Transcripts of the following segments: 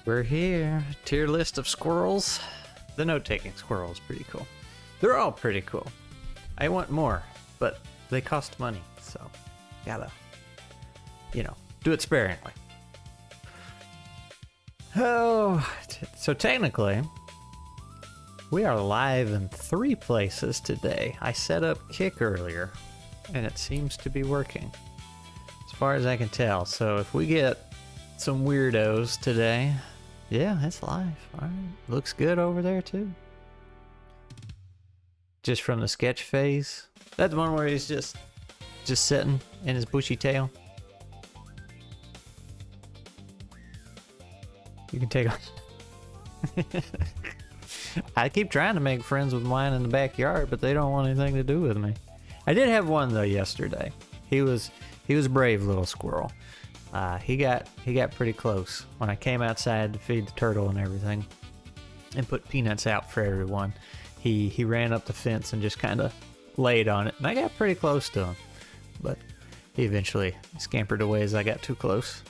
We're here. Tier list of squirrels. The note-taking squirrel is pretty cool. They're all pretty cool. I want more, but they cost money, so gotta, you know, do it sparingly. Oh, so technically, we are live in 3 places today. I set up Kick earlier, and it seems to be working, as far as I can tell. So if we get some weirdos today, yeah, it's live. All right. Looks good over there, too. Just from the sketch phase. That's one where he's just sitting in his bushy tail. You can take off. I keep trying to make friends with mine in the backyard, but they don't want anything to do with me. I did have one though yesterday. He was a brave little squirrel. He got pretty close when I came outside to feed the turtle and everything, and put peanuts out for everyone. He ran up the fence and just kind of laid on it, and I got pretty close to him, but he eventually scampered away as I got too close.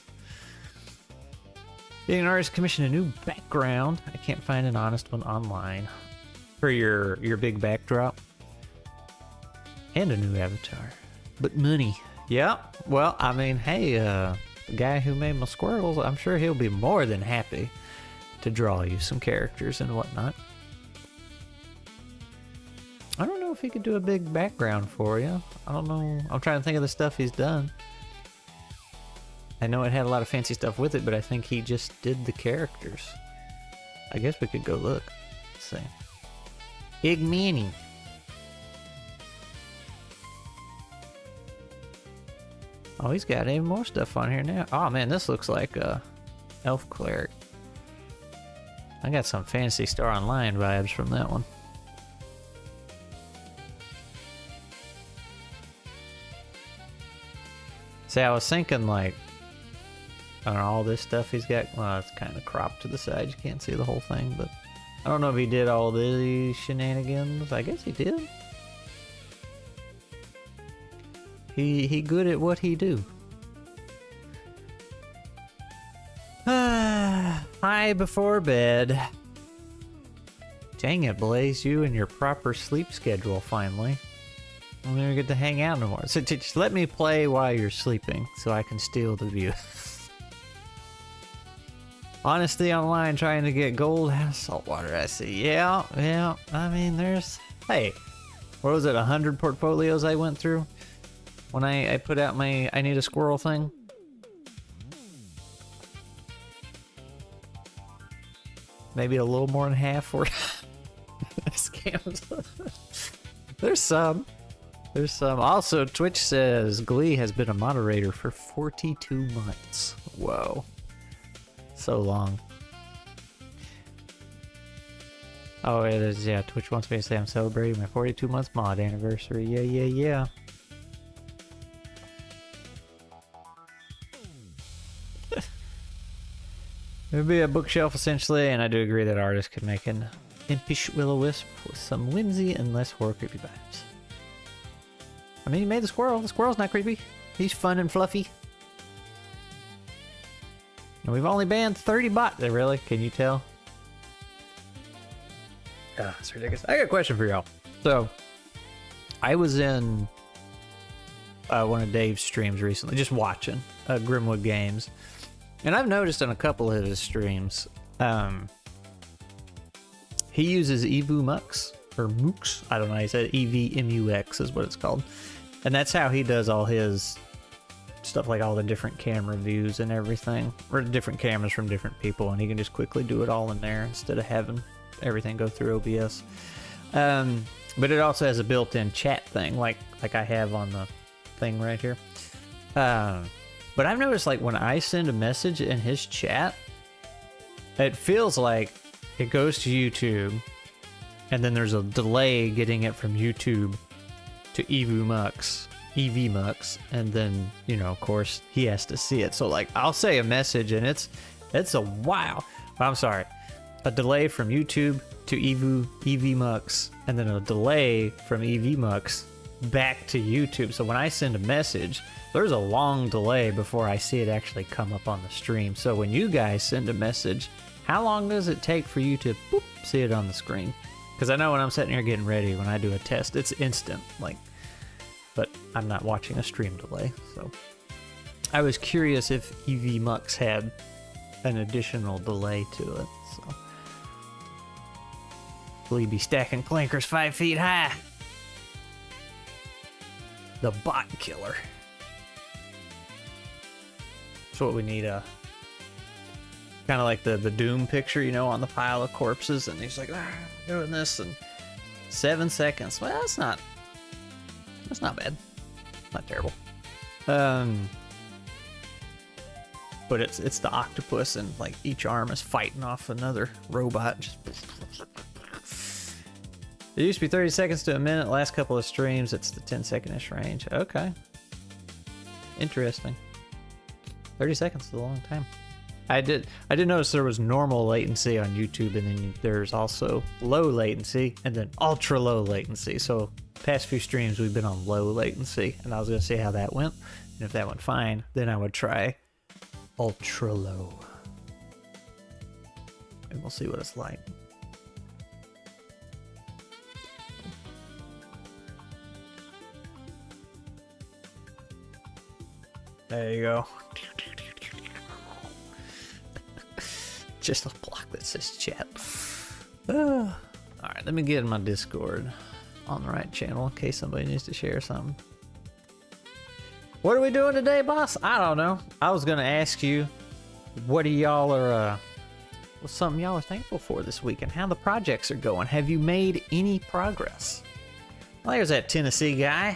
Being an artist, commissioned a new background. I can't find an honest one online for your big backdrop, and a new avatar, but money. Yeah, well, I mean, hey, the guy who made my squirrels, I'm sure he'll be more than happy to draw you some characters and whatnot. I don't know if he could do a big background for you. I don't know. I'm trying to think of the stuff he's done. I know it had a lot of fancy stuff with it, but I think he just did the characters. I guess we could go look. Let's see. Big Manny. Oh, he's got even more stuff on here now. Oh man, this looks like a elf cleric. I got some Fantasy Star Online vibes from that one. See, I was thinking like, I don't know, all this stuff he's got, well, it's kind of cropped to the side. You can't see the whole thing, but I don't know if he did all these shenanigans. I guess he did. He good at what he do. Hi before bed. Dang it, Blaze, you and your proper sleep schedule finally. I don't even get to hang out no more. So just let me play while you're sleeping so I can steal the view. Honesty online trying to get gold. Saltwater, I see. Yeah. I mean, there's... Hey, what was it, 100 portfolios I went through? When I put out my I need a squirrel thing. Maybe a little more than half were scams. There's some. Also, Twitch says Glee has been a moderator for 42 months. Whoa. So long. Oh, it is, yeah, Twitch wants me to say I'm celebrating my 42 months mod anniversary. Yeah. It would be a bookshelf essentially, and I do agree that artists could make an impish will-o-wisp with some whimsy and less horror creepy vibes. I mean, he made the squirrel. The squirrel's not creepy. He's fun and fluffy. And we've only banned 30 bots. Really? Can you tell? It's ridiculous. I got a question for y'all. So, I was in one of Dave's streams recently, just watching Grimwood Games. And I've noticed in a couple of his streams, he uses Evu Mux, or Mux, I don't know, he said EVMUX is what it's called. And that's how he does all his stuff, like all the different camera views and everything, or different cameras from different people, and he can just quickly do it all in there instead of having everything go through OBS. But it also has a built-in chat thing, like I have on the thing right here. But I've noticed, like, when I send a message in his chat, it feels like it goes to YouTube, and then there's a delay getting it from YouTube to EVMux, and then, you know, of course, he has to see it. So, like, I'll say a message, and it's a wow. I'm sorry. A delay from YouTube to EVMux, and then a delay from EVMux back to YouTube. So when I send a message, there's a long delay before I see it actually come up on the stream. So when you guys send a message How long does it take for you to boop, see it on the screen? Because I know when I'm sitting here getting ready, when I do a test, it's instant, like, but I'm not watching a stream delay, so. I was curious if EV Mux had an additional delay to it, so. Will you be stacking clankers 5 feet high? The bot killer. That's what we need, kind of like the Doom picture, you know, on the pile of corpses, and he's like, doing this in 7 seconds. Well, that's not bad. Not terrible. But it's the octopus, and like each arm is fighting off another robot. Just it used to be 30 seconds to a minute. Last couple of streams, it's the 10-second-ish range. Okay. Interesting. 30 seconds is a long time. I did notice there was normal latency on YouTube, and then there's also low latency, and then ultra low latency. So past few streams we've been on low latency, and I was gonna see how that went, and if that went fine, then I would try ultra low, and we'll see what it's like. There you go. Just a block that says chat. Alright, let me get in my Discord on the right channel in case somebody needs to share something. What are we doing today, boss? I don't know. I was gonna ask you what y'all are what's something y'all are thankful for this week and how the projects are going. Have you made any progress? Well, there's that Tennessee guy.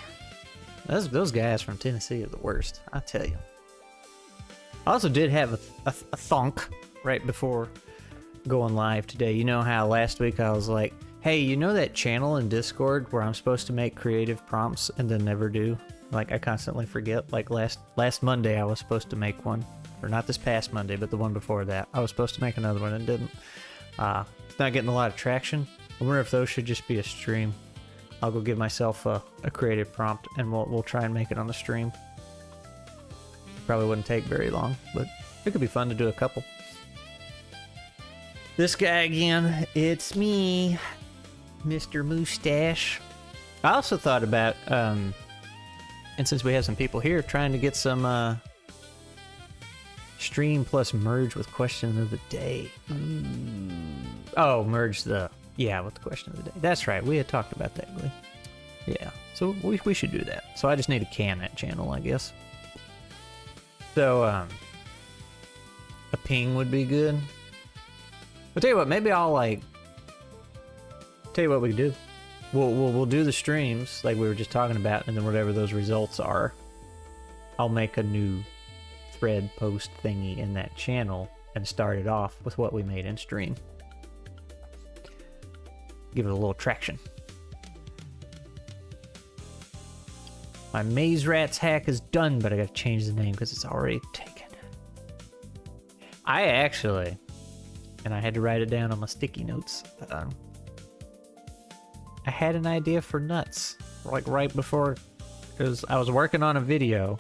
Those guys from Tennessee are the worst, I tell you. I also did have a thunk right before going live today. You know how last week I was like, hey, you know that channel in Discord where I'm supposed to make creative prompts and then never do? Like, I constantly forget. Like last Monday I was supposed to make one. Or not this past Monday, but the one before that. I was supposed to make another one and didn't. It's not getting a lot of traction. I wonder if those should just be a stream. I'll go give myself a creative prompt and we'll try and make it on the stream. Probably wouldn't take very long, but it could be fun to do a couple. This guy again, it's me, Mr. Mustache. I also thought about, and since we have some people here, trying to get some stream plus merge with question of the day. Oh, merge with the question of the day. That's right, we had talked about that, Glee. Yeah, so we should do that. So I just need to can that channel, I guess. So, a ping would be good. I'll tell you what, maybe I'll tell you what we can do. We'll do the streams like we were just talking about, and then whatever those results are, I'll make a new thread post thingy in that channel and start it off with what we made in stream. Give it a little traction. My Maze Rats hack is done, but I gotta change the name because it's already taken. I actually, and I had to write it down on my sticky notes, I had an idea for nuts, like right before, because I was working on a video,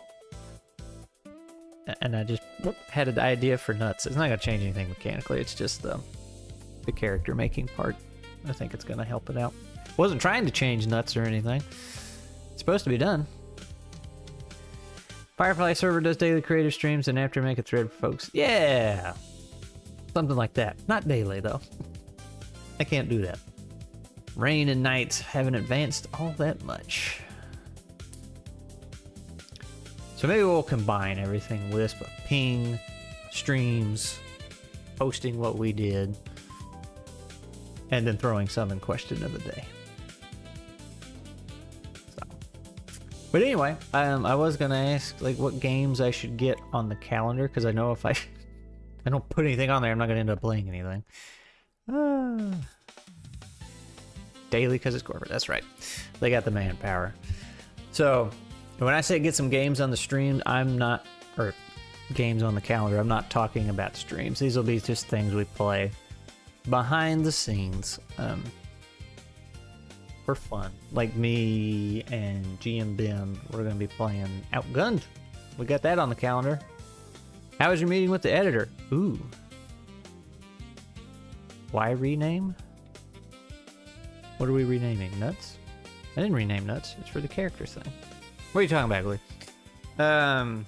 and I just had an idea for nuts. It's not gonna change anything mechanically, it's just the character making part. I think it's gonna help it out. Wasn't trying to change nuts or anything. It's supposed to be done. Firefly server does daily creative streams and after make a thread for folks. Yeah! Something like that. Not daily though. I can't do that. Rain and nights haven't advanced all that much. So maybe we'll combine everything with this, but ping, streams, posting what we did, and then throwing some in question of the day. So. But anyway, I was gonna ask like what games I should get on the calendar, because I know if I don't put anything on there, I'm not gonna end up playing anything. Daily because it's corporate. That's right. They got the manpower. So when I say get some games on the stream, or games on the calendar, I'm not talking about streams. These will be just things we play behind the scenes for fun. Like me and GM Ben, we're going to be playing Outgunned. We got that on the calendar. How was your meeting with the editor? Ooh. Why rename? What are we renaming? Nuts? I didn't rename Nuts. It's for the character thing. What are you talking about, Glee?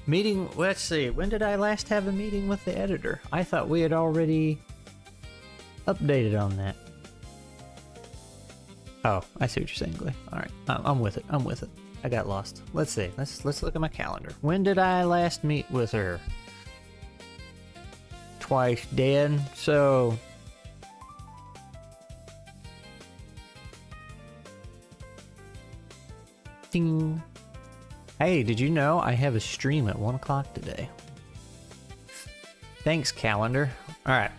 Meeting, let's see. When did I last have a meeting with the editor? I thought we had already updated on that. Oh, I see what you're saying, Glee. Alright, I'm with it. I'm with it. I got lost. Let's see. Let's look at my calendar. When did I last meet with her? Twice dead, so... Ding. Hey, did you know I have a stream at 1 o'clock today? Thanks, calendar. Alright.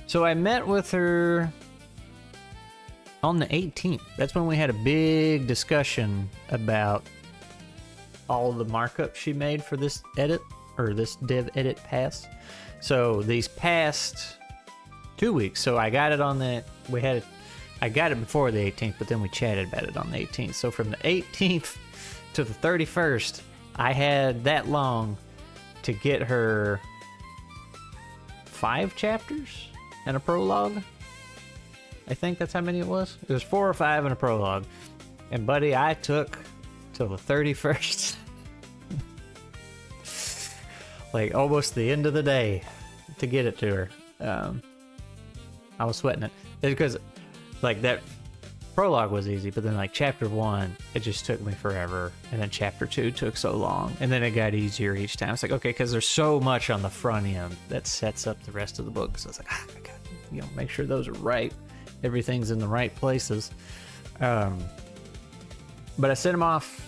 So I met with her on the 18th. That's when we had a big discussion about all the markup she made for this edit, or this dev edit pass. So these past 2 weeks, so I got it on the, I got it before the 18th, but then we chatted about it on the 18th. So from the 18th to the 31st, I had that long to get her 5 chapters and a prologue. I think that's how many it was. It was 4 or 5 and a prologue. And buddy, I took till the 31st. Like almost the end of the day to get it to her. I was sweating it. It's because like that prologue was easy, but then like chapter 1, it just took me forever. And then chapter 2 took so long. And then it got easier each time. It's like, okay, because there's so much on the front end that sets up the rest of the book. So it's like, I got, make sure those are right. Everything's in the right places. But I sent him off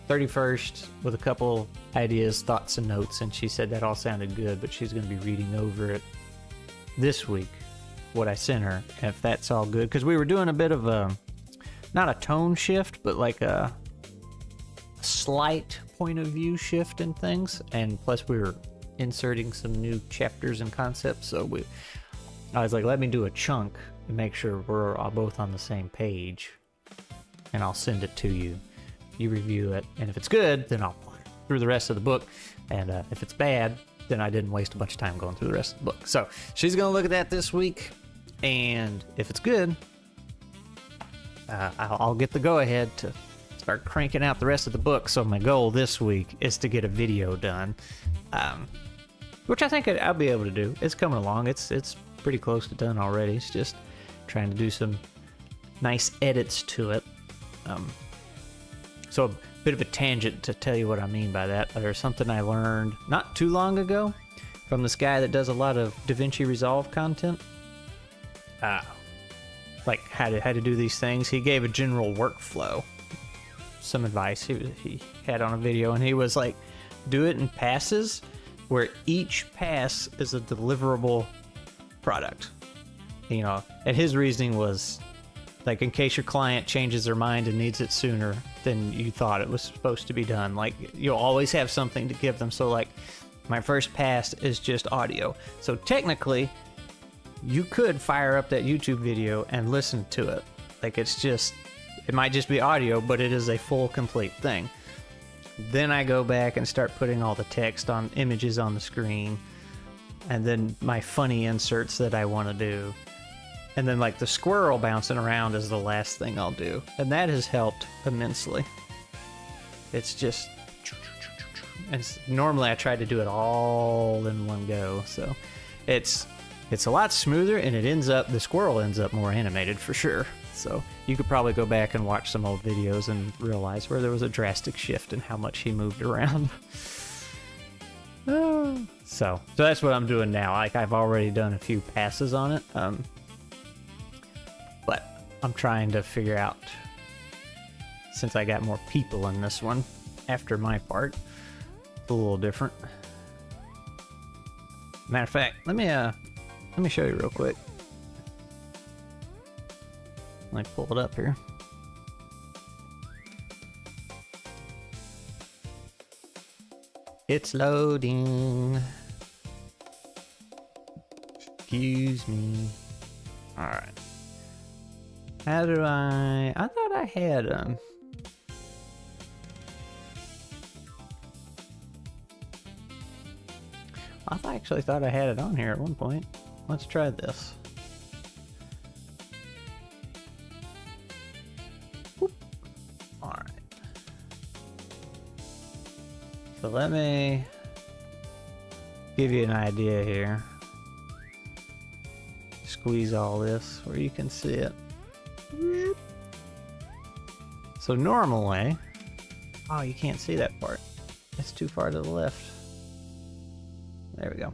31st with a couple ideas, thoughts, and notes, and she said that all sounded good, but she's going to be reading over it this week, what I sent her, and if that's all good. Because we were doing a bit of a, not a tone shift, but like a slight point of view shift in things, and plus we were inserting some new chapters and concepts, so I was like, let me do a chunk and make sure we're all both on the same page, and I'll send it to you. You review it, and if it's good, then I'll through the rest of the book, and if it's bad, then I didn't waste a bunch of time going through the rest of the book. So she's gonna look at that this week, and if it's good, I'll get the go-ahead to start cranking out the rest of the book. So my goal this week is to get a video done, which I think I'll be able to do. It's coming along. It's pretty close to done already. It's just trying to do some nice edits to it. So a bit of a tangent to tell you what I mean by that. There's something I learned not too long ago from this guy that does a lot of DaVinci Resolve content. Like how to do these things. He gave a general workflow, some advice he had on a video, and he was like, do it in passes where each pass is a deliverable product. You know, and his reasoning was like, in case your client changes their mind and needs it sooner than you thought it was supposed to be done, like you'll always have something to give them. So like my first pass is just audio, so technically you could fire up that YouTube video and listen to it. Like it might just be audio, but it is a full complete thing. Then I go back and start putting all the text on images on the screen, and then my funny inserts that I want to do. And then like the squirrel bouncing around is the last thing I'll do. And that has helped immensely. It's just, and normally I try to do it all in one go. So it's a lot smoother, and the squirrel ends up more animated for sure. So you could probably go back and watch some old videos and realize where there was a drastic shift in how much he moved around. So that's what I'm doing now. Like I've already done a few passes on it. But I'm trying to figure out, since I got more people in this one after my part, it's a little different. Matter of fact, let me show you real quick. Let me pull it up here. It's loading. Excuse me. All right. How do I thought I had I actually thought I had it on here at one point. Let's try this. Alright. So let me give you an idea here. Squeeze all this where you can see it. So normally, oh, you can't see that part. It's too far to the left. There we go.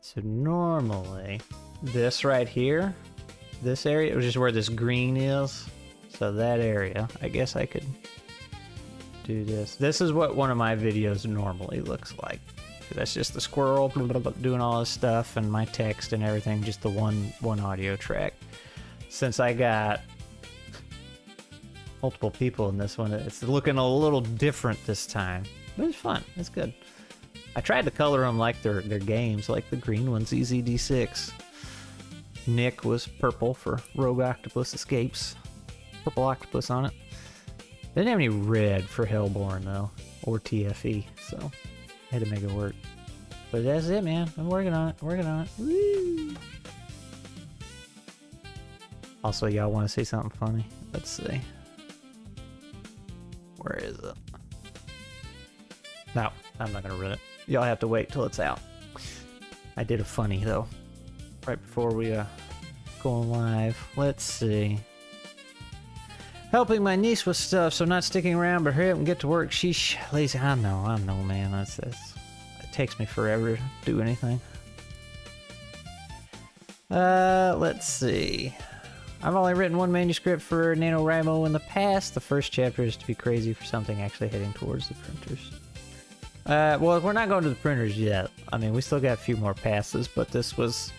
So normally, this right here, this area, which is where this green is. So that area, I guess I could do this. This is what one of my videos normally looks like. That's just the squirrel doing all this stuff and my text and everything, just the one audio track. Since I got multiple people in this one, it's looking a little different this time. But it's fun. It's good. I tried to color them like their games, like the green one's EZD6. Nick was purple for Rogue Octopus Escapes. Purple octopus on it. Didn't have any red for Hellborn though, or TFE, so I had to make it work. But that's it, man. I'm working on it. Working on it. Woo! Also, y'all want to see something funny? Let's see. Where is it? No, I'm not gonna read it. Y'all have to wait till it's out. I did a funny though, right before we go live. Let's see. Helping my niece with stuff, so not sticking around, but hurry up and get to work. Sheesh, lazy. I know, man. It takes me forever to do anything. Let's see. I've only written one manuscript for NaNoWriMo in the past. The first chapter is to be crazy for something actually heading towards the printers. Well, we're not going to the printers yet. I mean, we still got a few more passes, but this was...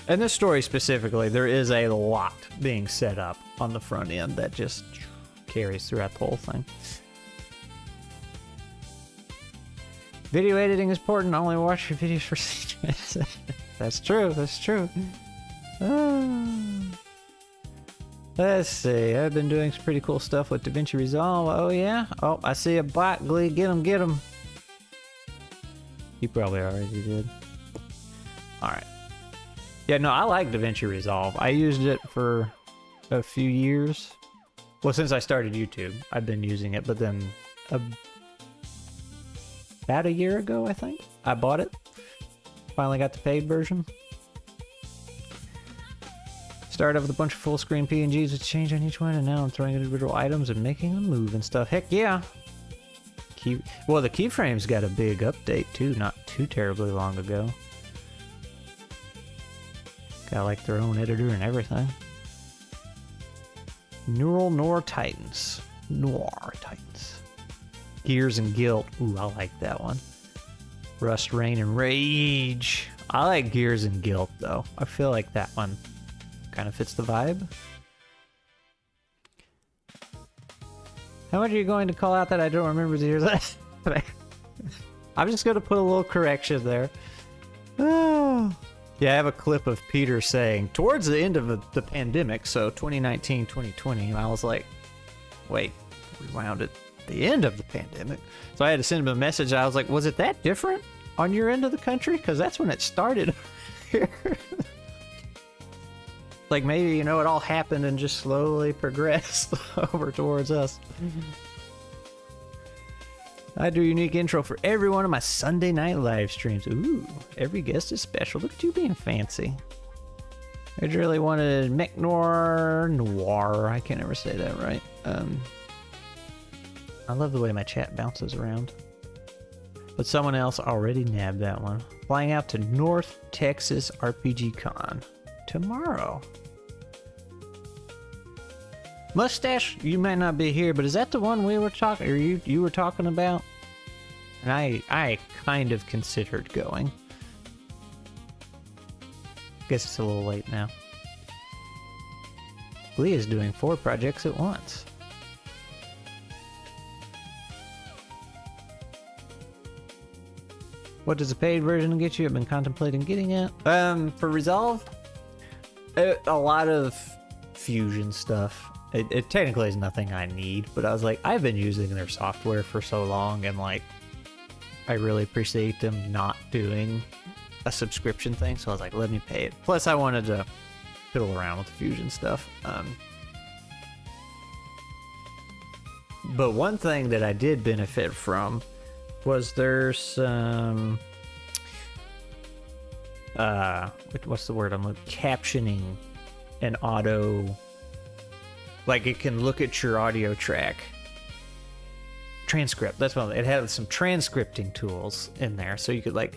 In this story specifically, there is a lot being set up on the front end that just carries throughout the whole thing. Video editing is important. Only watch your videos for CJs. That's true. That's true. Let's see. I've been doing some pretty cool stuff with DaVinci Resolve. Oh, yeah? Oh, I see a bot, Glee. Get him, get him. You probably already did. Alright. Yeah, no, I like DaVinci Resolve. I used it for a few years. Well, since I started YouTube, I've been using it, but then about a year ago, I think, I bought it. Finally got the paid version. Started off with a bunch of full screen PNGs with change on each one, and now I'm throwing individual items and making them move and stuff. Heck yeah! Well, the keyframes got a big update too, not too terribly long ago. Got like their own editor and everything. Noir Titans. Gears and Guilt. Ooh, I like that one. Rust, Rain, and Rage. I like Gears and Guilt though. I feel like that one kind of fits the vibe. How much are you going to call out that I don't remember the years? I'm just going to put a little correction there. Oh. Yeah, I have a clip of Peter saying, towards the end of the pandemic, so 2019, 2020, and I was like, wait, rewound it, the end of the pandemic. So I had to send him a message. I was like, was it that different on your end of the country? Because that's when it started here. Like maybe, you know, it all happened and just slowly progressed over towards us. I do a unique intro for every one of my Sunday night live streams. Ooh, every guest is special. Look at you being fancy. I really wanted Mech Noir. I can't ever say that right. I love the way my chat bounces around. But someone else already nabbed that one. Flying out to North Texas RPG Con tomorrow. Mustache, you might not be here, but is that the one we were talking, or you were talking about? And I kind of considered going. Guess it's a little late now. Lee is doing 4 projects at once. What does a paid version get you? I've been contemplating getting it. For Resolve, a lot of fusion stuff. It technically is nothing I need, but I was like, I've been using their software for so long, and like, I really appreciate them not doing a subscription thing, so I was like, let me pay it. Plus, I wanted to fiddle around with the Fusion stuff. But one thing that I did benefit from was there's some what's the word I'm looking, captioning and auto, like it can look at your audio track transcript. That's what it had, some transcripting tools in there, so you could like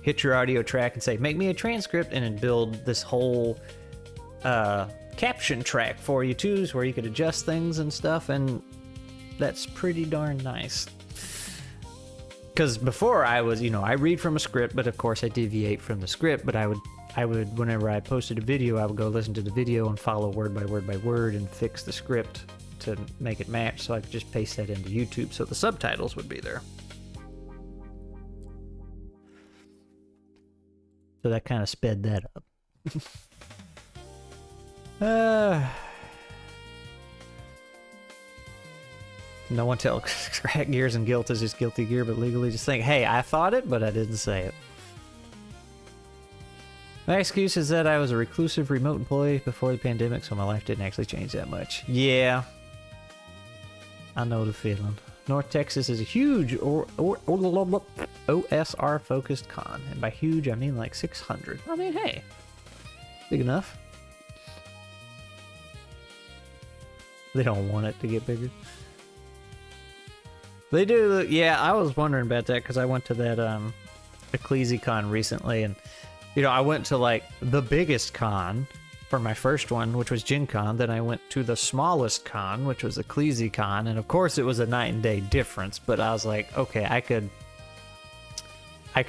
hit your audio track and say make me a transcript, and then build this whole caption track for you too, where you could adjust things and stuff, and that's pretty darn nice. Because before I was, you know, I read from a script, but of course I deviate from the script. But I would, whenever I posted a video, I would go listen to the video and follow word by word by word and fix the script to make it match, so I could just paste that into YouTube so the subtitles would be there. So that kind of sped that up. No one tell Crack Gears and Guilt is just Guilty Gear, but legally just think, hey, I thought it, but I didn't say it. My excuse is that I was a reclusive remote employee before the pandemic, so my life didn't actually change that much. Yeah. I know the feeling. North Texas is a huge OSR-focused con, and by huge, I mean like 600. I mean, hey, big enough. They don't want it to get bigger. They do, yeah, I was wondering about that, because I went to that EcclesiaCon recently, and, you know, I went to, like, the biggest con for my first one, which was Gen Con. Then I went to the smallest con, which was EcclesiaCon, and of course it was a night and day difference, but I was like, okay, I could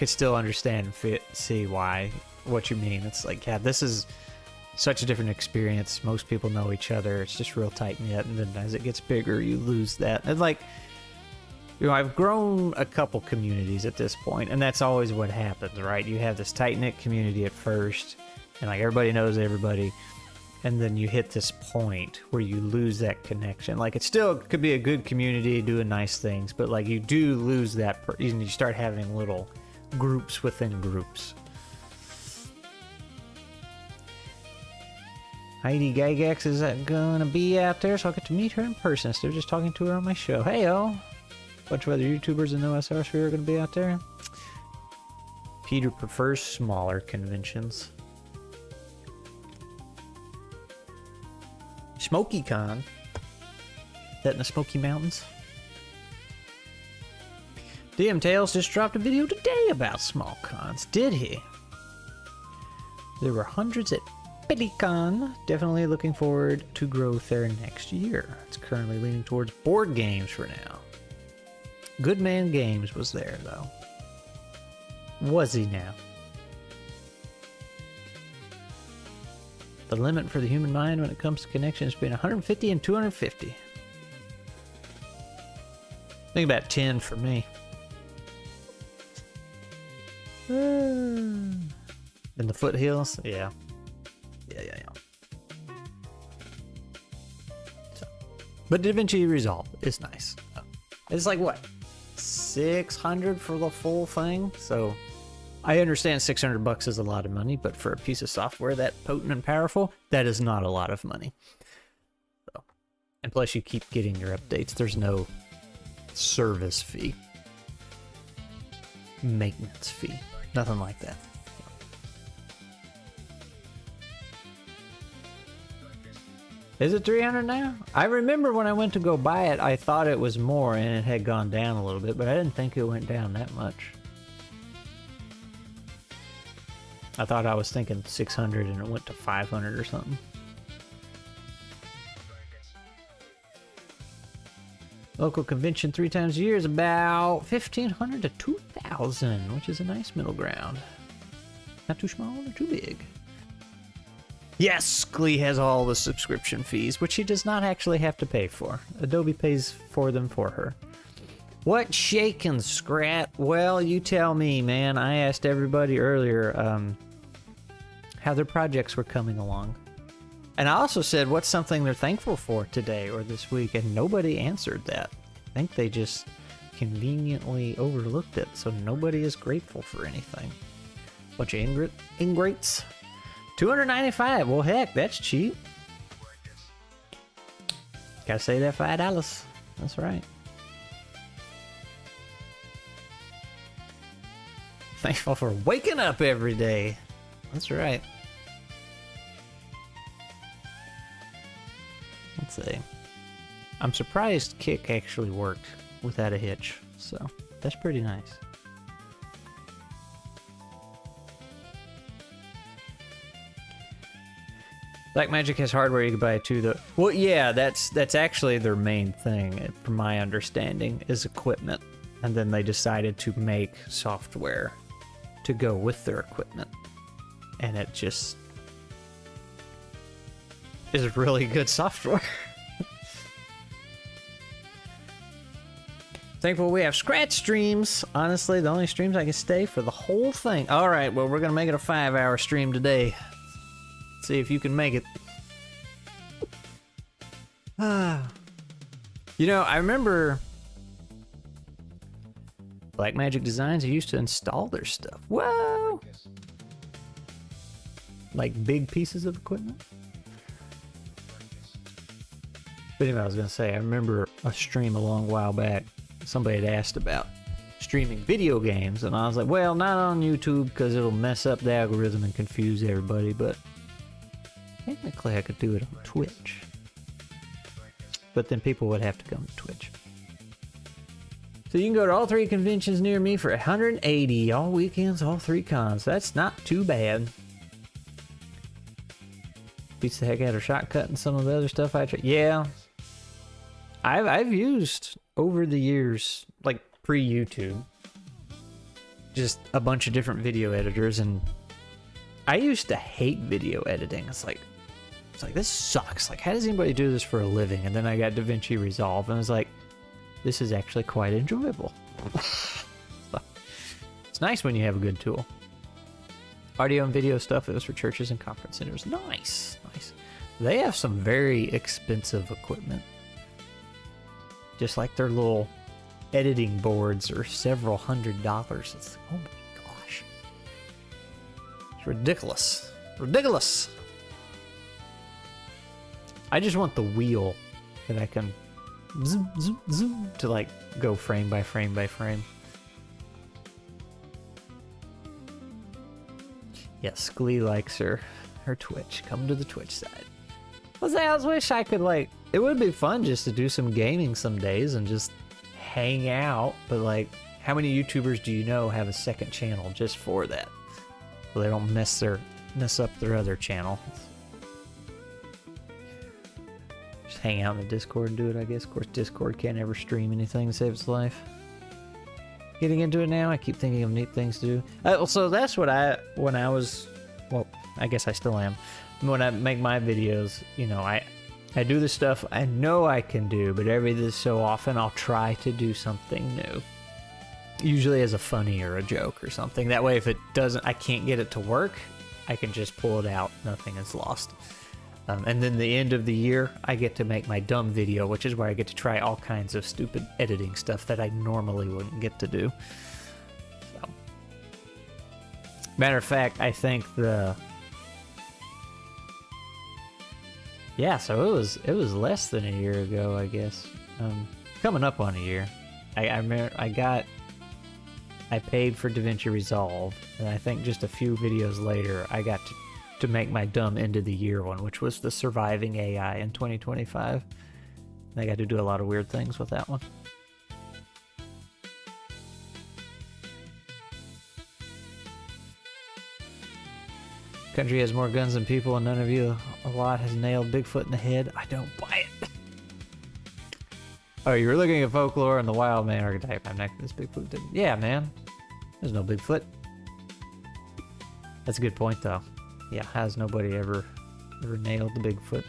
still understand and see what you mean. It's like, yeah, this is such a different experience. Most people know each other. It's just real tight-knit, and then as it gets bigger, you lose that. And, like, you know, I've grown a couple communities at this point, and that's always what happens, right? You have this tight-knit community at first, and like everybody knows everybody, and then you hit this point where you lose that connection. Like, it still could be a good community doing nice things, but like you do lose that, and you start having little groups within groups. Heidi Gygax is gonna be out there, so I'll get to meet her in person instead of just talking to her on my show. Hey-o! Bunch of other YouTubers in the OSR sphere are going to be out there. Peter prefers smaller conventions. SmokyCon. That in the Smoky Mountains. DM Tales just dropped a video today about small cons, did he? There were hundreds at BiddyCon. Definitely looking forward to growth there next year. It's currently leaning towards board games for now. Goodman Games was there, though. Was he now? The limit for the human mind when it comes to connections is between 150 and 250. I think about 10 for me. In the foothills? Yeah. Yeah. So, but DaVinci Resolve is nice. It's like, what? 600 for the full thing? So I understand $600 is a lot of money, but for a piece of software that potent and powerful, that is not a lot of money. So, and plus you keep getting your updates. There's no service fee, maintenance fee, nothing like that. Is it 300 now? I remember when I went to go buy it, I thought it was more and it had gone down a little bit, but I didn't think it went down that much. I thought I was thinking 600 and it went to 500 or something. Local convention 3 times a year is about 1,500 to 2,000, which is a nice middle ground. Not too small or too big. Yes, Glee has all the subscription fees, which she does not actually have to pay for. Adobe pays for them for her. What shakin', Scrat? Well, you tell me, man. I asked everybody earlier how their projects were coming along. And I also said what's something they're thankful for today or this week, and nobody answered that. I think they just conveniently overlooked it, so nobody is grateful for anything. Bunch of ingrates. $295. Well, heck, that's cheap. Gotta save that $5. That's right. Thankful for waking up every day. That's right. Let's see. I'm surprised Kick actually worked without a hitch, so that's pretty nice. Blackmagic has hardware you can buy too, though. Well, yeah, that's actually their main thing, from my understanding, is equipment. And then they decided to make software to go with their equipment. And it just is really good software. Thankful we have scratch streams. Honestly, the only streams I can stay for the whole thing. All right, well, we're going to make it a 5-hour stream today. See if you can make it. You know, I remember Blackmagic Designs used to install their stuff. Whoa! Like big pieces of equipment. But anyway, I was going to say, I remember a stream a long while back. Somebody had asked about streaming video games, and I was like, well, not on YouTube because it'll mess up the algorithm and confuse everybody, but technically I could do it on Twitch. But then people would have to come to Twitch. So you can go to all 3 conventions near me for $180 all weekends, all 3 cons. That's not too bad. Beats the heck out of shortcut and some of the other stuff I tried. Yeah. I've used over the years, like pre-YouTube, just a bunch of different video editors, and I used to hate video editing. It's like this sucks. Like, how does anybody do this for a living? And then I got DaVinci Resolve, and I was like, this is actually quite enjoyable. So, it's nice when you have a good tool. Audio and video stuff, it was for churches and conference centers. Nice, nice. They have some very expensive equipment. Just like their little editing boards are several $100s. It's like, oh my gosh. It's ridiculous. Ridiculous. I just want the wheel that I can zoom, zoom, zoom to like go frame by frame by frame. Yes, Glee likes her Twitch. Come to the Twitch side. I always wish I could, like, it would be fun just to do some gaming some days and just hang out, but like, how many YouTubers do you know have a second channel just for that? So they don't mess up their other channel. Just hang out in the Discord and do it, I guess. Of course, Discord can't ever stream anything to save its life. Getting into it now, I keep thinking of neat things to do. So that's what when I was, well, I guess I still am. When I make my videos, you know, I do the stuff I know I can do, but every so often I'll try to do something new. Usually as a funny or a joke or something. That way if it doesn't, I can't get it to work, I can just pull it out. Nothing is lost. And then the end of the year, I get to make my dumb video, which is where I get to try all kinds of stupid editing stuff that I normally wouldn't get to do. So. Matter of fact, I think yeah, so it was less than a year ago, I guess. Coming up on a year. I paid for DaVinci Resolve, and I think just a few videos later, I got to make my dumb end of the year one, which was the surviving AI in 2025. I got to do a lot of weird things with that one. Country has more guns than people, and none of you a lot has nailed Bigfoot in the head. I don't buy it. Oh, you were looking at folklore and the wild man archetype. I'm not this Bigfoot. Yeah, man. There's no Bigfoot. That's a good point, though. Yeah, has nobody ever nailed the Bigfoot?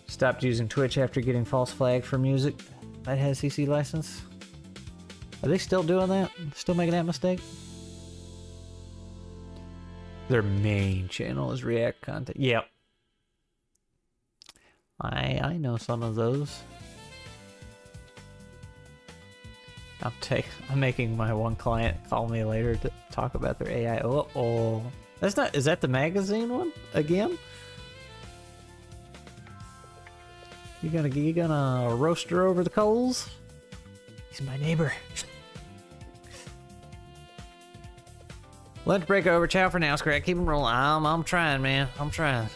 Stopped using Twitch after getting false flagged for music that has CC license. Are they still doing that? Still making that mistake? Their main channel is React content. Yep. I know some of those. I'm making my one client call me later to talk about their AI. Oh, that's not. Is that the magazine one again? You gonna roast her over the coals? He's my neighbor. Lunch break over. Ciao for now, Scrat. Keep him rolling. I'm trying, man. I'm trying.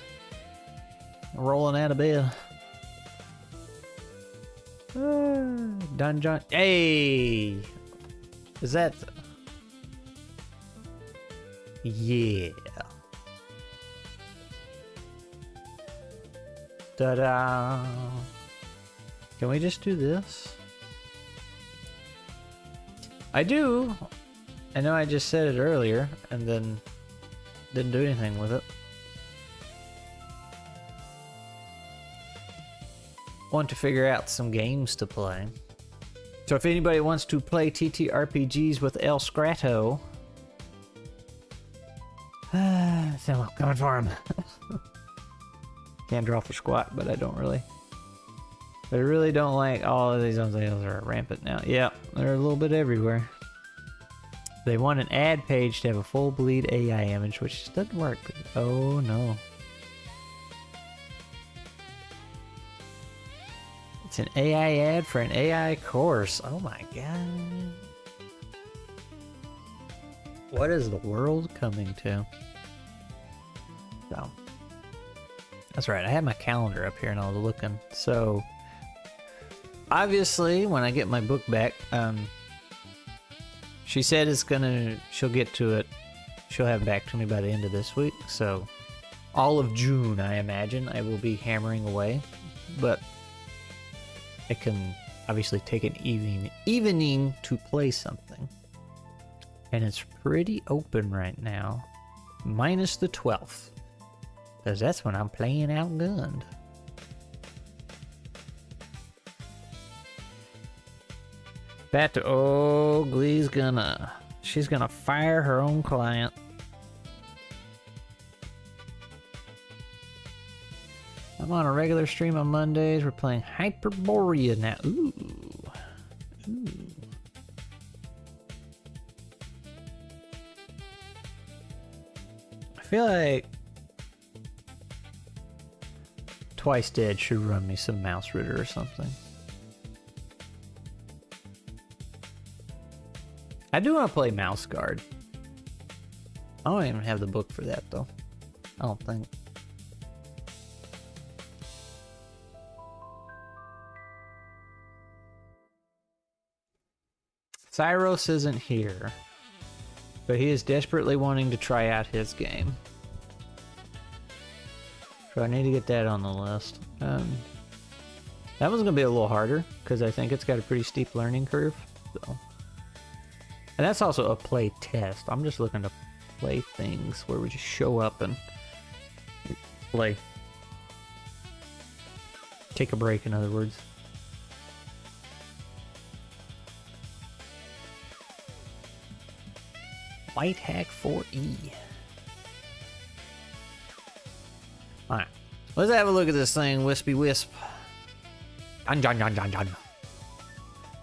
I'm rolling out of bed. Dungeon. Hey! Is that... Yeah. Ta-da! Can we just do this? I do! I know I just said it earlier, and then didn't do anything with it. Want to figure out some games to play. So if anybody wants to play ttrpgs with El Scratto, so I'm coming for him. Can't draw for squat, but I really don't like all of these on sales are rampant now. Yeah, they're a little bit everywhere. They want an ad page to have a full bleed AI image, which just doesn't work. Oh no. It's an AI ad for an AI course. Oh my god. What is the world coming to? So, that's right. I had my calendar up here and I was looking. So, obviously, when I get my book back, she said she'll get to it. She'll have it back to me by the end of this week. So, all of June, I imagine, I will be hammering away. But I can obviously take an evening to play something. And it's pretty open right now. Minus the 12th. Because that's when I'm playing outgunned. Glee's she's gonna fire her own client. I'm on a regular stream on Mondays. We're playing Hyperborea now. Ooh. I feel like Twice Dead should run me some Mouse Ritter or something. I do want to play Mouse Guard. I don't even have the book for that though. I don't think. Cyros isn't here, but he is desperately wanting to try out his game. So I need to get that on the list. That one's gonna be a little harder because I think it's got a pretty steep learning curve. So, and that's also a play test. I'm just looking to play things where we just show up and play. Take a break, in other words. White Hack 4E. Alright, let's have a look at this thing, Wispy Wisp. Dun.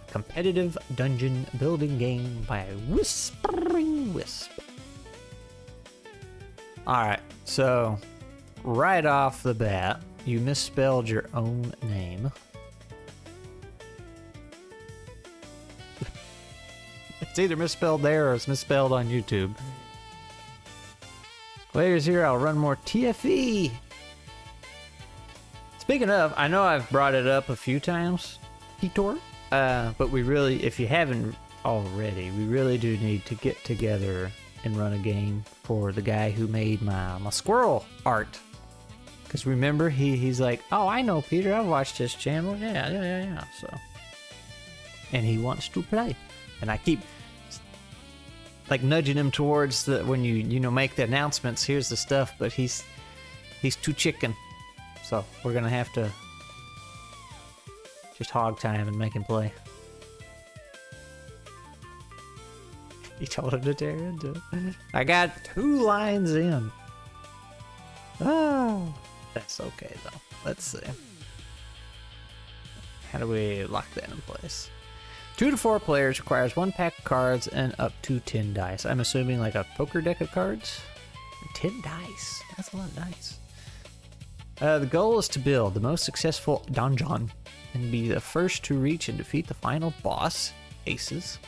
Competitive dungeon building game by Whispering Wisp. Alright, so right off the bat, you misspelled your own name. It's either misspelled there or it's misspelled on YouTube. Later's here, I'll run more TFE. Speaking of, I know I've brought it up a few times, Hitor, but we really, if you haven't already, we really do need to get together and run a game for the guy who made my squirrel art. Because remember, he's like, oh, I know Peter, I've watched his channel, yeah, so. And he wants to play. And I keep like nudging him towards the when you make the announcements, here's the stuff, but he's too chicken. So we're gonna have to just hog time and make him play. He told him to tear into it. I got 2 lines in. Oh, that's okay though. Let's see. How do we lock that in place? 2 to 4 players requires 1 pack of cards and up to 10 dice. I'm assuming like a poker deck of cards. 10 dice. That's a lot of dice. The goal is to build the most successful donjon and be the first to reach and defeat the final boss, aces.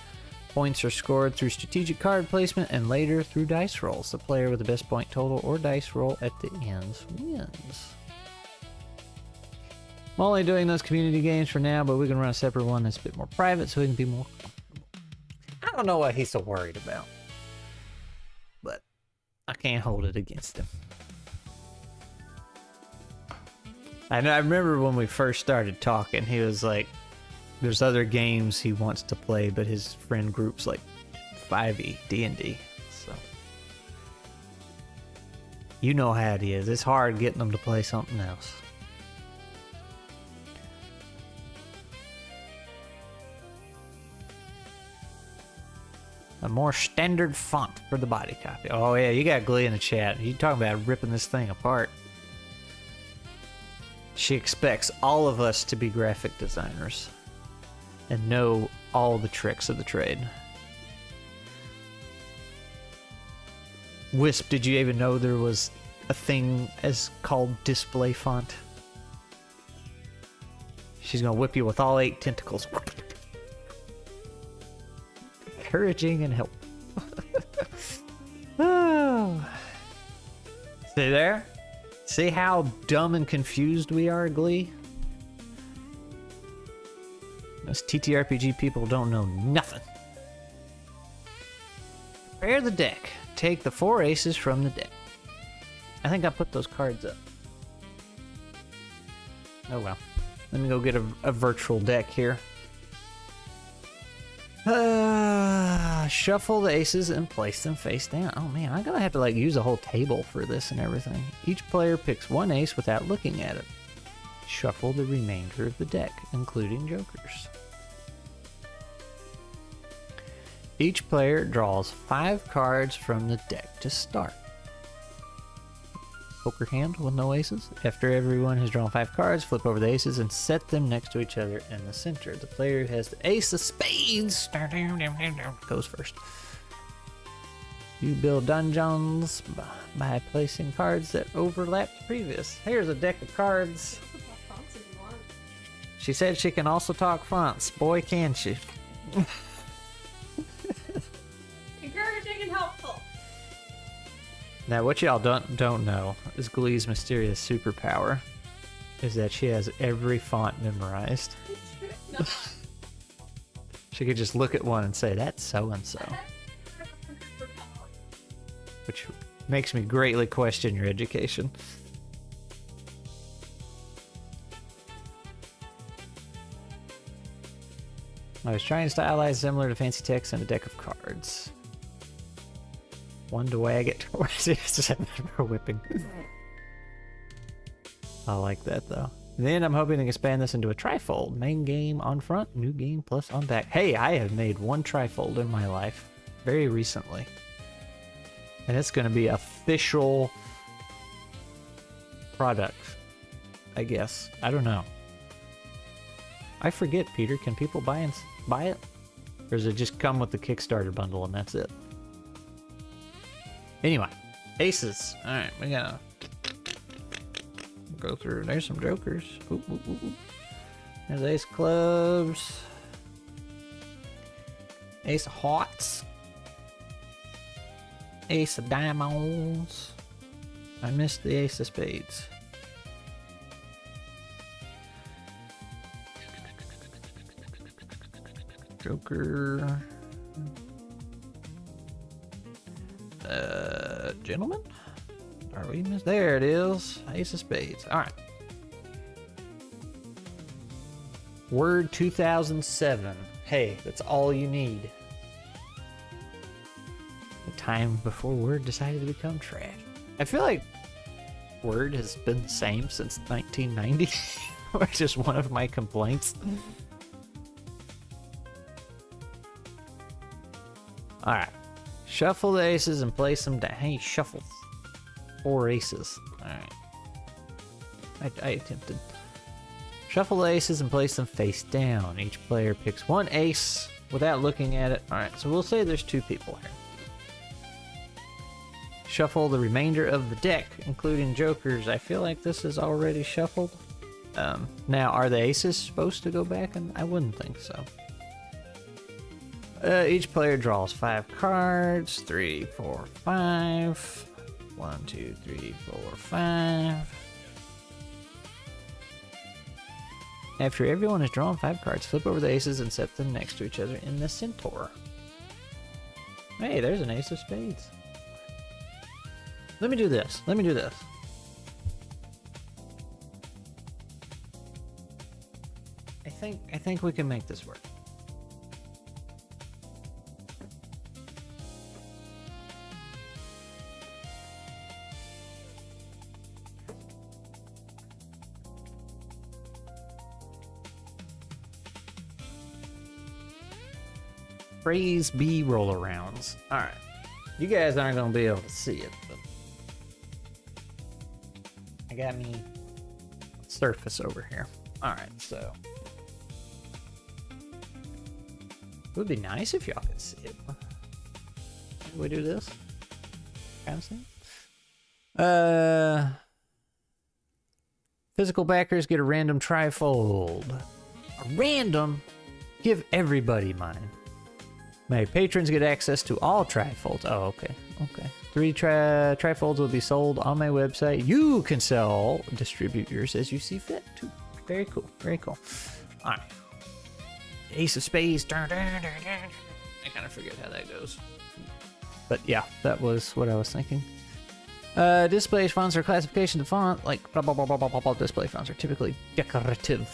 Points are scored through strategic card placement and later through dice rolls. The player with the best point total or dice roll at the ends wins. I'm only doing those community games for now, but we can run a separate one that's a bit more private so we can be more comfortable. I don't know what he's so worried about, but I can't hold it against him. I remember when we first started talking, he was like, there's other games he wants to play, but his friend group's like 5e, D&D, so. You know how it is. It's hard getting them to play something else. A more standard font for the body copy. Oh yeah, you got Glee in the chat. You talking about ripping this thing apart. She expects all of us to be graphic designers and know all the tricks of the trade. Wisp, did you even know there was a thing as called display font? She's gonna whip you with all 8 tentacles. Encouraging and help. Oh. See there? See how dumb and confused we are, Glee? Those ttrpg people don't know nothing. Prepare the deck. Take the 4 aces from the deck. I think I put those cards up. Oh well. Let me go get a virtual deck here. Shuffle the aces and place them face down. Oh man, I'm gonna have to like use a whole table for this and everything. Each player picks 1 ace without looking at it. Shuffle the remainder of the deck, including jokers. Each player draws 5 cards from the deck to start. Poker hand with no aces. After everyone has drawn 5 cards, flip over the aces and set them next to each other in the center. The player who has the ace of spades goes first. You build dungeons by placing cards that overlap the previous. Here's a deck of cards. She said she can also talk fonts. Boy, can she. Encouraging and helpful. Now, what y'all don't know is Glee's mysterious superpower is that she has every font memorized. No. She could just look at one and say, that's so-and-so. Which makes me greatly question your education. I was trying to stylize similar to fancy text and a deck of cards. 1 to wag it. Just for whipping. I like that though. Then I'm hoping to expand this into a trifold. Main game on front, new game plus on back. Hey, I have made 1 trifold in my life very recently. And it's going to be official product, I guess. I don't know. I forget, Peter. Can people buy it? Or does it just come with the Kickstarter bundle and that's it? Anyway, aces. Alright, we gotta go through. There's some jokers. Ooh, ooh, ooh, ooh. There's ace of clubs. Ace of hearts. Ace of diamonds. I missed the ace of spades. Joker. Gentlemen? Are we missed? There it is. Ace of spades. Alright. Word 2007. Hey, that's all you need. The time before Word decided to become trash. I feel like Word has been the same since 1990. Which is one of my complaints. Alright. Shuffle the aces and place them down. Hey, shuffle 4 aces. Alright. I attempted. Shuffle the aces and place them face down. Each player picks one ace without looking at it. Alright, so we'll say there's 2 people here. Shuffle the remainder of the deck, including jokers. I feel like this is already shuffled. Now, are the aces supposed to go back? And I wouldn't think so. Each player draws 5 cards. 3, 4, 5. 1, 2, 3, 4, 5. After everyone has drawn 5 cards, flip over the aces and set them next to each other in the centaur. Hey, there's an ace of spades. Let me do this. Let me do this. I think we can make this work. Praise be roll arounds. Alright. You guys aren't going to be able to see it, but I got me surface over here. Alright, so it would be nice if y'all could see it. Can we do this? Kind of thing? Physical backers get a random trifold. A random? Give everybody mine. My patrons get access to all trifolds. Oh, okay. Okay. 3 trifolds will be sold on my website. You can sell, distribute yours as you see fit, too. Very cool. Very cool. All right. Ace of spades. Dun, dun, dun, dun. I kind of forget how that goes. But yeah, that was what I was thinking. Display fonts are classification of font, like blah, blah, blah, blah, blah, blah. Display fonts are typically decorative.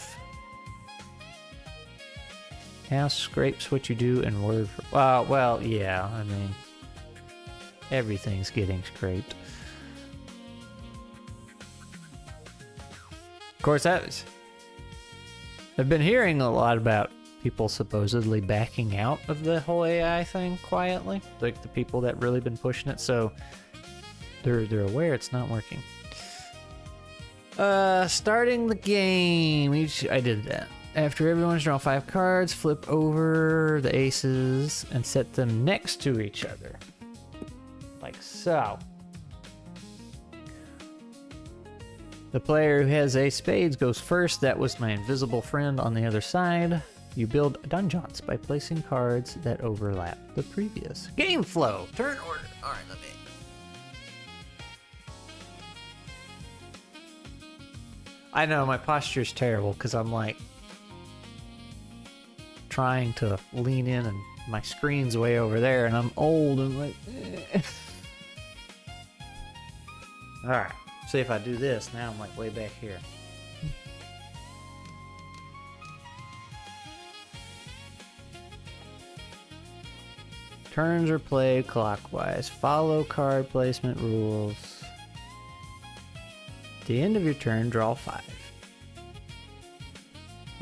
House scrapes what you do in Word. Well, yeah, I mean, everything's getting scraped. Of course, I've been hearing a lot about people supposedly backing out of the whole AI thing quietly, like the people that really been pushing it, so they're aware it's not working. Starting the game. I did that. After everyone's drawn 5 cards, flip over the aces and set them next to each other. Like so. The player who has ace spades goes first. That was my invisible friend on the other side. You build dungeons by placing cards that overlap the previous. Game flow. Turn order. Alright, let me... I know, my posture's terrible because I'm like... trying to lean in and my screen's way over there and I'm old and like Alright, see if I do this now I'm like way back here. Turns are played clockwise. Follow card placement rules. At the end of your turn, draw 5.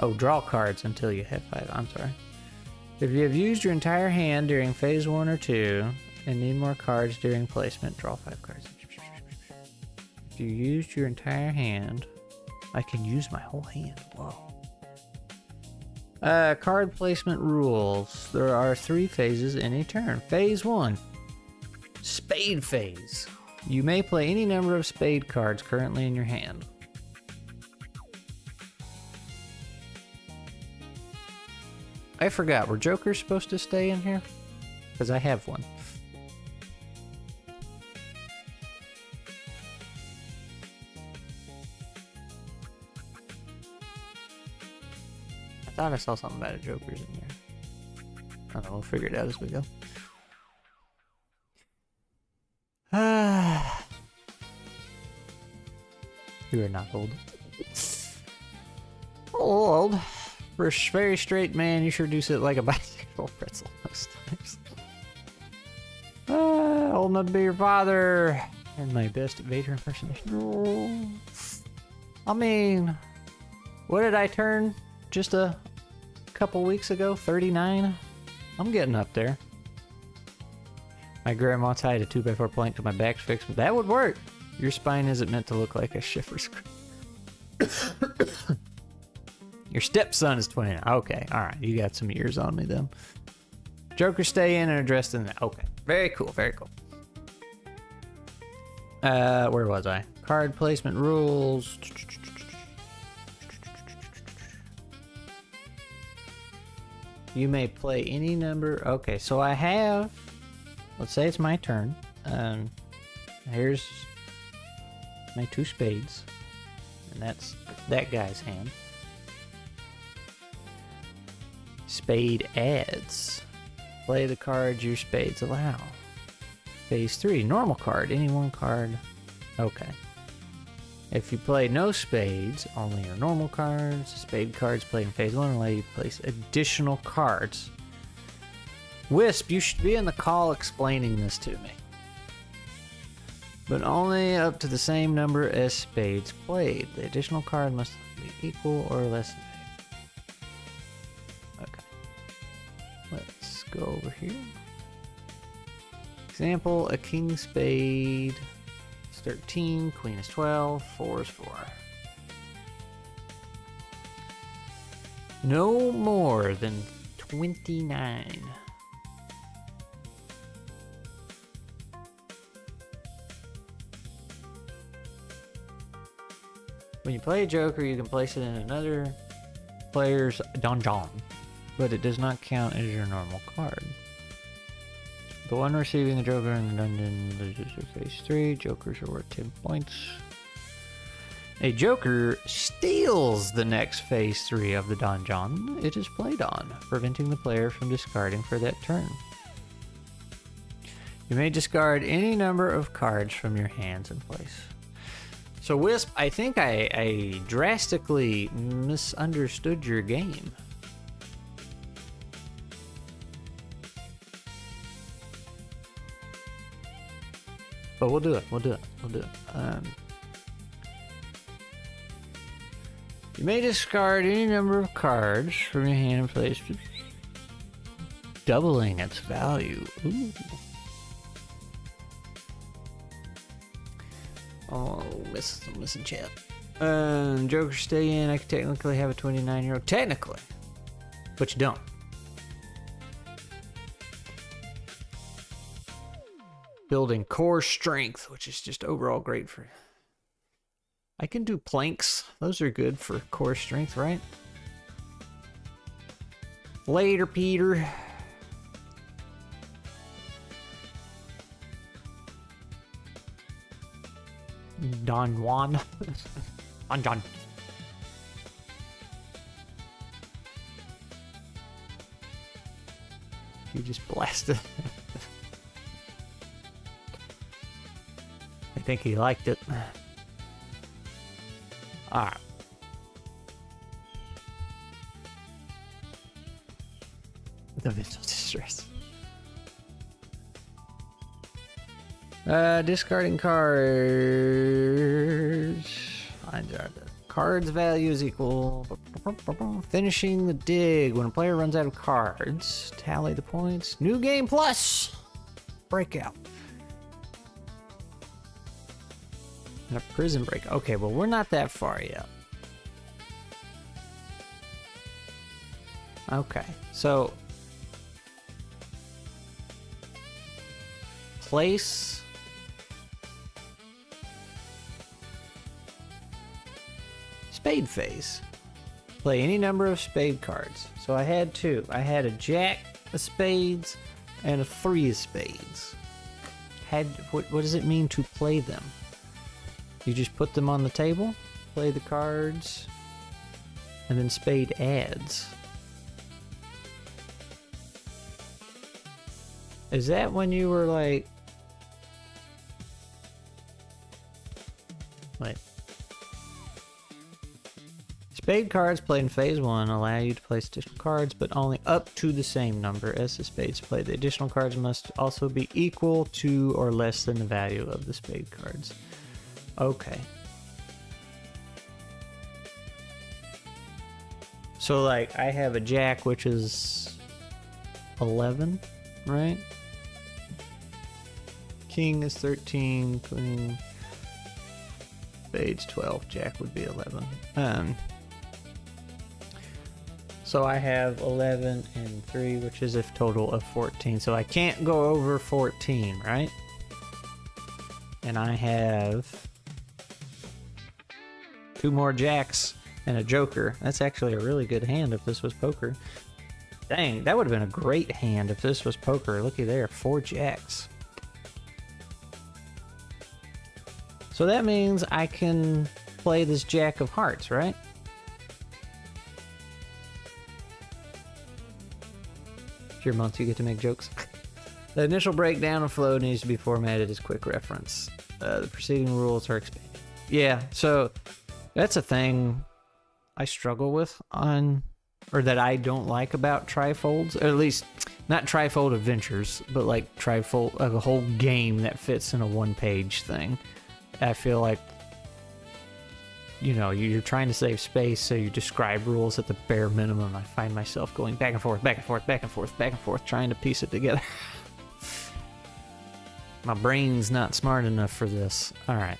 Oh, draw cards until you have 5. I'm sorry. If you have used your entire hand during phase 1 or 2 and need more cards during placement, draw 5 cards. If you used your entire hand, I can use my whole hand. Whoa. Card placement rules. There are 3 phases in a turn. Phase 1. Spade phase. You may play any number of spade cards currently in your hand. I forgot, were jokers supposed to stay in here? Because I have one. I thought I saw something about a jokers in here. I don't know, we'll figure it out as we go. You are not old. Old. For a very straight man, you sure do sit like a bicycle pretzel most times. Old enough to be your father. And my best Vader impersonation. Oh. I mean, what did I turn just a couple weeks ago? 39? I'm getting up there. My grandma tied a 2x4 plank to my back to fix, but that would work. Your spine isn't meant to look like a shiffer's. Your stepson is 29. Okay, all right. You got some years on me then. Joker stay in and addressed in that. Okay, very cool, very cool. Where was I? Card placement rules. You may play any number. Okay, so I have, let's say it's my turn. Here's my 2 spades, and that's that guy's hand. Spade adds. Play the cards your spades allow. Phase 3, normal card, any one card. Okay. If you play no spades, only your normal cards. Spade cards played in phase 1 allow you to place additional cards. Wisp, you should be in the call explaining this to me. But only up to the same number as spades played. The additional card must be equal or less than 8. Okay. Let's go over here. Example, a king spade is 13, queen is 12, 4 is 4. No more than 29. When you play a joker, you can place it in another player's donjon, but it does not count as your normal card. The one receiving the joker in the dungeon loses their phase 3. Jokers are worth 10 points. A joker steals the next phase 3 of the donjon it is played on, preventing the player from discarding for that turn. You may discard any number of cards from your hands in place. So Wisp, I think I drastically misunderstood your game. But we'll do it. You may discard any number of cards from your hand and place, doubling its value. Ooh. Oh, listen, chat. Joker stay in. I could technically have a 29-year-old. Technically. But you don't. Building core strength, which is just overall great for... I can do planks. Those are good for core strength, right? Later, Peter. Don Juan. Don John. You just blasted. I think he liked it. Alright. The mental distress. Discarding cards. Cards value is equal. Finishing the dig. When a player runs out of cards, tally the points. New game plus. Breakout. And a prison break. Okay, well, we're not that far yet. Okay, so place spade phase. Play any number of spade cards. So I had 2. I had a jack of spades and a 3 of spades. What does it mean to play them? You just put them on the table, play the cards, and then spade adds. Is that when you were like... Wait. Spade cards played in phase 1 allow you to place additional cards, but only up to the same number as the spades played. The additional cards must also be equal to or less than the value of the spade cards. Okay. So like I have a jack which is 11, right? King is 13, queen, spades 12, jack would be 11. So I have 11 and 3, which is a total of 14. So I can't go over 14, right? And I have 2 more jacks and a joker. That's actually a really good hand if this was poker. Dang, that would have been a great hand if this was poker. Looky there, 4 jacks. So that means I can play this jack of hearts, right? It's your month, you get to make jokes. The initial breakdown of flow needs to be formatted as quick reference. The preceding rules are expanded. Yeah, so that's a thing I struggle with on, or that I don't like about trifolds, or at least not trifold adventures, but like trifold, like a whole game that fits in a 1-page thing. I feel like, you know, you're trying to save space, so you describe rules at the bare minimum. I find myself going back and forth, back and forth, back and forth, back and forth, trying to piece it together. My brain's not smart enough for this. All right.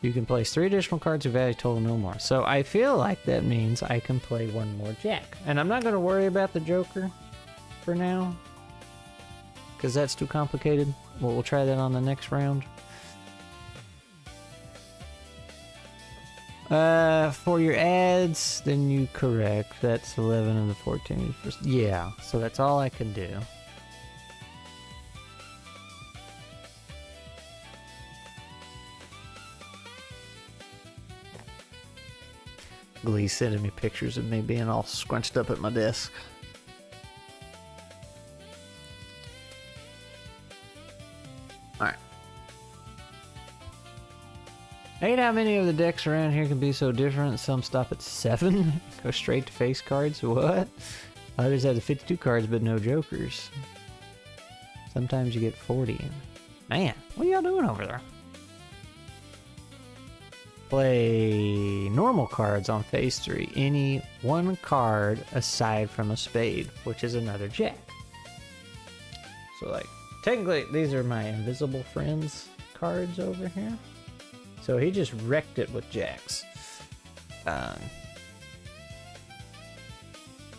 You can place 3 additional cards of value total no more. So I feel like that means I can play 1 more jack. And I'm not going to worry about the joker for now, because that's too complicated. We'll try that on the next round. For your ads, then you correct. That's 11 and the 14. Yeah, so that's all I can do. Glee sending me pictures of me being all scrunched up at my desk. Alright. I hate how many of the decks around here can be so different. Some stop at 7, go straight to face cards. What? Others have the 52 cards but no jokers. Sometimes you get 40. Man, what are y'all doing over there? Play normal cards on phase 3. Any 1 card aside from a spade, which is another jack. So like, technically these are my invisible friends cards over here. So he just wrecked it with jacks.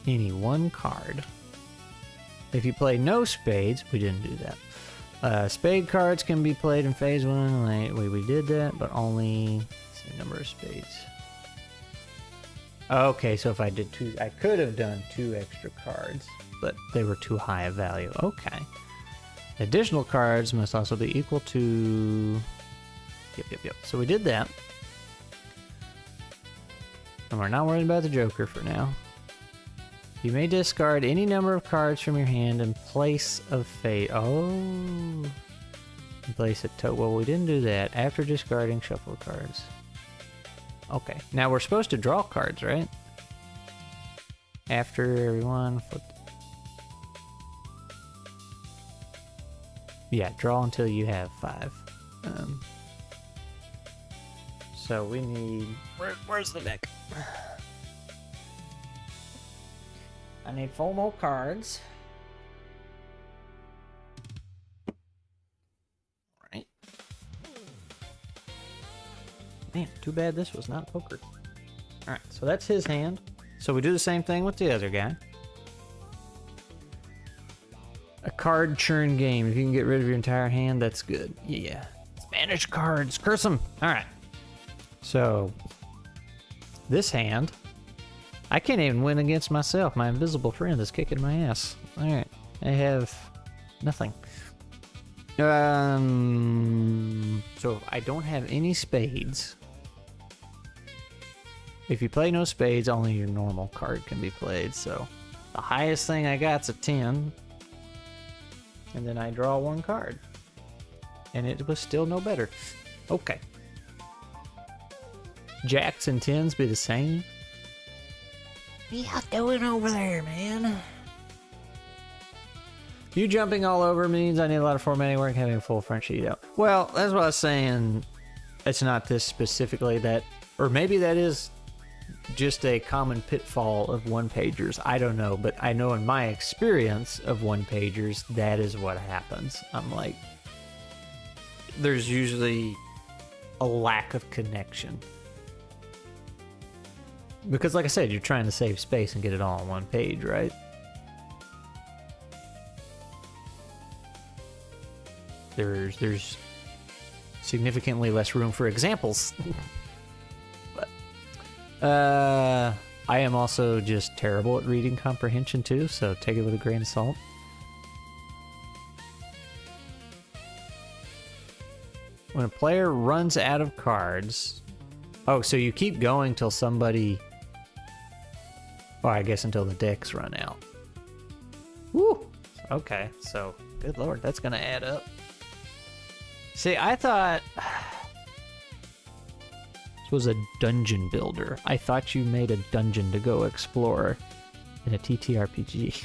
Any 1 card. If you play no spades, we didn't do that. Spade cards can be played in phase 1. Like, we did that, but only number of spades. Okay, so if I did 2, I could have done 2 extra cards, but they were too high a value. Okay. Additional cards must also be equal to... Yep. So we did that. And we're not worried about the joker for now. You may discard any number of cards from your hand in place of fate. Oh. In place of well, we didn't do that. After discarding, shuffle the cards. Okay, now we're supposed to draw cards, right? After everyone flip. Yeah, draw until you have 5. So we need... Where's the deck? I need 4 more cards. Alright. Man, too bad this was not poker. Alright, so that's his hand. So we do the same thing with the other guy. A card churn game. If you can get rid of your entire hand, that's good. Yeah. Spanish cards. Curse them. Alright. So, this hand, I can't even win against myself. My invisible friend is kicking my ass. Alright. I have nothing. So, if I don't have any spades, if you play no spades, only your normal card can be played. So, the highest thing I got's a 10. And then I draw 1 card. And it was still no better. Okay. Jacks and 10s be the same? What y'all doing over there, man? You jumping all over means I need a lot of formatting work having a full front sheet out. Well, that's what I was saying. It's not this specifically that, or maybe that is just a common pitfall of 1-pagers. I don't know, but I know in my experience of 1-pagers, that is what happens. I'm like, there's usually a lack of connection. Because like I said, you're trying to save space and get it all on one page, right? There's significantly less room for examples. But I am also just terrible at reading comprehension too, so take it with a grain of salt. When a player runs out of cards... Oh, so you keep going till somebody... Well, I guess until the decks run out. Woo! Okay, so, good lord, that's gonna add up. See, I thought... This was a dungeon builder. I thought you made a dungeon to go explore in a ttrpg.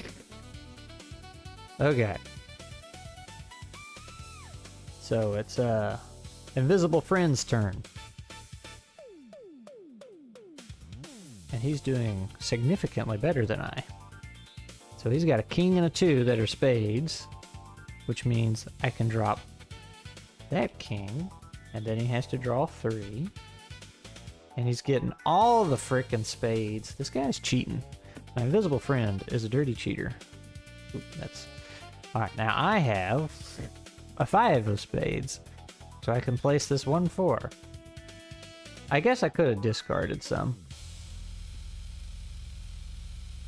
Okay. So, it's, Invisible Friend's turn. And he's doing significantly better than I. So he's got a king and a 2 that are spades, which means I can drop that king, and then he has to draw 3. And he's getting all the frickin' spades. This guy's cheating. My invisible friend is a dirty cheater. Oop, that's... Alright, now I have a 5 of spades. So I can place this 1-4. I guess I could have discarded some.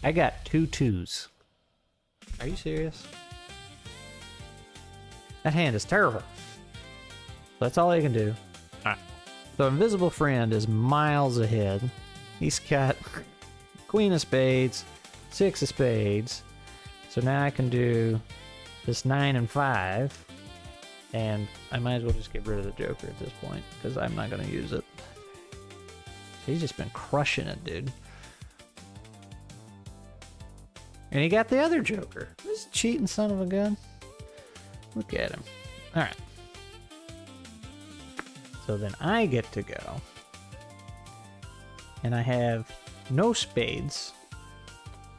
I got 2 2s. Are you serious? That hand is terrible. That's all I can do. Alright. So Invisible Friend is miles ahead. He's got Queen of Spades, 6 of Spades. So now I can do this 9 and 5. And I might as well just get rid of the Joker at this point, because I'm not going to use it. He's just been crushing it, dude. And he got the other Joker. This cheating son of a gun. Look at him. Alright. So then I get to go. And I have no spades.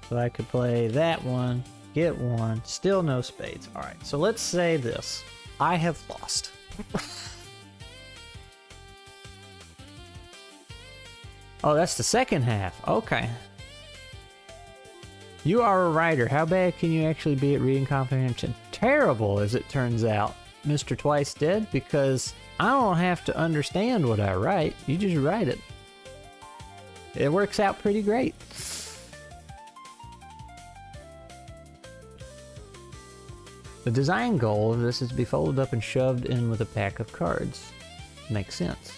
So I could play that one, get one, still no spades. Alright, so let's say this. I have lost. Oh, that's the second half. Okay. You are a writer. How bad can you actually be at reading comprehension? Terrible, as it turns out, Mr. Twice Dead, because I don't have to understand what I write. You just write it. It works out pretty great. The design goal of this is to be folded up and shoved in with a pack of cards. Makes sense.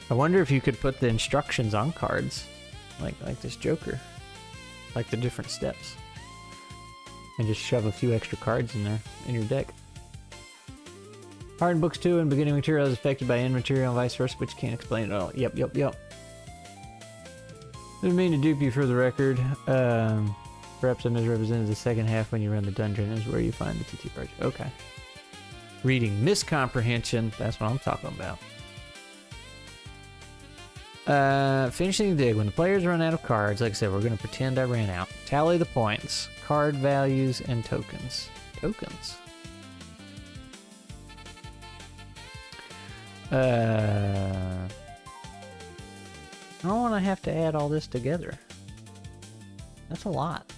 I wonder if you could put the instructions on cards, like this Joker, like the different steps, and just shove a few extra cards in there in your deck. Hard books 2 and beginning material is affected by end material and vice versa, but you can't explain it all. Yep. Didn't mean to dupe you for the record. Perhaps I misrepresented the second half when you run the dungeon is where you find the ttrpg. Okay. Reading miscomprehension, that's what I'm talking about. Finishing the dig. When the players run out of cards, like I said, we're going to pretend I ran out. Tally the points, card values, and tokens. Tokens. I don't want to have to add all this together. That's a lot.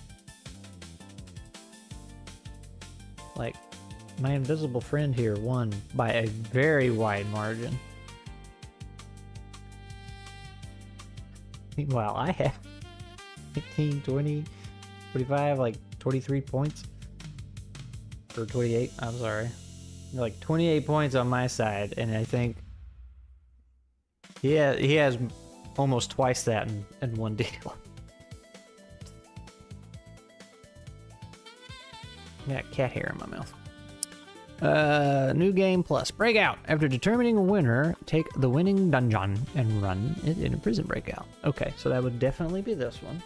Like, my invisible friend here won by a very wide margin. Meanwhile, I have 15, 20, 25, like 23 points. Or 28, I'm sorry. Like 28 points on my side, and I think he has almost twice that in one deal. I got cat hair in my mouth. New game plus. Breakout. After determining a winner, take the winning dungeon and run it in a prison breakout. Okay, so that would definitely be this one.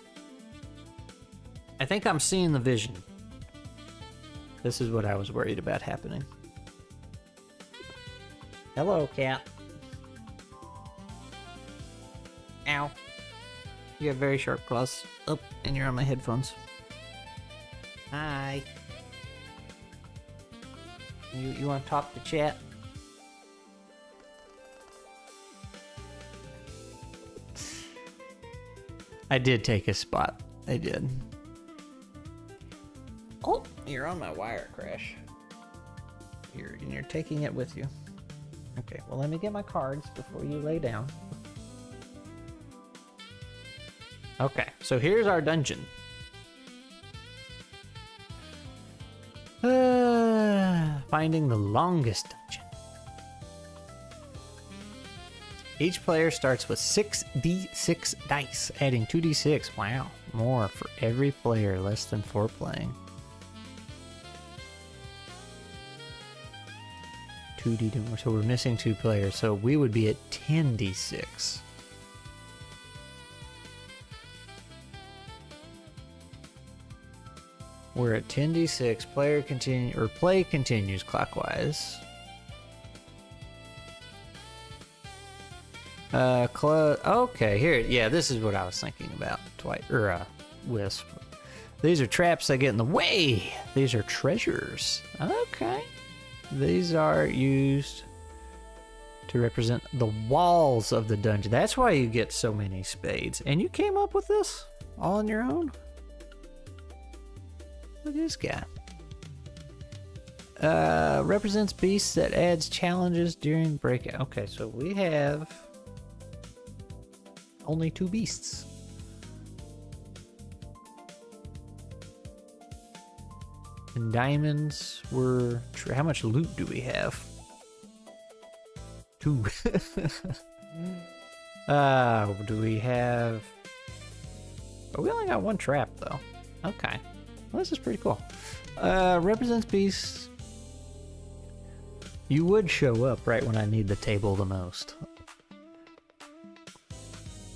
I think I'm seeing the vision. This is what I was worried about happening. Hello, cat. Ow. You have very sharp claws. Oh, and you're on my headphones. Hi. You want to talk to chat? I did take his spot. I did. Oh, you're on my wire, Crash. You're taking it with you. Okay, well, let me get my cards before you lay down. Okay, so here's our dungeon. Finding the longest dungeon. Each player starts with 6d6 dice, adding 2d6. Wow, more for every player, less than 4 playing. 2d, so we're missing 2 players, so we would be at 10d6. We're at 10d6. Play continues clockwise. Okay, here. Yeah, this is what I was thinking about. Wisp. These are traps that get in the way. These are treasures. Okay. These are used to represent the walls of the dungeon. That's why you get so many spades. And you came up with this all on your own? Look at this guy. Represents beasts that adds challenges during breakout. Okay, so we have only 2 beasts. And diamonds were... How much loot do we have? 2. Do we have... Oh, we only got 1 trap, though. Okay. Well, this is pretty cool. Represents beasts. You would show up right when I need the table the most.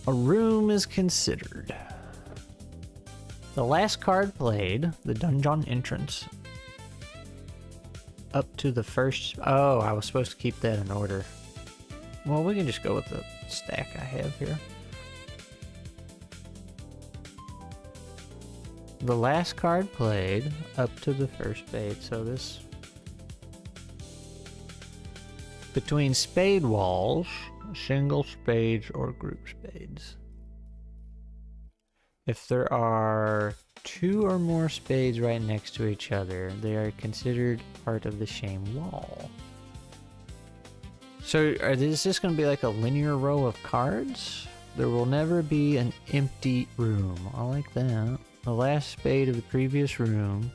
A room is considered. The last card played, the dungeon entrance. Up to the first... Oh, I was supposed to keep that in order. Well, we can just go with the stack I have here. The last card played up to the first spade, so this... Between spade walls, single spades or group spades. If there are 2 or more spades right next to each other, they are considered part of the same wall. So is this going to be like a linear row of cards? There will never be an empty room. I like that. The last spade of the previous room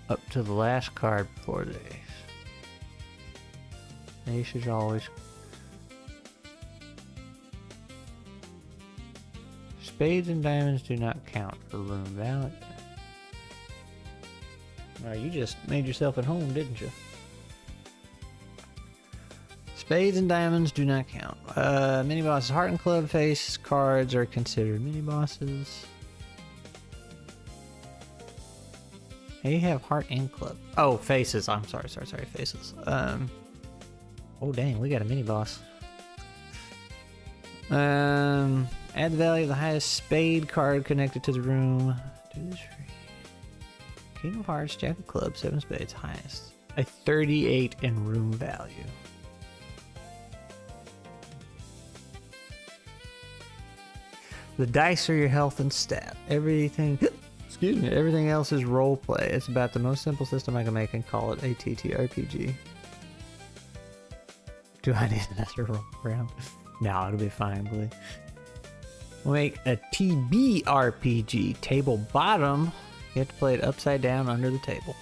up to the last card before the ace. Ace is always... Spades and diamonds do not count for room value. Well, you just made yourself at home, didn't you? Spades and diamonds do not count. Mini bosses, heart and club face cards are considered mini bosses. Hey, you have heart and club. Oh, faces. I'm sorry, faces. Oh dang, we got a mini boss. Add the value of the highest spade card connected to the room. Do this for King of Hearts, Jack of Clubs, 7 spades, highest. A 38 in room value. The dice are your health and stat. Everything else is role play. It's about the most simple system I can make and call it a ttrpg. Do I need another roll round? No, it'll be fine, believe. We'll make a TBRPG, table bottom. You have to play it upside down under the table.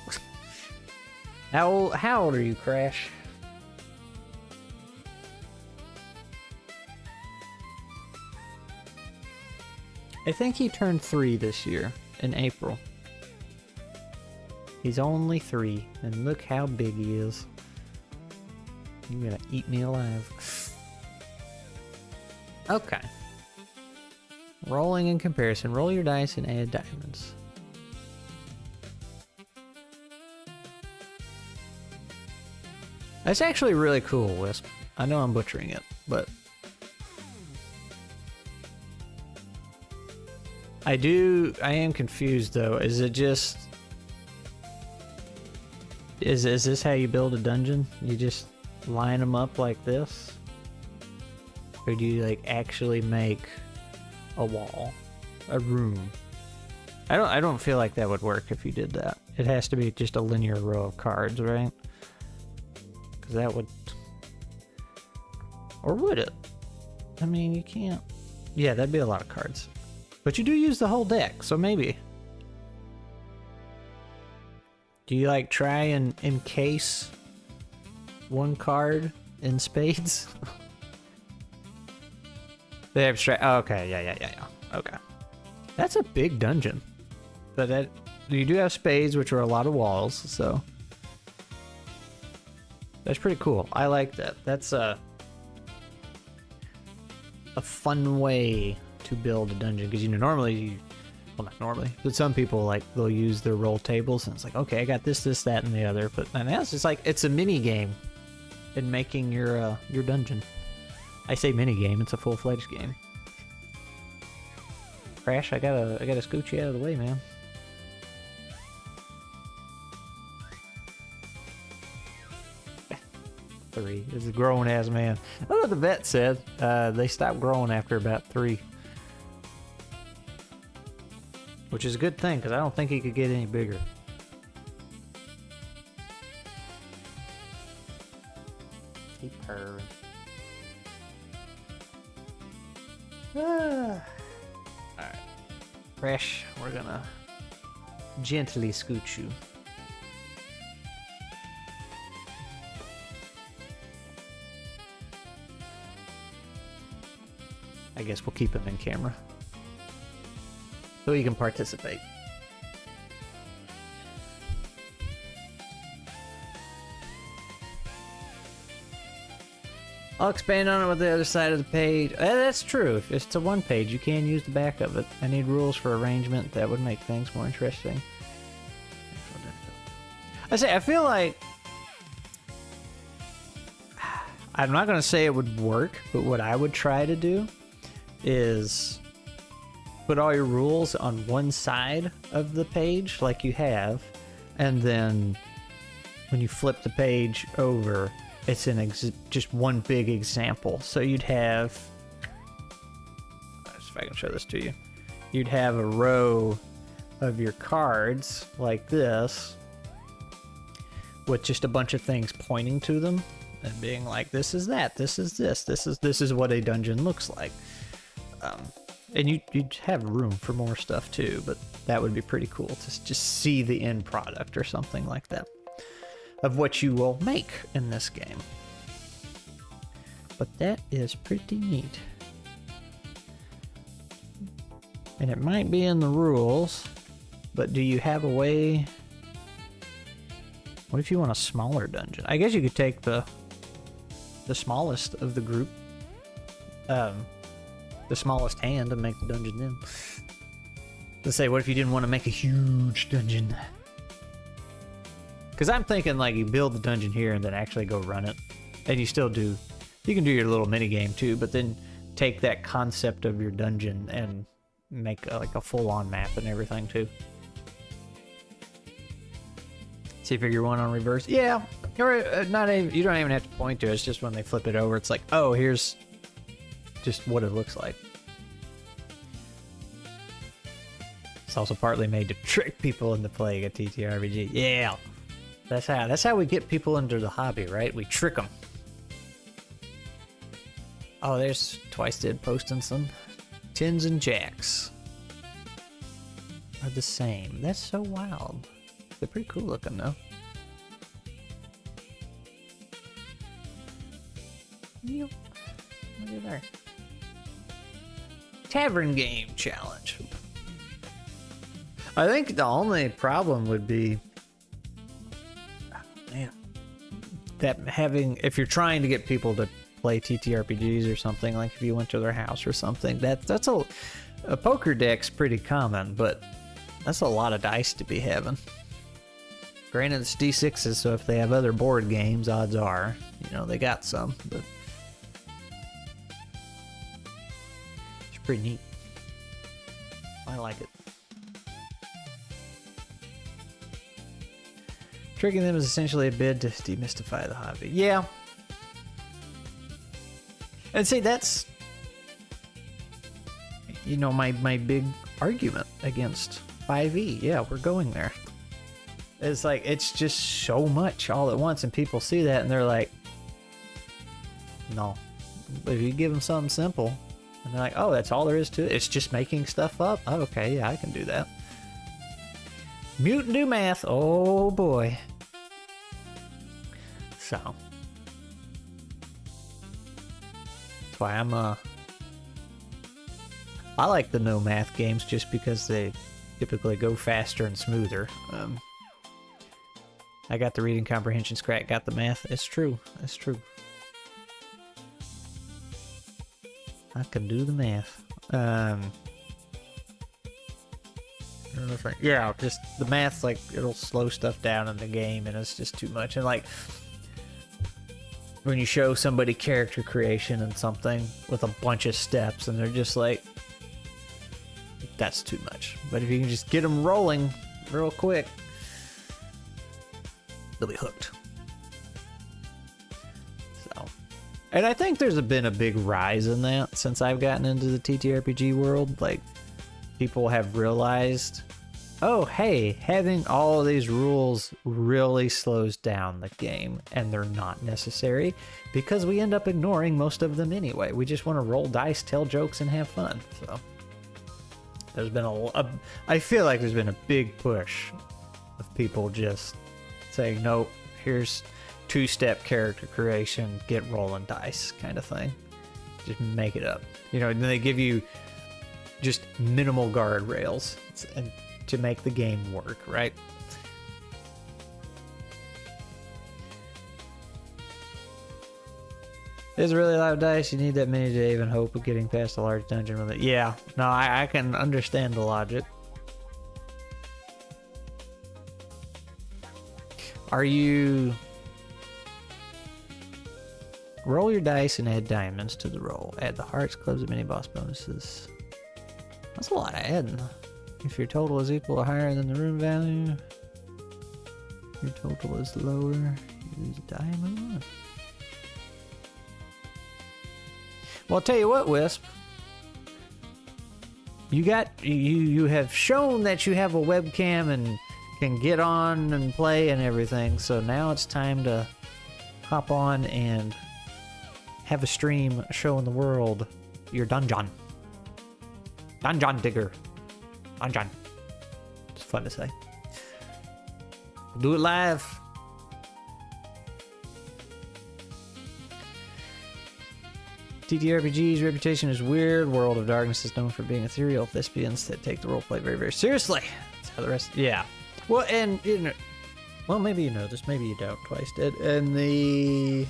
How old are you, Crash? I think he turned 3 this year, in April. He's only 3, and look how big he is. You're gonna eat me alive. Okay. Rolling in comparison. Roll your dice and add diamonds. That's actually really cool, Wisp. I know I'm butchering it, but... I am confused though. Is it just... Is this how you build a dungeon? You just line them up like this? Or do you like actually make a wall, a room. I don't feel like that would work if you did that. It has to be just a linear row of cards, right? Because that would... Or would it? I mean, you can't... Yeah, that'd be a lot of cards. But you do use the whole deck, so maybe. Do you, like, try and encase one card in spades? The abstract... Oh, okay, yeah. Okay. That's a big dungeon. But that... You do have spades, which are a lot of walls, so... That's pretty cool. I like that. That's a fun way to build a dungeon, because, you know, normally... Well, not normally, but some people, like, they'll use their roll tables, and it's like, okay, I got this, that, and the other. But now it's just like, it's a mini game in making your dungeon. I say mini game, it's a full-fledged game. Crash, I gotta scoot you out of the way, man. Three. It's a grown-ass man. I don't know what the vet said. They stopped growing after about 3. Which is a good thing, because I don't think he could get any bigger. Keep purring. Alright. Crash, we're gonna gently scoot you. I guess we'll keep him in camera, so you can participate. I'll expand on it with the other side of the page. That's true. If it's a one page, you can use the back of it. I need rules for arrangement. That would make things more interesting. I feel like... I'm not going to say it would work, but what I would try to do is put all your rules on one side of the page, like you have, and then when you flip the page over, it's just one big example. So you'd have, if I can show this to you, you'd have a row of your cards like this, with just a bunch of things pointing to them and being like, this is that, this is this, this is what a dungeon looks like. And you'd have room for more stuff too, but that would be pretty cool to just see the end product or something like that of what you will make in this game. But that is pretty neat. And it might be in the rules, but do you have a way... What if you want a smaller dungeon? I guess you could take the smallest of the group, the smallest hand, and make the dungeon in. Let's say, what if you didn't want to make a huge dungeon? Because I'm thinking, like, you build the dungeon here and then actually go run it. And you still do... You can do your little mini game too, but then take that concept of your dungeon and make like a full-on map and everything too. See figure 1 on reverse? Yeah, or not even, you don't even have to point to it. It's just when they flip it over, it's like, oh, here's just what it looks like. It's also partly made to trick people into playing a TTRPG. Yeah, that's how we get people into the hobby, right? We trick them. Oh, there's Twice Dead posting some. Tens and jacks are the same. That's so wild. They're pretty cool looking though. Yep. Look at there. Tavern game challenge. I think the only problem would be, man, that having, if you're trying to get people to play TTRPGs or something, like if you went to their house or something, that's a poker deck's pretty common, but that's a lot of dice to be having. Granted, it's D6s, so if they have other board games, odds are, you know, they got some, but it's pretty neat. I like it. Tricking them is essentially a bid to demystify the hobby. Yeah. And see, my big argument against 5e. Yeah, we're going there. It's like, it's just so much all at once, and people see that and they're like, no. But if you give them something simple, and they're like, oh, that's all there is to it. It's just making stuff up. Oh, okay, yeah, I can do that. Mutant do math. Oh boy. So that's why I like the no math games just because they typically go faster and smoother. I got the reading comprehension crack, got the math. It's true. It's true. I can do the math. Yeah, just the math's like, it'll slow stuff down in the game, and it's just too much. And like, when you show somebody character creation and something with a bunch of steps, and they're just like, that's too much. But if you can just get them rolling real quick, they'll be hooked. So, and I think there's been a big rise in that since I've gotten into the TTRPG world. Like, people have realized, oh, hey, having all of these rules really slows down the game, and they're not necessary because we end up ignoring most of them anyway. We just want to roll dice, tell jokes, and have fun. So there's been I feel like there's been a big push of people just saying, nope, here's two-step character creation, get rolling dice kind of thing. Just make it up. And then they give you just minimal guardrails and to make the game work, right? There's really a lot of dice. You need that many to even hope of getting past a large dungeon with it. Yeah, no, I can understand the logic. Are you... Roll your dice and add diamonds to the roll. Add the hearts, clubs, and mini boss bonuses. That's a lot of adding. If your total is equal or higher than the room value, your total is lower, use a diamond. Well, I'll tell you what, Wisp. You have shown that you have a webcam and can get on and play and everything, so now it's time to hop on and have a stream showing the world your dungeon. Dungeon digger. Dungeon. It's fun to say. We'll do it live. TTRPG's reputation is weird. World of Darkness is known for being ethereal thespians that take the roleplay very, very seriously. That's how the rest... Yeah. Well, and, well, maybe you know this, maybe you don't. Twice did. In the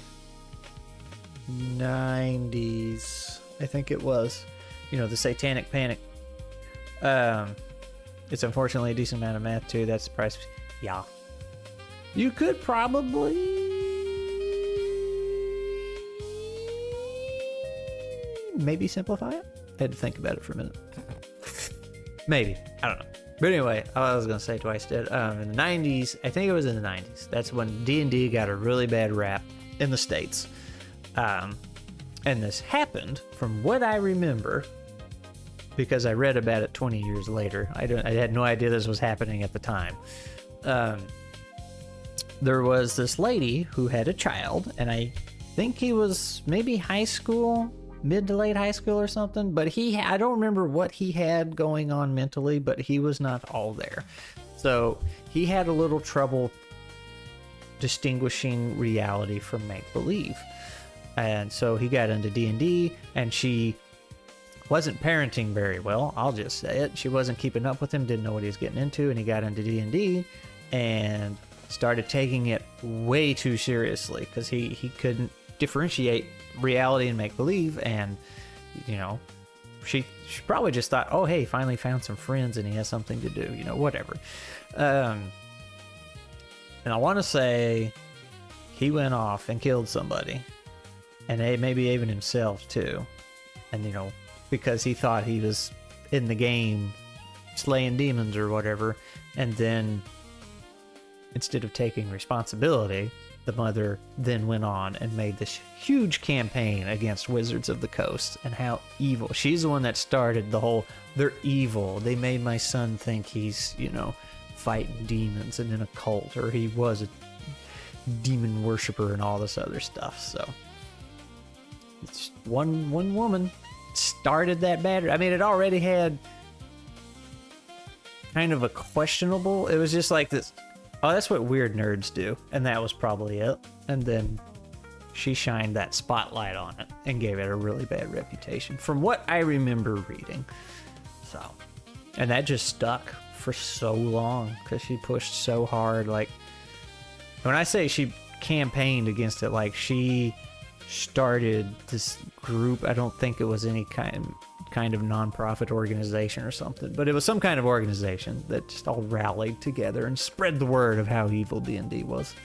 90s, I think it was, the Satanic Panic. It's unfortunately a decent amount of math, too. That's the price. Yeah. You could probably... maybe simplify it? I had to think about it for a minute. Maybe. I don't know. But anyway, I was going to say Twice Dead. In the 90s, I think it was in the 90s. That's when D&D got a really bad rap in the States. And this happened, from what I remember, because I read about it 20 years later. I had no idea this was happening at the time. There was this lady who had a child, and I think he was maybe high school, mid to late high school or something, but I don't remember what he had going on mentally, but he was not all there. So he had a little trouble distinguishing reality from make-believe. And so he got into D&D, and she wasn't parenting very well, I'll just say it. She wasn't keeping up with him, didn't know what he was getting into, and he got into D&D and started taking it way too seriously because he couldn't differentiate reality and make-believe, and she probably just thought, oh hey, finally found some friends and he has something to do, whatever. And I want to say he went off and killed somebody, and maybe even himself too, and because he thought he was in the game slaying demons or whatever, and then instead of taking responsibility, the mother then went on and made this huge campaign against Wizards of the Coast and how evil. She's the one that started the whole, they're evil. They made my son think he's, you know, fighting demons and in a cult, or he was a demon worshiper and all this other stuff. So it's one woman started that battle. I mean, it already had kind of a questionable, it was just like this, oh, that's what weird nerds do, and that was probably it. And then she shined that spotlight on it and gave it a really bad reputation from what I remember reading. So, and that just stuck for so long because she pushed so hard. Like, when I say she campaigned against it, like, she started this group. I don't think it was any kind of nonprofit organization or something, but it was some kind of organization that just all rallied together and spread the word of how evil D&D was.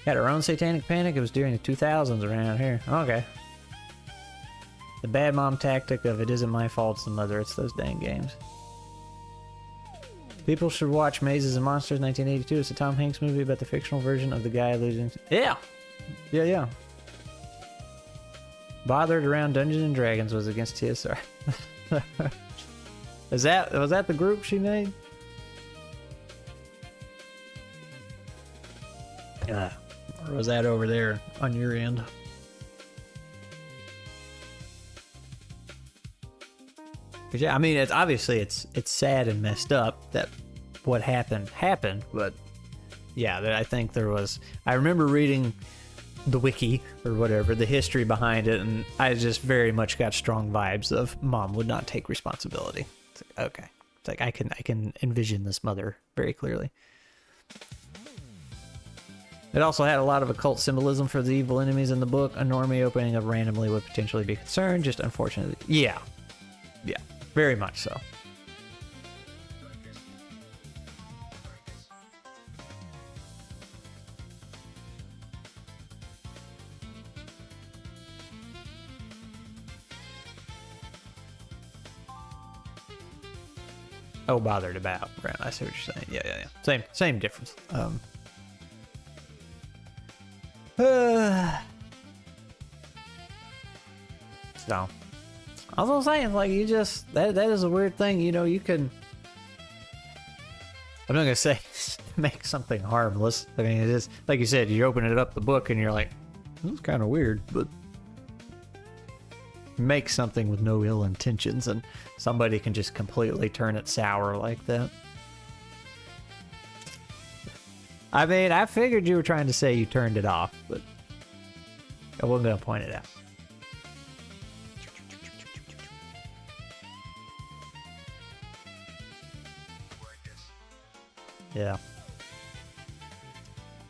Had our own satanic panic. It was during the 2000s around here. Okay. The bad mom tactic of it isn't my fault, it's the mother, it's those dang games. People should watch Mazes and Monsters 1982. It's a Tom Hanks movie about the fictional version of the guy losing... Yeah! Yeah. Bothered around Dungeons and Dragons was against TSR. Was that the group she made? Or was that over there on your end? Yeah, I mean, it's obviously it's sad and messed up that what happened, but yeah, I think there was. I remember reading the wiki or whatever, the history behind it, and I just very much got strong vibes of mom would not take responsibility. It's like, okay, it's like I can envision this mother very clearly. It also had a lot of occult symbolism for the evil enemies in the book. A normie opening up randomly would potentially be concerned, just unfortunately. Yeah, very much so. Oh, bothered about. Right, I see what you're saying. Yeah. Same difference. So, I was saying, like, you just that is a weird thing. You know, you can. I'm not gonna say make something harmless. I mean, it is like you said. You open it up the book and you're like, this is kind of weird, but make something with no ill intentions, and somebody can just completely turn it sour like that. I mean, I figured you were trying to say you turned it off, but I wasn't gonna point it out. Yeah.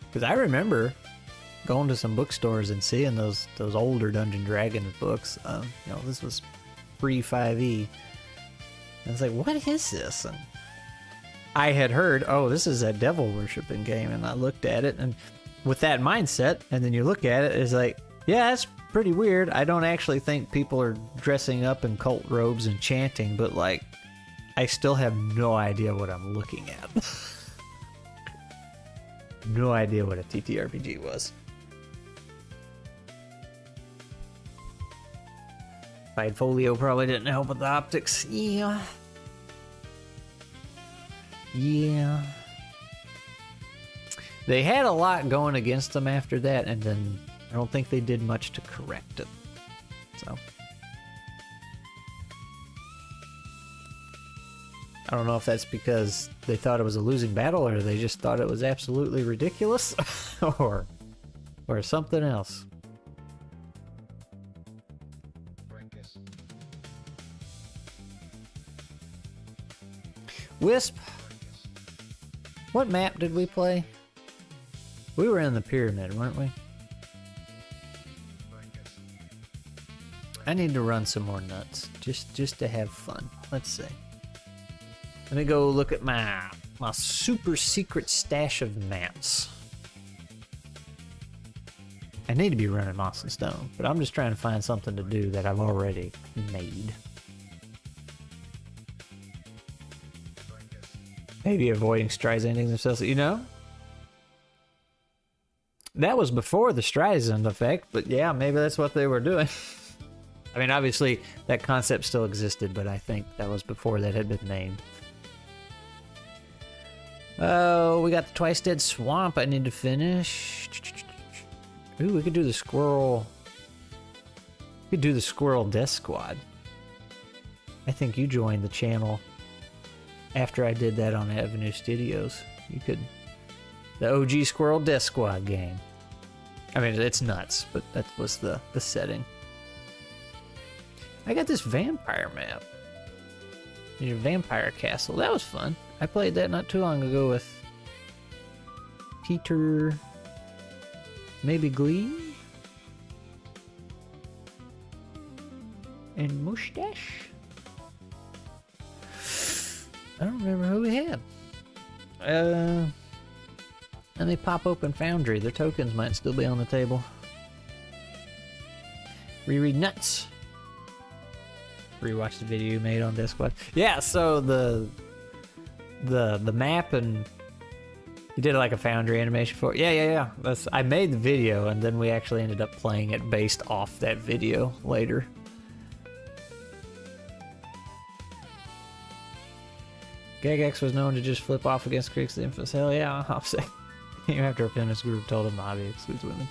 Because I remember going to some bookstores and seeing those older Dungeons & Dragons books. You know, this was pre-5e. And I was like, what is this? And I had heard, oh, this is a devil worshipping game. And I looked at it, and with that mindset, and then you look at it, it's like, yeah, that's pretty weird. I don't actually think people are dressing up in cult robes and chanting, but, like, I still have no idea what I'm looking at. No idea what a ttrpg was. Side folio probably didn't help with the optics. Yeah. They had a lot going against them after that, and then I don't think they did much to correct it. So I don't know if that's because they thought it was a losing battle, or they just thought it was absolutely ridiculous, or something else. Wisp, what map did we play? We were in the pyramid, weren't we? I need to run some more nuts, just to have fun. Let's see. Let me go look at my super secret stash of maps. I need to be running Moss and Stone, but I'm just trying to find something to do that I've already made. Maybe avoiding Strides endings themselves, you know? That was before the Streisand effect, but yeah, maybe that's what they were doing. I mean, obviously, that concept still existed, but I think that was before that had been named. Oh, we got the Twice Dead Swamp I need to finish. Ooh, we could do the Squirrel... We could do the Squirrel Death Squad. I think you joined the channel after I did that on Avenue Studios. You could... The OG Squirrel Death Squad game. I mean, it's nuts, but that was the setting. I got this vampire map. Your vampire castle. That was fun. I played that not too long ago with Peter... Maybe Glee? And Mustache? I don't remember who we had. Let me pop open Foundry. Their tokens might still be on the table. Reread Nuts. Rewatch the video you made on Death Squad. Yeah, so the map, and you did like a Foundry animation for it. Yeah. I made the video, and then we actually ended up playing it based off that video later. Gagax was known to just flip off against Creeks the Infamous. Hell yeah, I'll say. Even after a feminist group told him not to exclude women.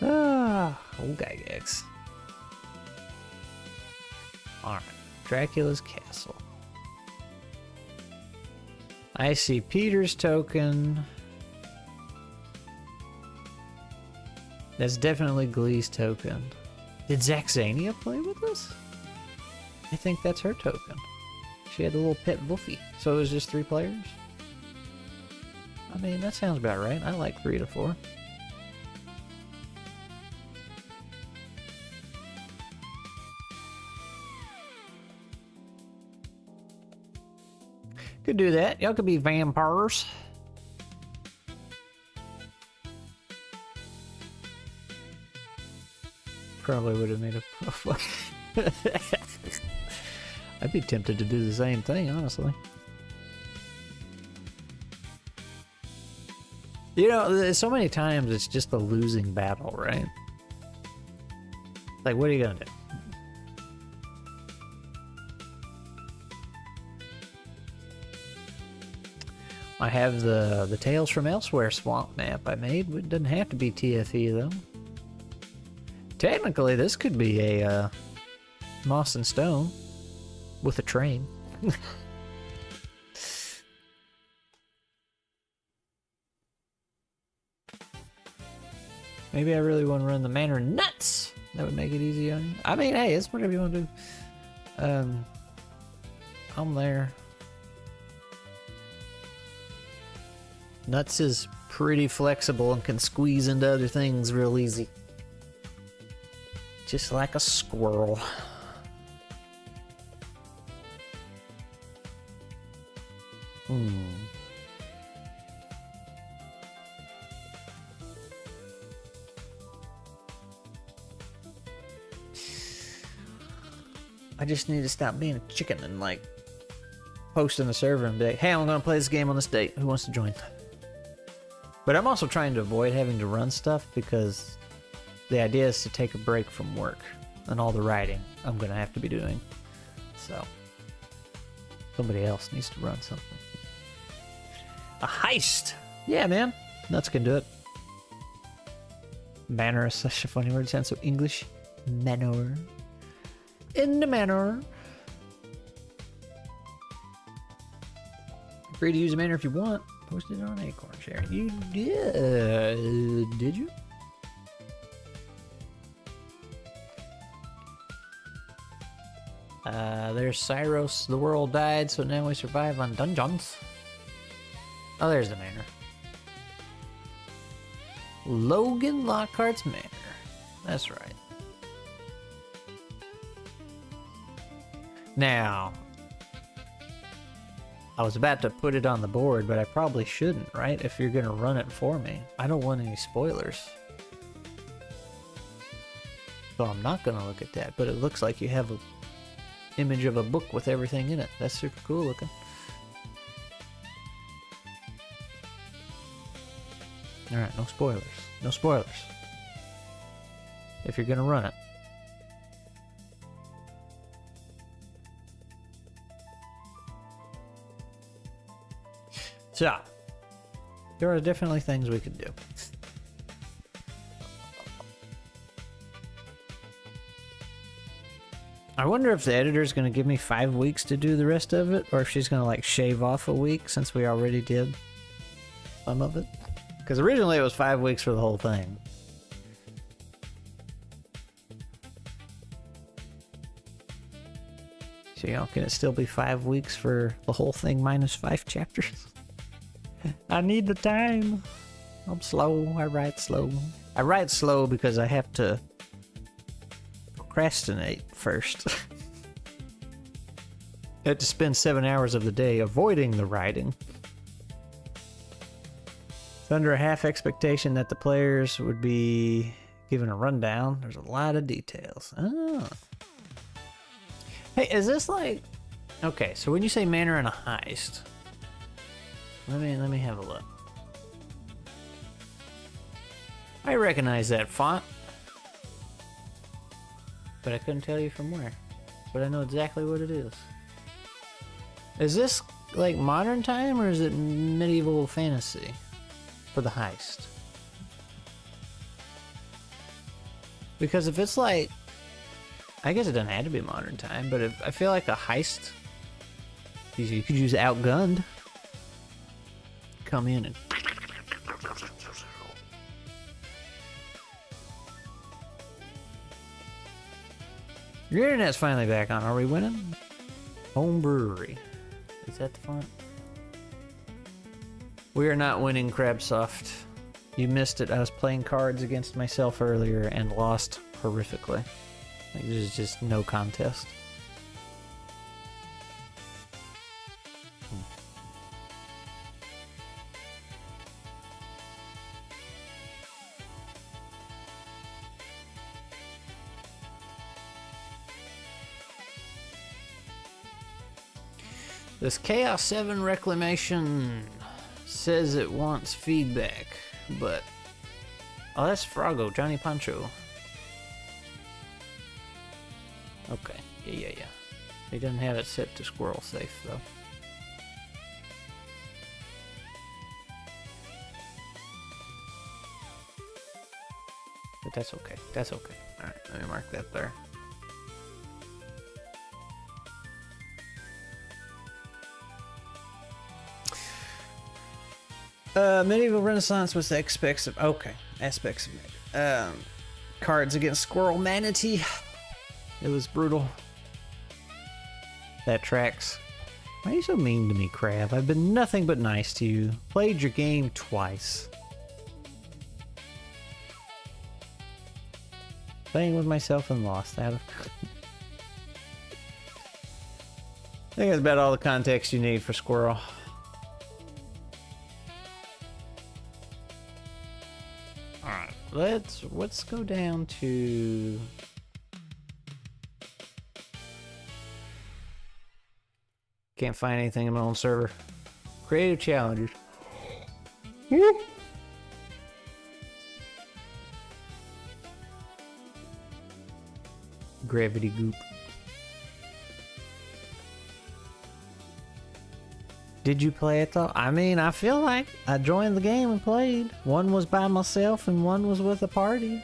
Old Gagax. Alright, Dracula's Castle. I see Peter's token. That's definitely Glee's token. Did Zaxania play with us? I think that's her token. She had a little pet Wolfie. So it was just 3 players? I mean, that sounds about right. I like 3 to 4. Could do that. Y'all could be vampires. Probably would have made a... I'd be tempted to do the same thing, honestly. You know, so many times it's just a losing battle, right? Like, what are you gonna do? I have the Tales from Elsewhere swamp map I made. It doesn't have to be TFE, though. Technically, this could be a Moss and Stone with a train. Maybe I really want to run the Manor Nuts. That would make it easy on you. I mean, hey, it's whatever you want to do. I'm there. Nuts is pretty flexible and can squeeze into other things real easy. Just like a squirrel. I just need to stop being a chicken and like post in the server and be like, hey, I'm gonna play this game on this date. Who wants to join? But I'm also trying to avoid having to run stuff because the idea is to take a break from work and all the writing I'm gonna have to be doing. So somebody else needs to run something. A heist! Yeah, man. Nuts can do it. Manor is such a funny word. It sounds so English. Manor. In the manor. Free to use the manor if you want. Posted on Acorn Share. You did you? There's Cyros. The world died, so now we survive on dungeons. Oh, there's the manor. Logan Lockhart's Manor. That's right. Now, I was about to put it on the board, but I probably shouldn't, right? If you're going to run it for me. I don't want any spoilers. So I'm not going to look at that, but it looks like you have an image of a book with everything in it. That's super cool looking. Alright, no spoilers. No spoilers. If you're gonna run it. So, there are definitely things we could do. I wonder if the editor's going to give me 5 weeks to do the rest of it, or if she's going to like shave off a week since we already did some of it. Because originally it was 5 weeks for the whole thing. So, you know, can it still be 5 weeks for the whole thing minus 5 chapters? I need the time. I'm slow. I write slow. I write slow because I have to procrastinate first. I had to spend 7 hours of the day avoiding the writing. It's under a half expectation that the players would be given a rundown. There's a lot of details. Oh. Hey, is this like... Okay, so when you say manor in a heist... Let me have a look. I recognize that font. But I couldn't tell you from where. But I know exactly what it is. Is this like modern time or is it medieval fantasy for the heist? Because if it's like, I guess it doesn't have to be modern time, but if I feel like a heist, you could use outgunned. Come in and your internet's finally back on. Are we winning? Home brewery. Is that the font? We are not winning, Crabsoft. You missed it. I was playing cards against myself earlier and lost horrifically. Like, there's just no contest. This Chaos 7 Reclamation says it wants feedback, but... Oh, that's Froggo, Johnny Pancho. Okay, yeah. He doesn't have it set to Squirrel safe, though. But that's okay, that's okay. Alright, let me mark that there. Medieval Renaissance with the aspects of... Okay, aspects of... cards against Squirrel Manatee. It was brutal. That tracks. Why are you so mean to me, Crab? I've been nothing but nice to you. Played your game twice. Playing with myself and lost out of... I think that's about all the context you need for Squirrel. Let's go down to... Can't find anything in my own server. Creative challenges. Gravity goop. Did you play it though? I mean, I feel like I joined the game and played. One was by myself and one was with a party.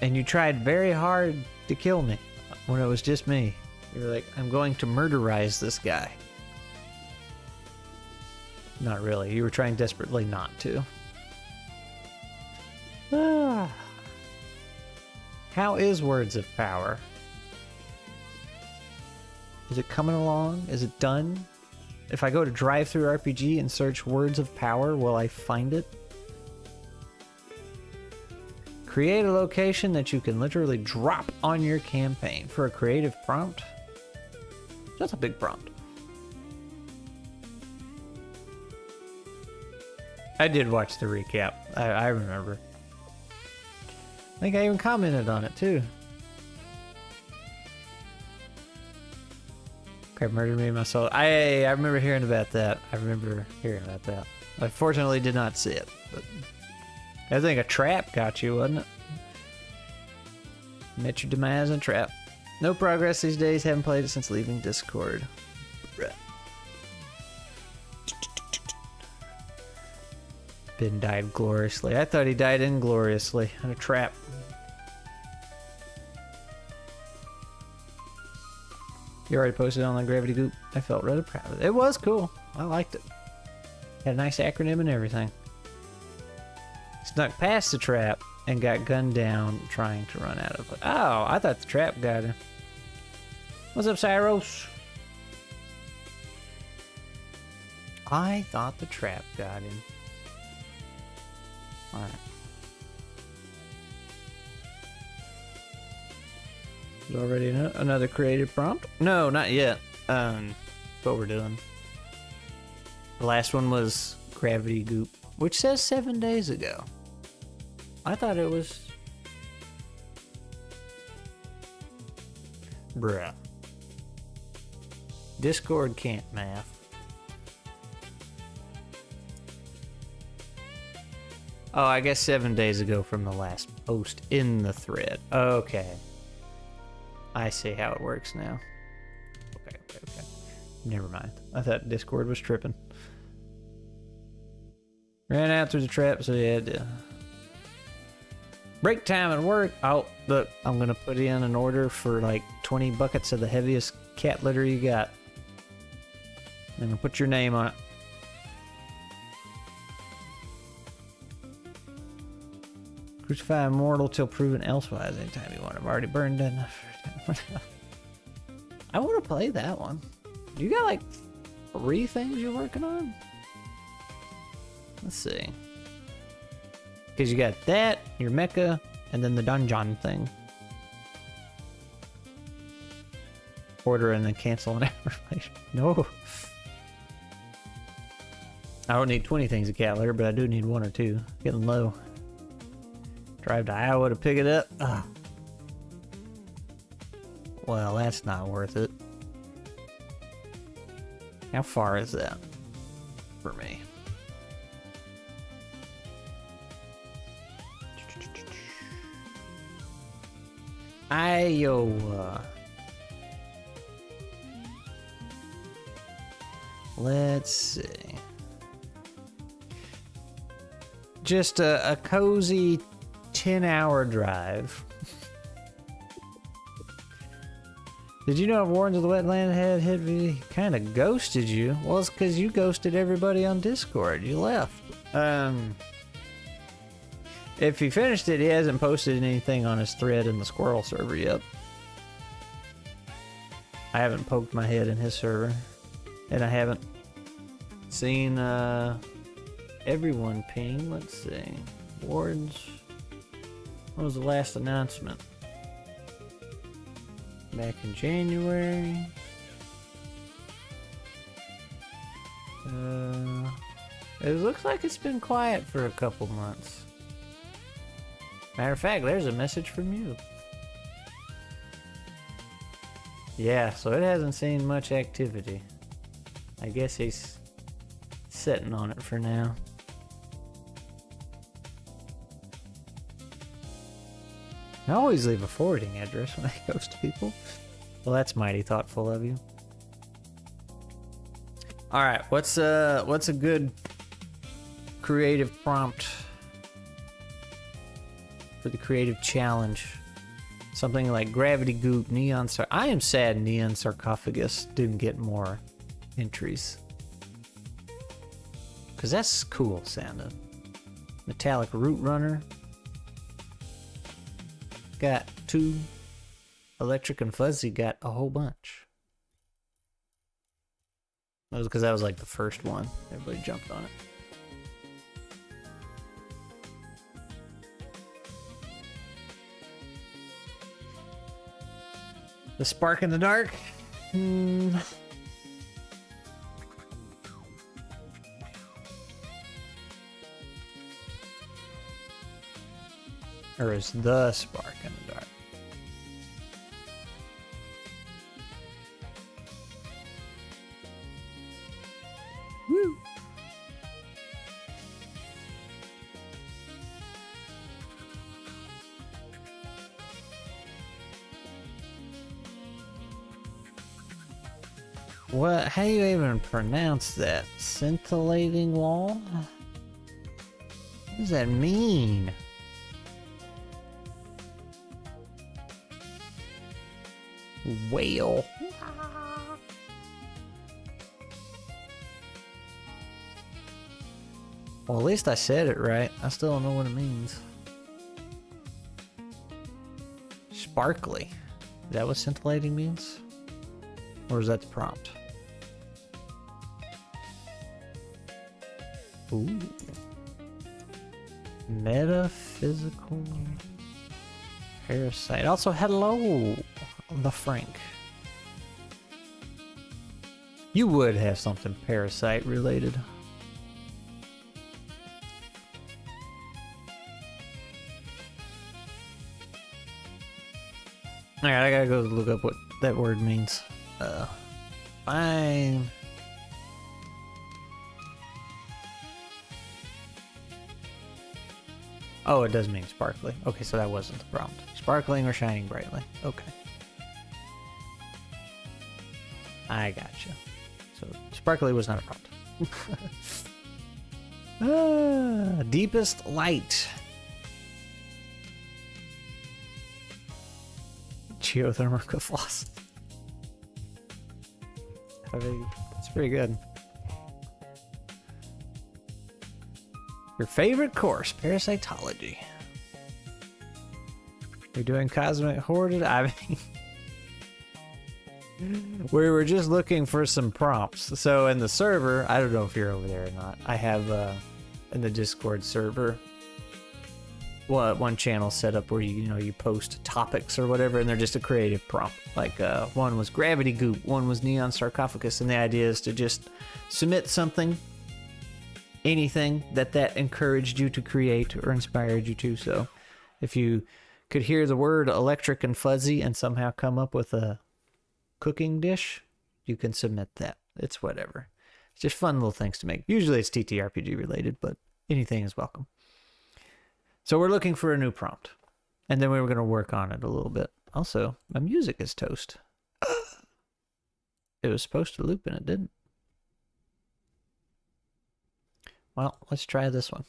And you tried very hard to kill me when it was just me. You were like, I'm going to murderize this guy. Not really. You were trying desperately not to. Ah. How is Words of Power? Is it coming along? Is it done? If I go to DriveThruRPG and search Words of Power, will I find it? Create a location that you can literally drop on your campaign for a creative prompt. That's a big prompt. I did watch the recap. I remember. I think I even commented on it too. Crab murdered me in my soul. I remember hearing about that. I fortunately did not see it. But I think a trap got you, wasn't it? Met your demise in a trap. No progress these days. Haven't played it since leaving Discord. Ben died gloriously. I thought he died ingloriously in a trap. You already posted on the Gravity Goop. I felt rather proud of it. It was cool. I liked it. Had a nice acronym and everything. Snuck past the trap and got gunned down trying to run out of it. Oh, I thought the trap got him. What's up, Cyros? I thought the trap got him. Alright. Already another creative prompt? No, not yet. What we're doing. The last one was Gravity Goop, which says 7 days ago. I thought it was... Bruh. Discord can't math. Oh, I guess 7 days ago from the last post in the thread. Okay. I see how it works now. Okay. Never mind. I thought Discord was tripping. Ran out through the trap, so you had to... Break time at work. Oh, look, I'm gonna put in an order for like 20 buckets of the heaviest cat litter you got. I'm gonna put your name on it. Crucify a mortal till proven elsewise anytime you want. I've already burned enough. I want to play that one. You got like 3 things you're working on? Let's see. Because you got that, your mecha, and then the dungeon thing. Order and then cancel an affirmation. No. I don't need 20 things of cat litter, but I do need 1 or 2. Getting low. Drive to Iowa to pick it up. Ugh. Well, that's not worth it. How far is that for me? Iowa. Let's see. Just a cozy 10-hour drive. Did you know if Wardens of the Wetland had hit me? Kind of ghosted you. Well, it's because you ghosted everybody on Discord. You left. If he finished it, he hasn't posted anything on his thread in the Squirrel server yet. I haven't poked my head in his server. And I haven't seen everyone ping. Let's see. Wardens. What was the last announcement? Back in January. It looks like it's been quiet for a couple months. Matter of fact, there's a message from you. Yeah, so it hasn't seen much activity. I guess he's sitting on it for now. I always leave a forwarding address when I ghost people. Well, that's mighty thoughtful of you. All right, what's a good creative prompt for the creative challenge? Something like Gravity Goop, Neon I am sad Neon Sarcophagus didn't get more entries. Cause that's cool sounding. Metallic Root Runner. Got 2. Electric and Fuzzy got a whole bunch. That was because that was like the first one. Everybody jumped on it. The Spark in the Dark? Or is the Spark in the Dark? What? How do you even pronounce that? Scintillating wall? What does that mean? Whale. Well, at least I said it right. I still don't know what it means. Sparkly. Is that what scintillating means? Or is that the prompt? Ooh. Metaphysical parasite. Also, hello, the Frank. You would have something parasite related. Alright, I gotta go look up what that word means. Fine. Oh, it does mean sparkly. Okay, so that wasn't the prompt. Sparkling or shining brightly. Okay. I gotcha. So, sparkly was not a prompt. Deepest light. Geothermal floss. I mean, it's pretty good. Your favorite course, parasitology. You're doing cosmic hoarded. I mean, we were just looking for some prompts. So in the server, I don't know if you're over there or not. I have in the Discord server, one channel set up where you post topics or whatever, and they're just a creative prompt. Like one was gravity goop, one was neon sarcophagus, and the idea is to just submit something. Anything that encouraged you to create or inspired you to. So if you could hear the word electric and fuzzy and somehow come up with a cooking dish, you can submit that. It's whatever. It's just fun little things to make. Usually it's ttrpg related, but anything is welcome. So we're looking for a new prompt, and then we were going to work on it a little bit. Also, my music is toast. It was supposed to loop and it didn't. Well, let's try this one.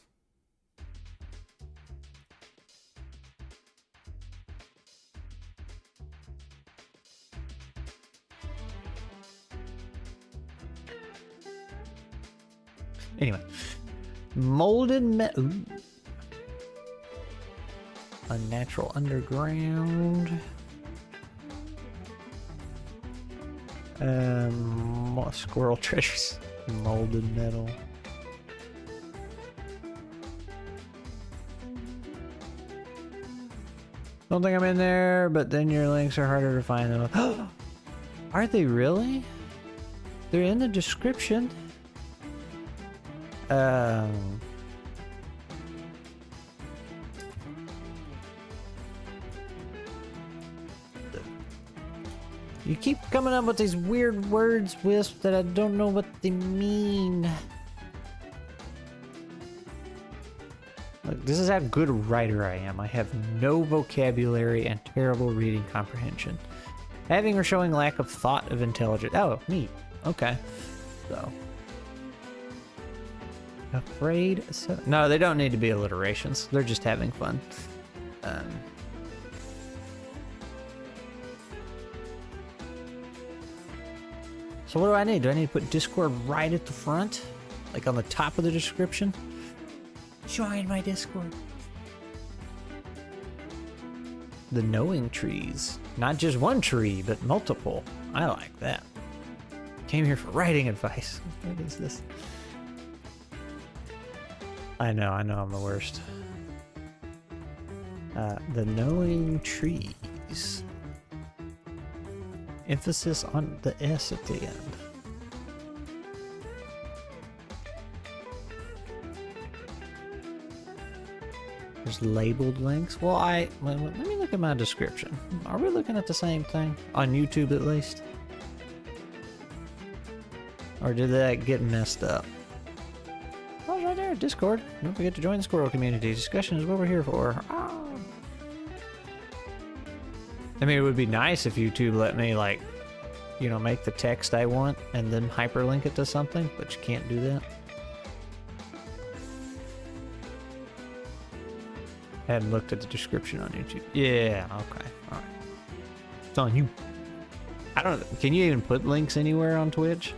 Anyway, molded metal. Unnatural underground. Squirrel treasures. Molded metal. Don't think I'm in there, but then your links are harder to find them. Are they really? They're in the description. You keep coming up with these weird words, Wisp, that I don't know what they mean. Look, this is how good a writer I am. I have no vocabulary and terrible reading comprehension. Having or showing lack of thought of intelligence. Oh, neat. Okay. So. Afraid. So no, they don't need to be alliterations. They're just having fun. So what do I need? Do I need to put Discord right at the front? Like on the top of the description? Join my Discord. The knowing trees. Not just one tree, but multiple. I like that. Came here for writing advice. What is this? I know I'm the worst. The knowing trees. Emphasis on the S at the end. There's labeled links. Well, let me look at my description. Are we looking at the same thing? On YouTube at least? Or did that get messed up? Oh, it's right there, Discord. Don't forget to join the Squirrel community. Discussion is what we're here for. Ah. I mean, it would be nice if YouTube let me, like, you know, make the text I want and then hyperlink it to something, but you can't do that. Hadn't looked at the description on YouTube. Yeah, okay, alright. It's on you. I don't, can you even put links anywhere on Twitch?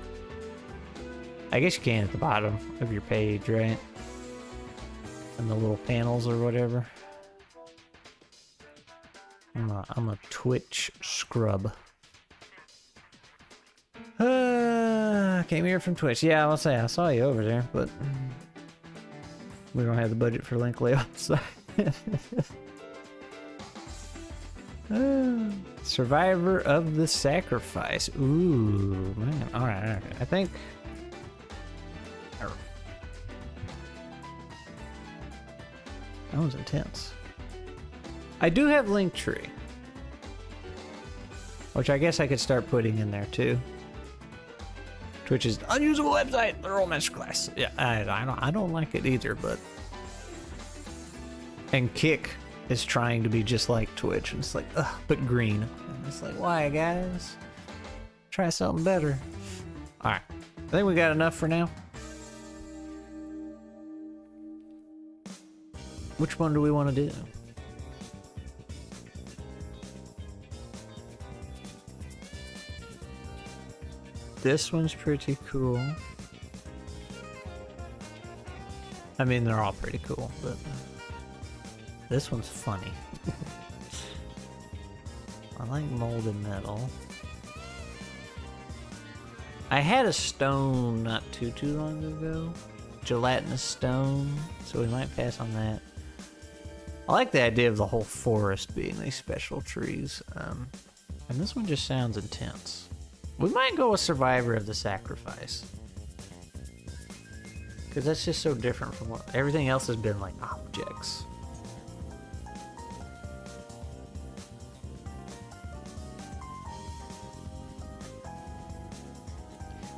I guess you can at the bottom of your page, right? In the little panels or whatever. I'm a Twitch scrub. Came here from Twitch. Yeah, I'll say I saw you over there, but we don't have the budget for link layouts. Survivor of the Sacrifice. Ooh, man. All right. I think. That was intense. I do have Linktree, which I guess I could start putting in there too. Twitch is unusable website. They're all masterclass. Yeah, I don't like it either, but. And Kick is trying to be just like Twitch, and it's like, ugh, but green. And it's like, why, guys? Try something better. All right, I think we got enough for now. Which one do we want to do? This one's pretty cool. I mean, they're all pretty cool, but this one's funny. I like molded metal. I had a stone not too long ago. Gelatinous stone, so we might pass on that. I like the idea of the whole forest being these special trees. And this one just sounds intense. We might go with Survivor of the Sacrifice. Because that's just so different from what everything else has been like objects.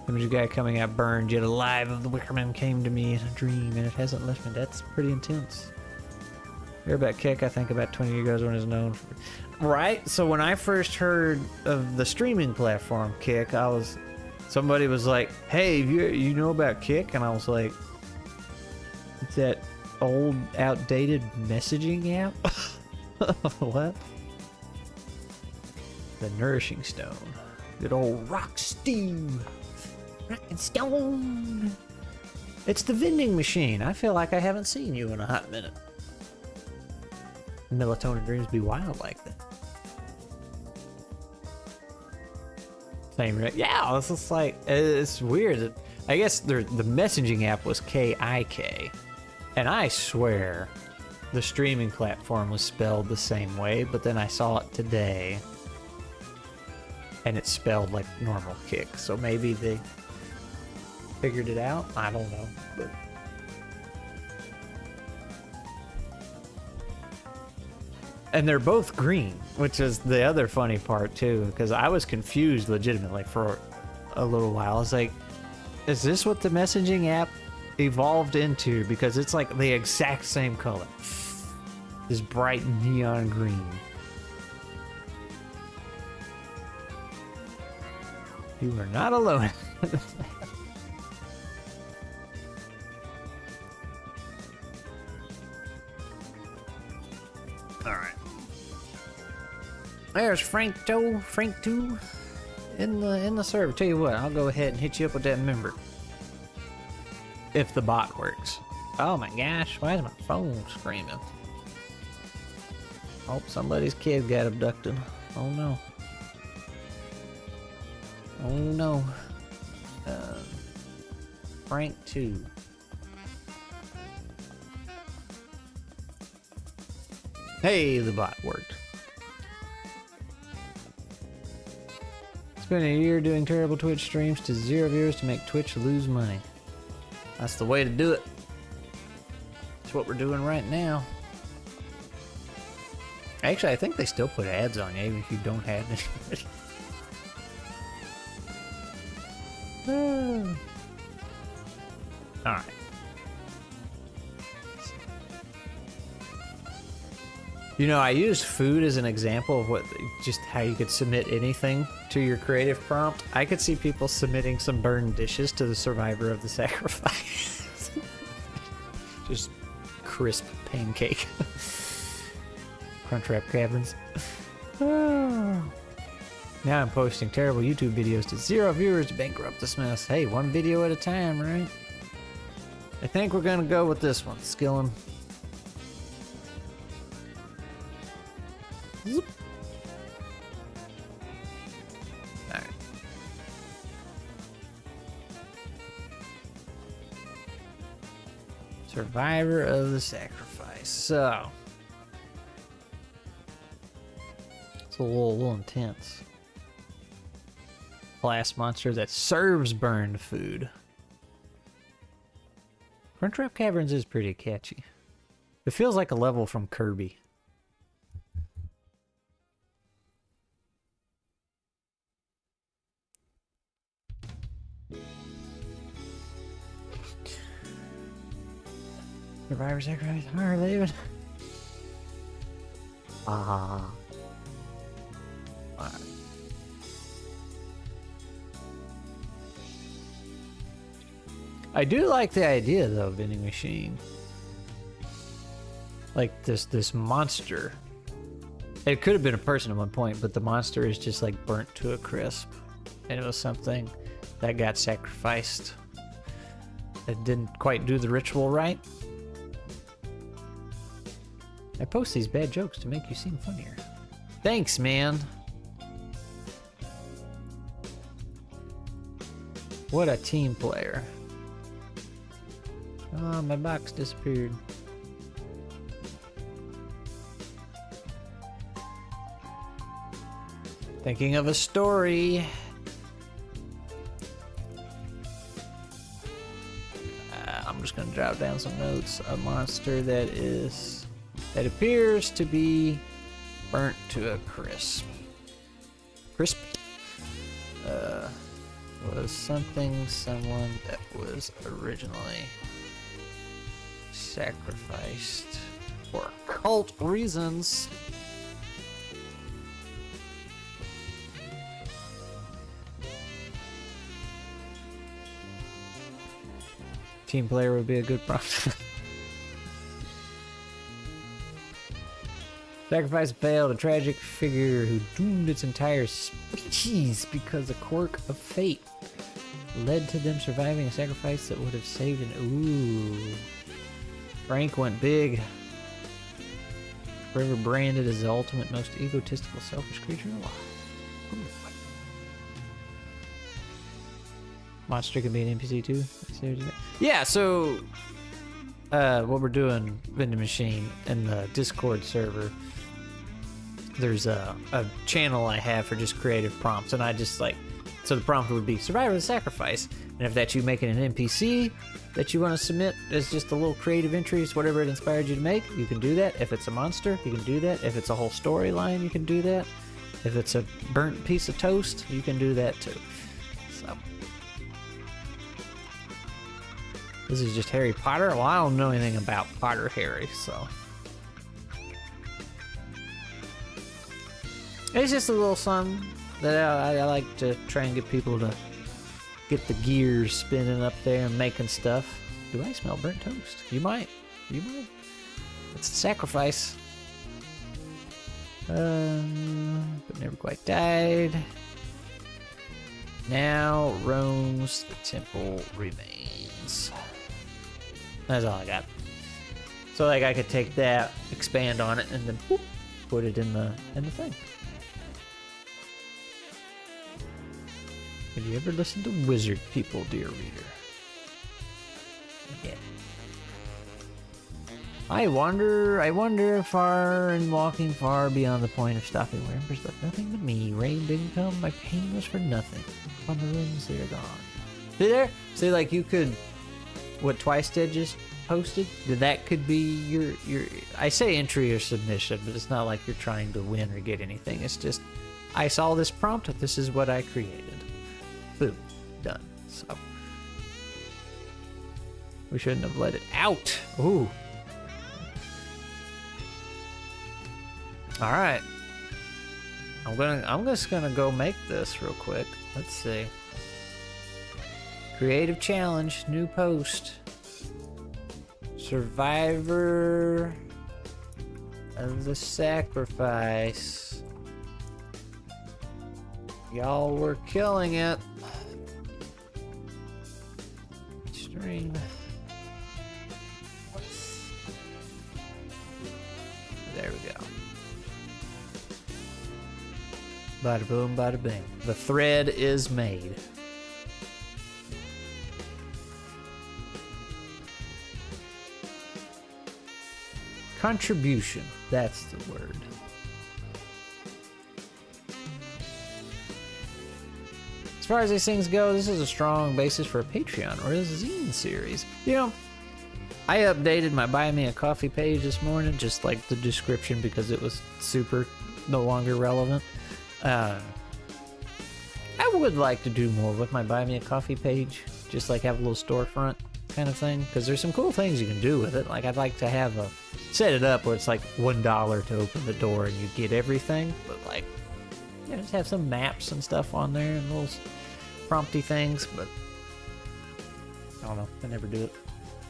Image of guy coming out burned, yet alive of the Wickerman came to me in a dream, and it hasn't left me. That's pretty intense. Hear about Kick, I think about 20 years ago when it was known for... Right? So when I first heard of the streaming platform Kick, somebody was like, hey, you know about Kick? And I was like, it's that old, outdated messaging app? What? The Nourishing Stone. Good old rock steam. Rock and stone. It's the vending machine. I feel like I haven't seen you in a hot minute. Melatonin dreams be wild like that. Same, right? Yeah, it's just like, it's weird. I guess the messaging app was KIK, and I swear the streaming platform was spelled the same way, but then I saw it today and it's spelled like normal Kick, so maybe they figured it out. I don't know, but and they're both green, which is the other funny part too, because I was confused legitimately for a little while. I was like, is this what the messaging app evolved into? Because it's like the exact same color. This bright neon green. You are not alone. There's Frank 2 in the server. Tell you what, I'll go ahead and hit you up with that member. If the bot works. Oh my gosh, why is my phone screaming? Oh, somebody's kid got abducted. Oh no. Oh no. Frank 2. Hey, the bot worked. Spent a year doing terrible Twitch streams to 0 viewers to make Twitch lose money. That's the way to do it. That's what we're doing right now. Actually, I think they still put ads on you even if you don't have it. Alright. You know, I used food as an example of what, just how you could submit anything to your creative prompt. I could see people submitting some burned dishes to the survivor of the sacrifice. Just crisp pancake. Crunchwrap Caverns. Now I'm posting terrible YouTube videos to 0 viewers to bankrupt this mess. Hey, one video at a time, right? I think we're gonna go with this one. Skillin'. Zoop. Alright. Survivor of the sacrifice. So it's a little intense. Class monster that serves burned food. Crunchwrap Caverns is pretty catchy. It feels like a level from Kirby. Survivor sacrifice. Alright, leaving. Ah. Alright. I do like the idea though, vending machine. Like this monster. It could have been a person at one point, but the monster is just like burnt to a crisp. And it was something that got sacrificed. It didn't quite do the ritual right. I post these bad jokes to make you seem funnier. Thanks, man. What a team player. Oh, my box disappeared. Thinking of a story. I'm just gonna jot down some notes. A monster that appears to be burnt to a crisp. Crisp. Was someone that was originally sacrificed for cult reasons. Team player would be a good prompt. Sacrifice failed, a tragic figure who doomed its entire species because a quirk of fate led to them surviving a sacrifice that would have saved an... Ooh. Frank went big. Forever branded as the ultimate, most egotistical, selfish creature alive. Ooh. Monster can be an NPC too? Yeah, so... what we're doing, vending machine, in the Discord server, there's a channel I have for just creative prompts, and I just like, so the prompt would be Survivor of the Sacrifice, and if that's you making an NPC that you want to submit as just a little creative entries, whatever it inspired you to make, you can do that. If it's a monster, you can do that. If it's a whole storyline, you can do that. If it's a burnt piece of toast, you can do that too. So this is just Harry Potter. Well, I don't know anything about Potter Harry, so it's just a little something that I like to try and get people to get the gears spinning up there and making stuff. Do I smell burnt toast? You might. You might. It's a sacrifice. But never quite died. Now roams the temple remains. That's all I got. So like I could take that, expand on it, and then whoop, put it in the thing. Have you ever listened to Wizard People, dear reader? Yeah. I wander far and walking far beyond the point of stopping where embers left nothing but me. Rain didn't come, my pain was for nothing. On the rooms, they're gone. See there? See, like you could, what Twice did just posted? That could be your, I say entry or submission, but it's not like you're trying to win or get anything. It's just, I saw this prompt, this is what I created. Boom. Done. So we shouldn't have let it out. Ooh. All right. I'm just gonna go make this real quick. Let's see. Creative challenge, new post. Survivor of the sacrifice. Y'all were killing it. String. There we go. Bada boom, bada bing. The thread is made. Contribution, that's the word. As far as these things go, this is a strong basis for a Patreon or a zine series. You know, I updated my Buy Me a Coffee page this morning, just like the description, because it was super no longer relevant. I would like to do more with my Buy Me a Coffee page, just like have a little storefront kind of thing, because there's some cool things you can do with it. Like, I'd like to have set it up where it's like $1 to open the door and you get everything, but like, you know, just have some maps and stuff on there and little prompty things. But I don't know, I never do it.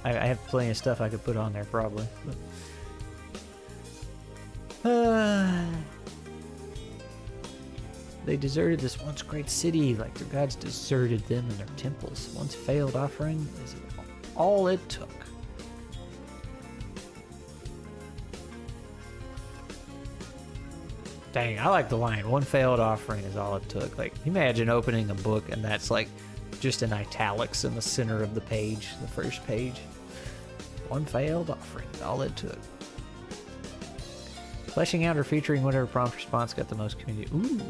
I have plenty of stuff I could put on there probably, but they deserted this once great city like their gods deserted them and their temples. Once failed offering is all it took. Dang, I like the line, one failed offering is all it took. Like, imagine opening a book and that's like just in italics in the center of the page, the first page. One failed offering is all it took. Fleshing out or featuring whatever prompt response got the most community. Ooh.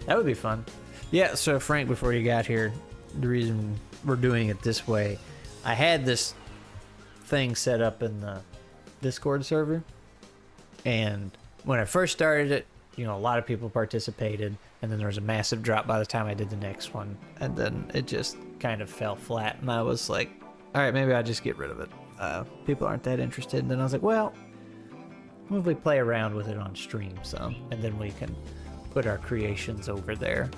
That would be fun. Yeah, so Frank, before you got here, the reason we're doing it this way, I had this thing set up in the Discord server, and when I first started it, you know, a lot of people participated, and then there was a massive drop by the time I did the next one, and then it just kind of fell flat, and I was like, all right, maybe I'll just get rid of it. People aren't that interested, and then I was like, well, what if we play around with it on stream some, and then we can put our creations over there.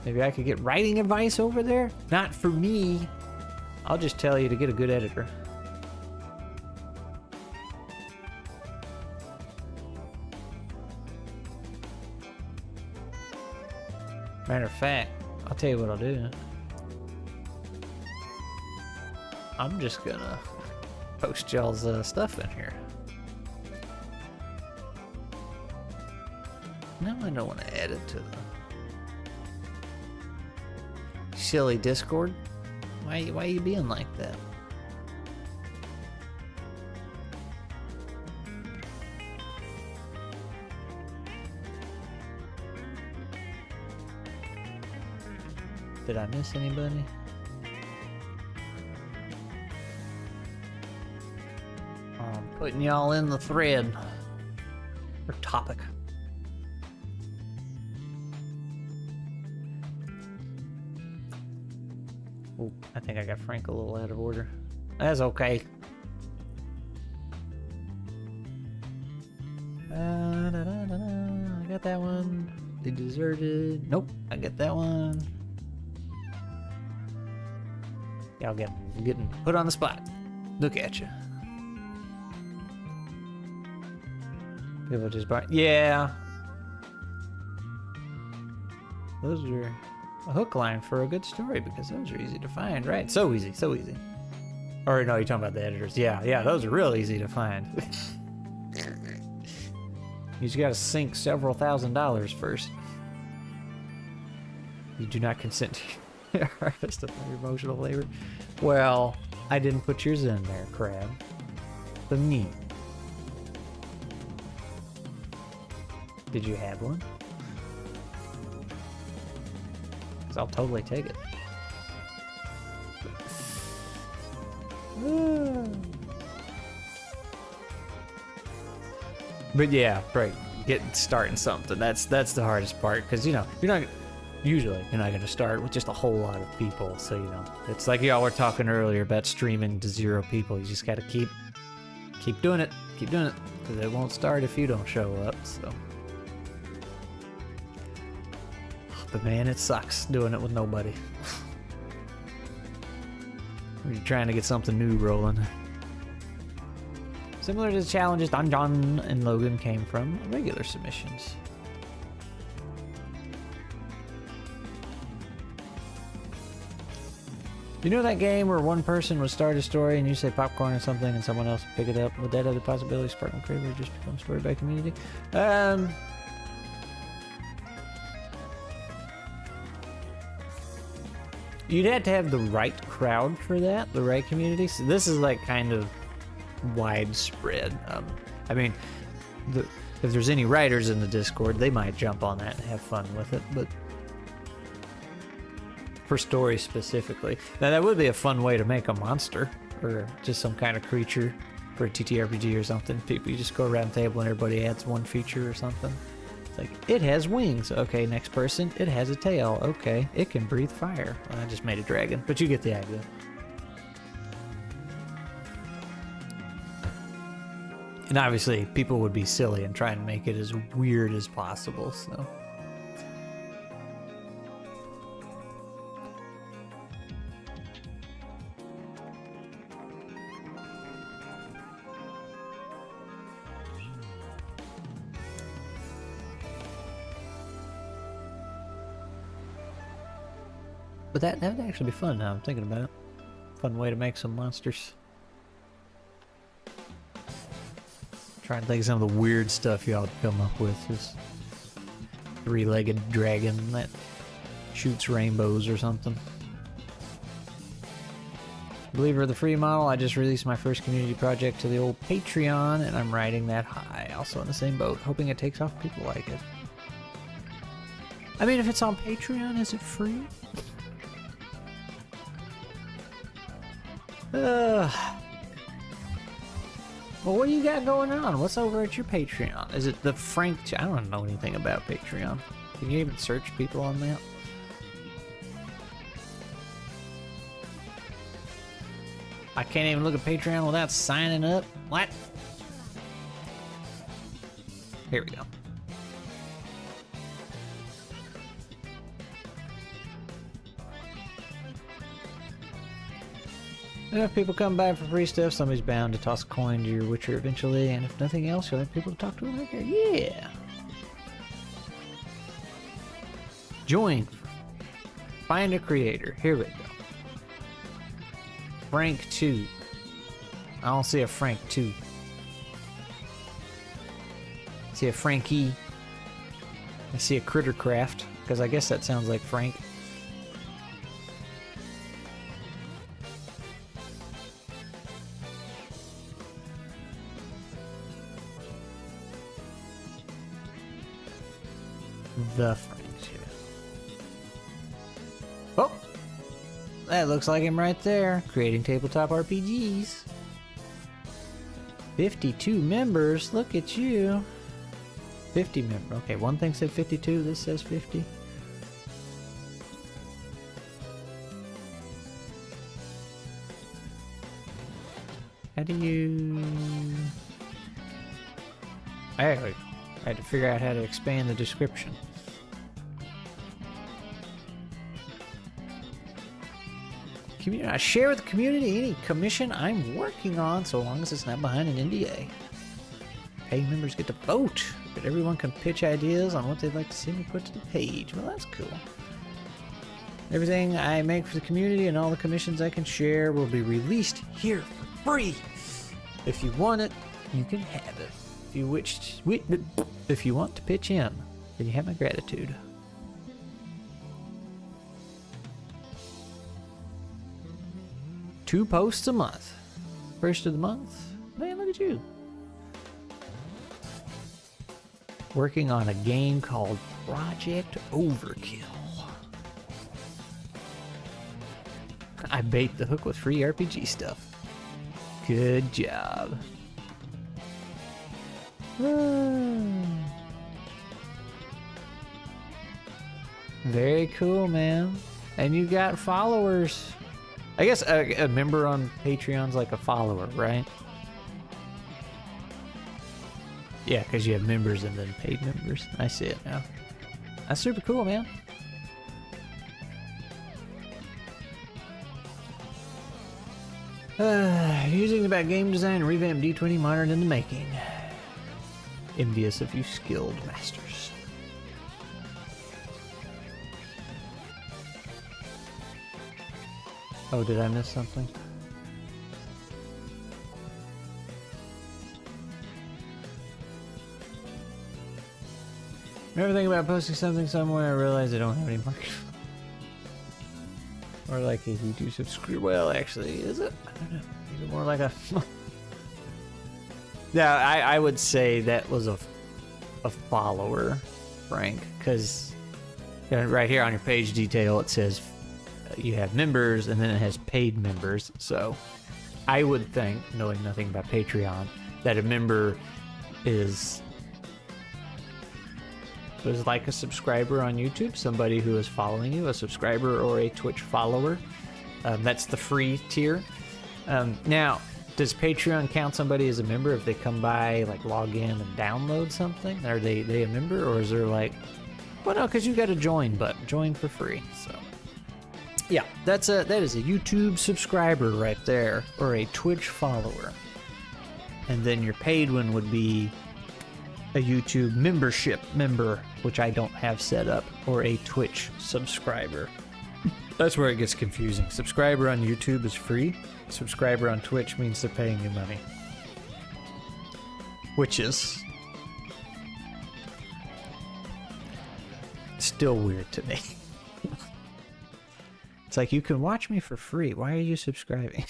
Maybe I could get writing advice over there? Not for me. I'll just tell you to get a good editor. Matter of fact, I'll tell you what I'll do. I'm just gonna post y'all's stuff in here. No, I don't want to add it to the silly Discord. Why you being like that? Did I miss anybody? I'm putting y'all in the thread or topic. Oh, I think I got Frank a little out of order. That's okay. I got that one. They deserted. Nope, I get that one. Y'all getting put on the spot. Look at you. People just buy. Yeah. Those are a hook line for a good story because those are easy to find, right? So easy, so easy. Or no, you're talking about the editors. Yeah, those are real easy to find. You just gotta sink several $1,000s first. You do not consent to harvest of your emotional labor. Well, I didn't put yours in there, crab. The meat. Did you have one? Because I'll totally take it. But yeah, right. Starting something. That's the hardest part, because you know you're usually you're not going to start with just a whole lot of people. So, you know, it's like y'all were talking earlier about streaming to 0 people. You just got to keep doing it. Keep doing it. Because it won't start if you don't show up, so. But man, it sucks doing it with nobody. You're trying to get something new rolling. Similar to the challenges Don John and Logan came from regular submissions. You know that game where one person would start a story and you say popcorn or something and someone else would pick it up? Would that have the possibility of sparking creativity or just become a story by community? You'd have to have the right crowd for that, the right community. So this is like kind of widespread. I mean, if there's any writers in the Discord, they might jump on that and have fun with it, but for stories specifically. Now that would be a fun way to make a monster or just some kind of creature for a TTRPG or something. People, you just go around the table and everybody adds one feature or something. It's like, it has wings. Okay, next person, it has a tail. Okay, it can breathe fire. Well, I just made a dragon, but you get the idea. And obviously, people would be silly and try and make it as weird as possible, so. But that would actually be fun now I'm thinking about it. Fun way to make some monsters. Trying to think of some of the weird stuff y'all come up with. This 3-legged dragon that shoots rainbows or something. Believer of the free model, I just released my first community project to the old Patreon and I'm riding that high. Also in the same boat, hoping it takes off, people like it. I mean, if it's on Patreon, is it free? Well, what do you got going on? What's over at your Patreon? Is it the Frank... I don't know anything about Patreon. Can you even search people on that? I can't even look at Patreon without signing up. What? Here we go. And if people come by for free stuff, somebody's bound to toss a coin to your Witcher eventually, and if nothing else, you'll have people to talk to right here. Yeah! Join. Find a creator. Here we go. Frank 2. I don't see a Frank 2. I see a Frankie. I see a Crittercraft, because I guess that sounds like Frank. The Franks here. Oh! That looks like him right there. Creating tabletop RPGs. 52 members. Look at you. 50 members. Okay, one thing said 52. This says 50. How do you... I had to figure out how to expand the description. I share with the community any commission I'm working on, so long as it's not behind an NDA. Paying members get to vote, but everyone can pitch ideas on what they'd like to see me put to the page. Well, that's cool. Everything I make for the community and all the commissions I can share will be released here for free. If you want it, you can have it. If you want to pitch in, then you have my gratitude. Two posts a month. First of the month. Man, look at you. Working on a game called Project Overkill. I bait the hook with free RPG stuff. Good job. Very cool, man. And you got followers. I guess a member on Patreon's like a follower, right? Yeah, because you have members and then paid members. I see it now. That's super cool, man. Using about game design and revamp D20 modern in the making. Envious of you skilled masters. Oh, did I miss something? Remember thinking about posting something somewhere, I realized I don't have any market. Or like a YouTube subscriber. Well, actually, is it? I don't know. Maybe more like a... Yeah, I would say that was a follower, Frank, because right here on your page detail it says you have members and then it has paid members. So I would think, knowing nothing about Patreon, that a member was like a subscriber on YouTube, somebody who is following you, a subscriber or a Twitch follower. That's the free tier. Now, does Patreon count somebody as a member if they come by, like log in and download something? Are they a member, or is there like, well, no, because you got a join button, join for free. So yeah, that is a YouTube subscriber right there, or a Twitch follower. And then your paid one would be a YouTube membership member, which I don't have set up, or a Twitch subscriber. That's where it gets confusing. Subscriber on YouTube is free. Subscriber on Twitch means they're paying you money. Which is still weird to me. It's like, you can watch me for free. Why are you subscribing?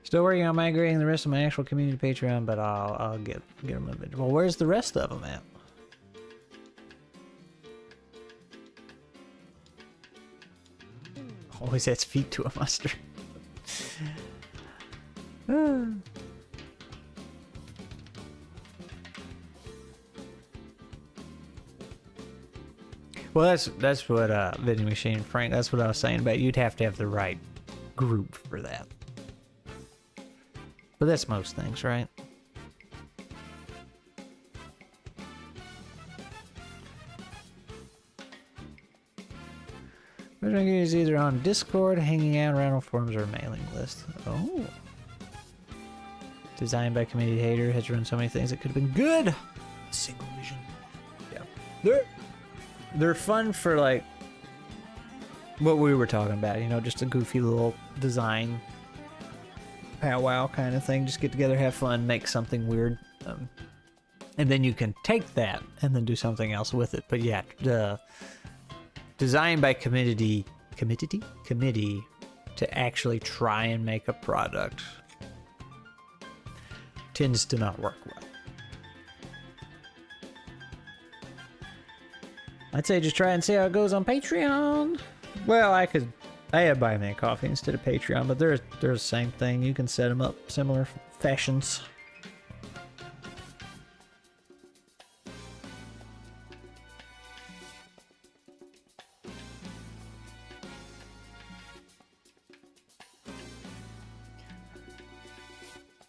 Still working on migrating the rest of my actual community to Patreon, but I'll get them a bit. Well, where's the rest of them at? Always has feet to a mustard. Well, that's what Vending Machine Frank. That's what I was saying about. You'd have to have the right group for that. But that's most things, right? Patreon is either on Discord, hanging out around on forums, or a mailing list. Oh. Designed by community hater, has run so many things that could have been good. Single vision. Yeah. They're fun for like what we were talking about, you know, just a goofy little design powwow kind of thing. Just get together, have fun, make something weird. And then you can take that and then do something else with it. But yeah, designed by committee to actually try and make a product tends to not work well. I'd say just try and see how it goes on Patreon. Well, I have Buy Me a Coffee instead of Patreon, but there's the same thing. You can set them up similar fashions.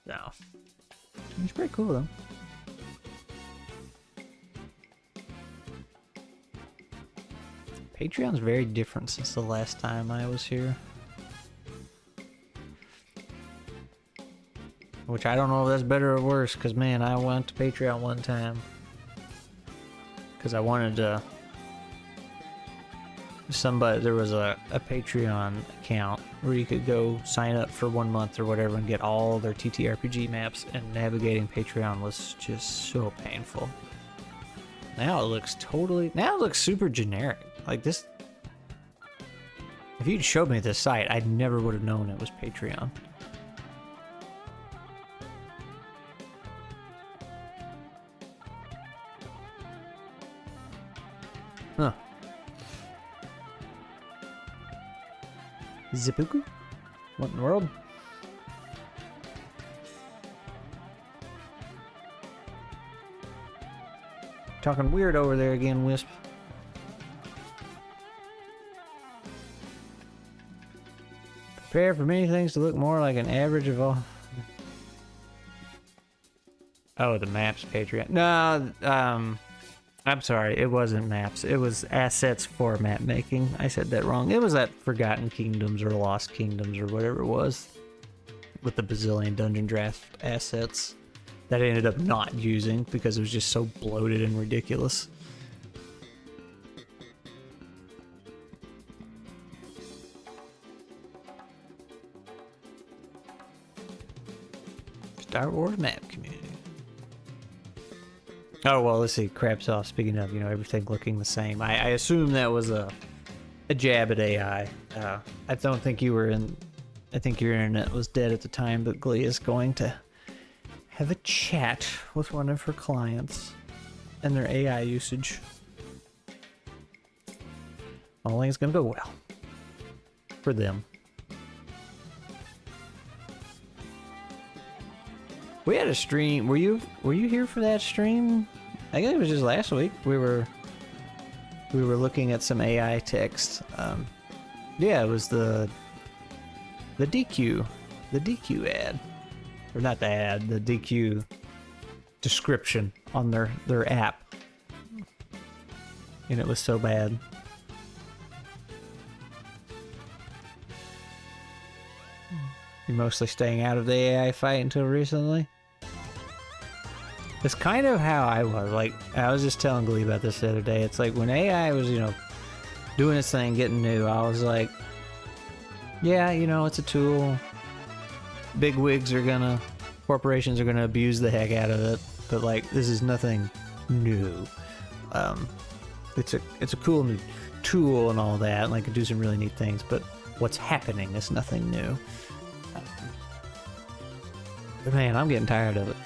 No. It's pretty cool though. Patreon's very different since the last time I was here. Which I don't know if that's better or worse, because man, I went to Patreon one time because I wanted to... there was a Patreon account where you could go sign up for 1 month or whatever and get all their ttrpg maps, and navigating Patreon was just so painful. Now it looks super generic. Like this, if you'd showed me this site, I never would have known it was Patreon. Huh. Zipuku? What in the world? Talking weird over there again, Wisp. Prepare for many things to look more like an average of all. Oh, the maps Patreon. No, I'm sorry. It wasn't maps. It was assets for map making. I said that wrong. It was that Forgotten Kingdoms or Lost Kingdoms or whatever it was with the bazillion dungeon draft assets that I ended up not using because it was just so bloated and ridiculous. Star Wars map community. Oh, well, let's see. Crab's off. Speaking of, everything looking the same. I assume that was a jab at AI. I don't think you were in... I think your internet was dead at the time, but Glee is going to have a chat with one of her clients and their AI usage. I don't think it's going to go well. For them. We had a stream. Were you here for that stream? I guess it was just last week. We were looking at some AI text. Yeah, it was the DQ ad, or not the ad, the DQ description on their app, and it was so bad. You're mostly staying out of the AI fight until recently. It's kind of how I was. Like, I was just telling Glee about this the other day. It's like when AI was, doing its thing, getting new, I was like, yeah, it's a tool. Big wigs corporations are gonna abuse the heck out of it. But like, this is nothing new. It's a cool new tool and all that, and like, it can do some really neat things. But what's happening is nothing new. But man, I'm getting tired of it.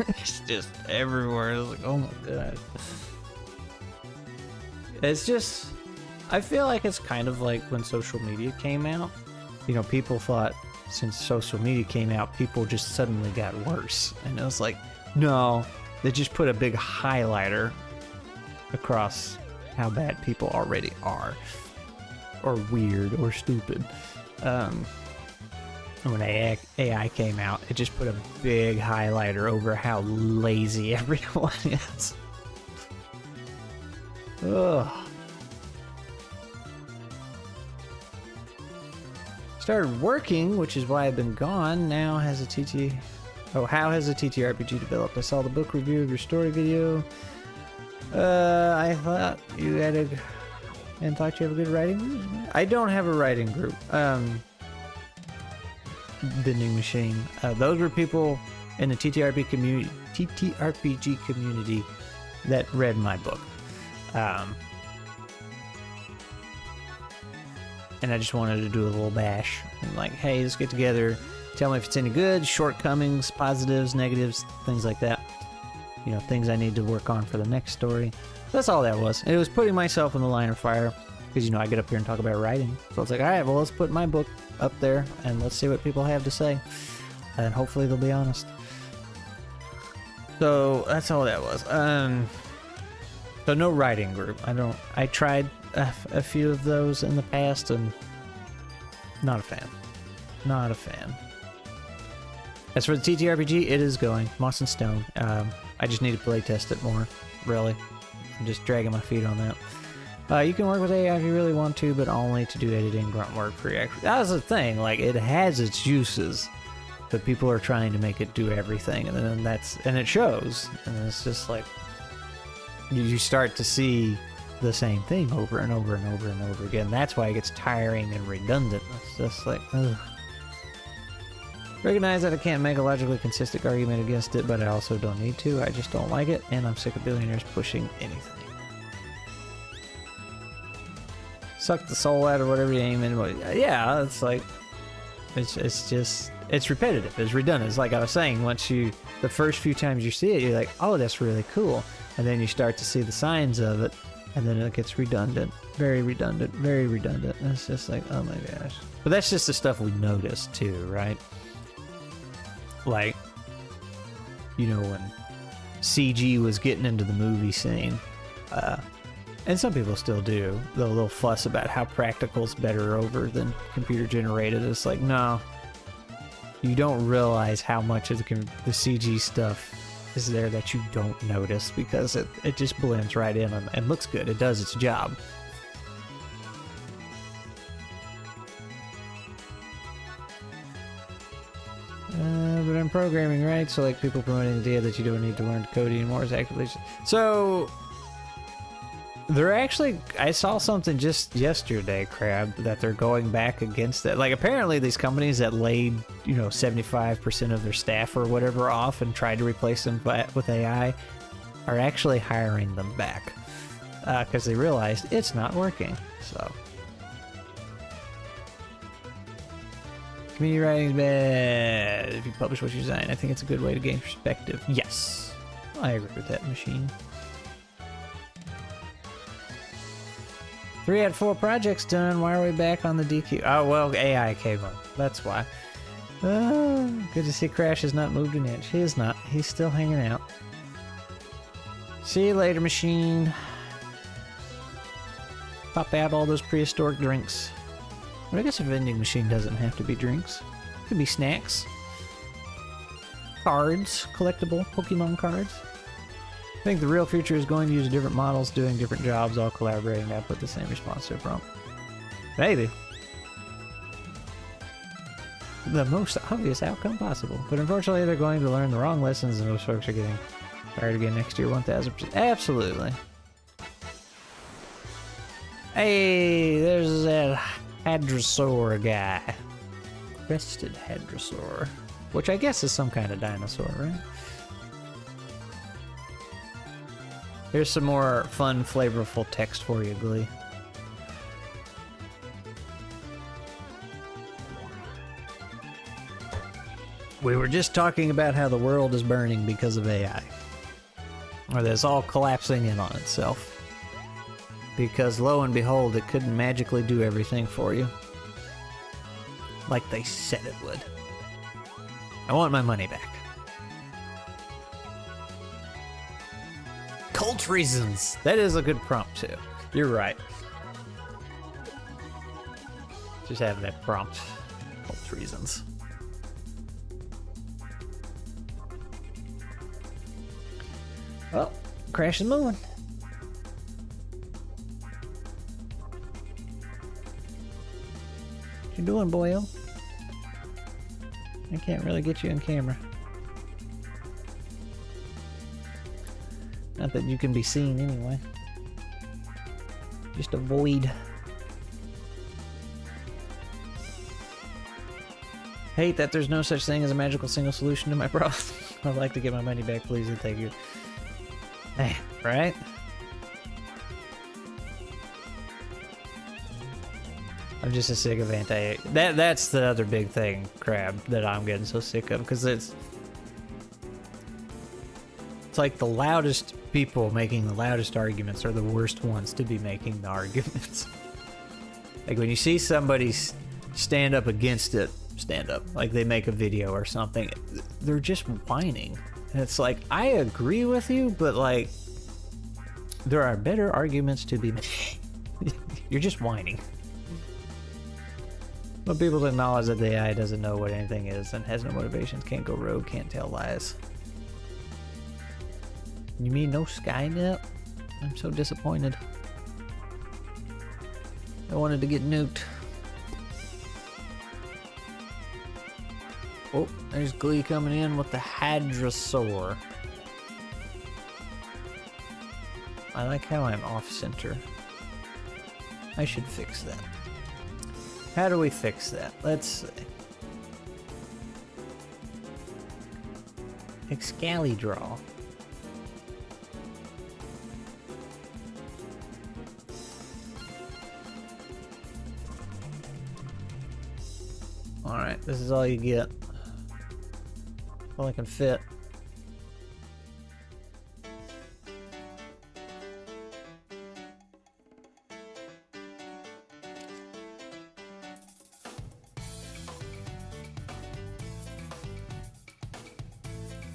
It's just everywhere. It's like, oh my god. It's just, I feel like it's kind of like when social media came out. People thought since social media came out, people just suddenly got worse. And it was like, no, they just put a big highlighter across how bad people already are. Or weird or stupid. When AI came out, it just put a big highlighter over how lazy everyone is. Ugh. Started working, which is why I've been gone. Now has a TT... Oh, how has a ttrpg developed? I saw the book review of your story video. I thought you had and thought you have a good writing group? I don't have a writing group. Vending machine. Those were people in the ttrpg community that read my book. And I just wanted to do a little bash. And like, hey, let's get together. Tell me if it's any good, shortcomings, positives, negatives, things like that. Things I need to work on for the next story. That's all that was. It was putting myself in the line of fire. Because, I get up here and talk about writing. So it's like, alright, well, let's put my book up there and let's see what people have to say. And hopefully they'll be honest. So that's all that was. So no writing group. I tried a few of those in the past and not a fan. Not a fan. As for the ttrpg, it is going. Moss and Stone. I just need to play test it more. Really. I'm just dragging my feet on that. You can work with AI if you really want to, but only to do editing, grunt work, free action. That was the thing. Like, it has its uses, but people are trying to make it do everything, and then and it shows. And it's just like you start to see the same thing over and over and over and over again. That's why it gets tiring and redundant. It's just like, ugh. Recognize that I can't make a logically consistent argument against it, but I also don't need to. I just don't like it, and I'm sick of billionaires pushing anything. Suck the soul out or whatever you aim in. Yeah, it's like, it's just, it's repetitive, it's redundant. It's like I was saying, the first few times you see it, you're like, oh, that's really cool. And then you start to see the signs of it, and then it gets redundant. Very redundant, very redundant. And it's just like, oh my gosh. But that's just the stuff we notice too, right? Like, when CG was getting into the movie scene. And some people still do. They'll fuss about how practical's better over than computer generated. It's like, no. You don't realize how much of the CG stuff is there that you don't notice because it just blends right in and looks good. It does its job. But I'm programming, right? So like people promoting the idea that you don't need to learn to code anymore is actively... So... They're actually... I saw something just yesterday, Crab, that they're going back against that. Like, apparently these companies that laid, 75% of their staff or whatever off and tried to replace them with AI are actually hiring them back. Because they realized it's not working, so... Community writing is bad. If you publish what you design, I think it's a good way to gain perspective. Yes. I agree with that, Machine. 3 out of 4 projects done. Why are we back on the DQ? Oh, well, AI came up. That's why. Good to see Crash has not moved an inch. He is not. He's still hanging out. See you later, Machine. Pop out all those prehistoric drinks. But I guess a vending machine doesn't have to be drinks. It could be snacks. Cards. Collectible Pokemon cards. I think the real future is going to use different models doing different jobs, all collaborating to output the same response to a prompt. Maybe. The most obvious outcome possible. But unfortunately, they're going to learn the wrong lessons, and most folks are getting fired again next year 1000%. Absolutely. Hey, there's that Hadrosaur guy. Crested Hadrosaur. Which I guess is some kind of dinosaur, right? Here's some more fun, flavorful text for you, Glee. We were just talking about how the world is burning because of AI. Or that it's all collapsing in on itself. Because lo and behold, it couldn't magically do everything for you. Like they said it would. I want my money back. Cult reasons. That is a good prompt too. You're right. Just have that prompt. Cult reasons. Well, Crash is moving. What you doing, boyo? I can't really get you in camera. Not that you can be seen anyway. Just avoid. Hate that there's no such thing as a magical single solution to my problem. I'd like to get my money back, please, and thank you. Man, right? I'm just as sick of anti... That's the other big thing, Crab, that I'm getting so sick of, because it's like the loudest people making the loudest arguments are the worst ones to be making the arguments. Like when you see somebody stand up against it, stand up, like they make a video or something, they're just whining. And it's like, I agree with you, but like, there are better arguments to be made. You're just whining. But people acknowledge that the AI doesn't know what anything is and has no motivations, can't go rogue, can't tell lies. You mean no Skynet? I'm so disappointed. I wanted to get nuked. Oh, there's Glee coming in with the Hadrosaur. I like how I'm off-center. I should fix that. How do we fix that? Let's see. Excalidraw. Alright, this is all you get. All I can fit.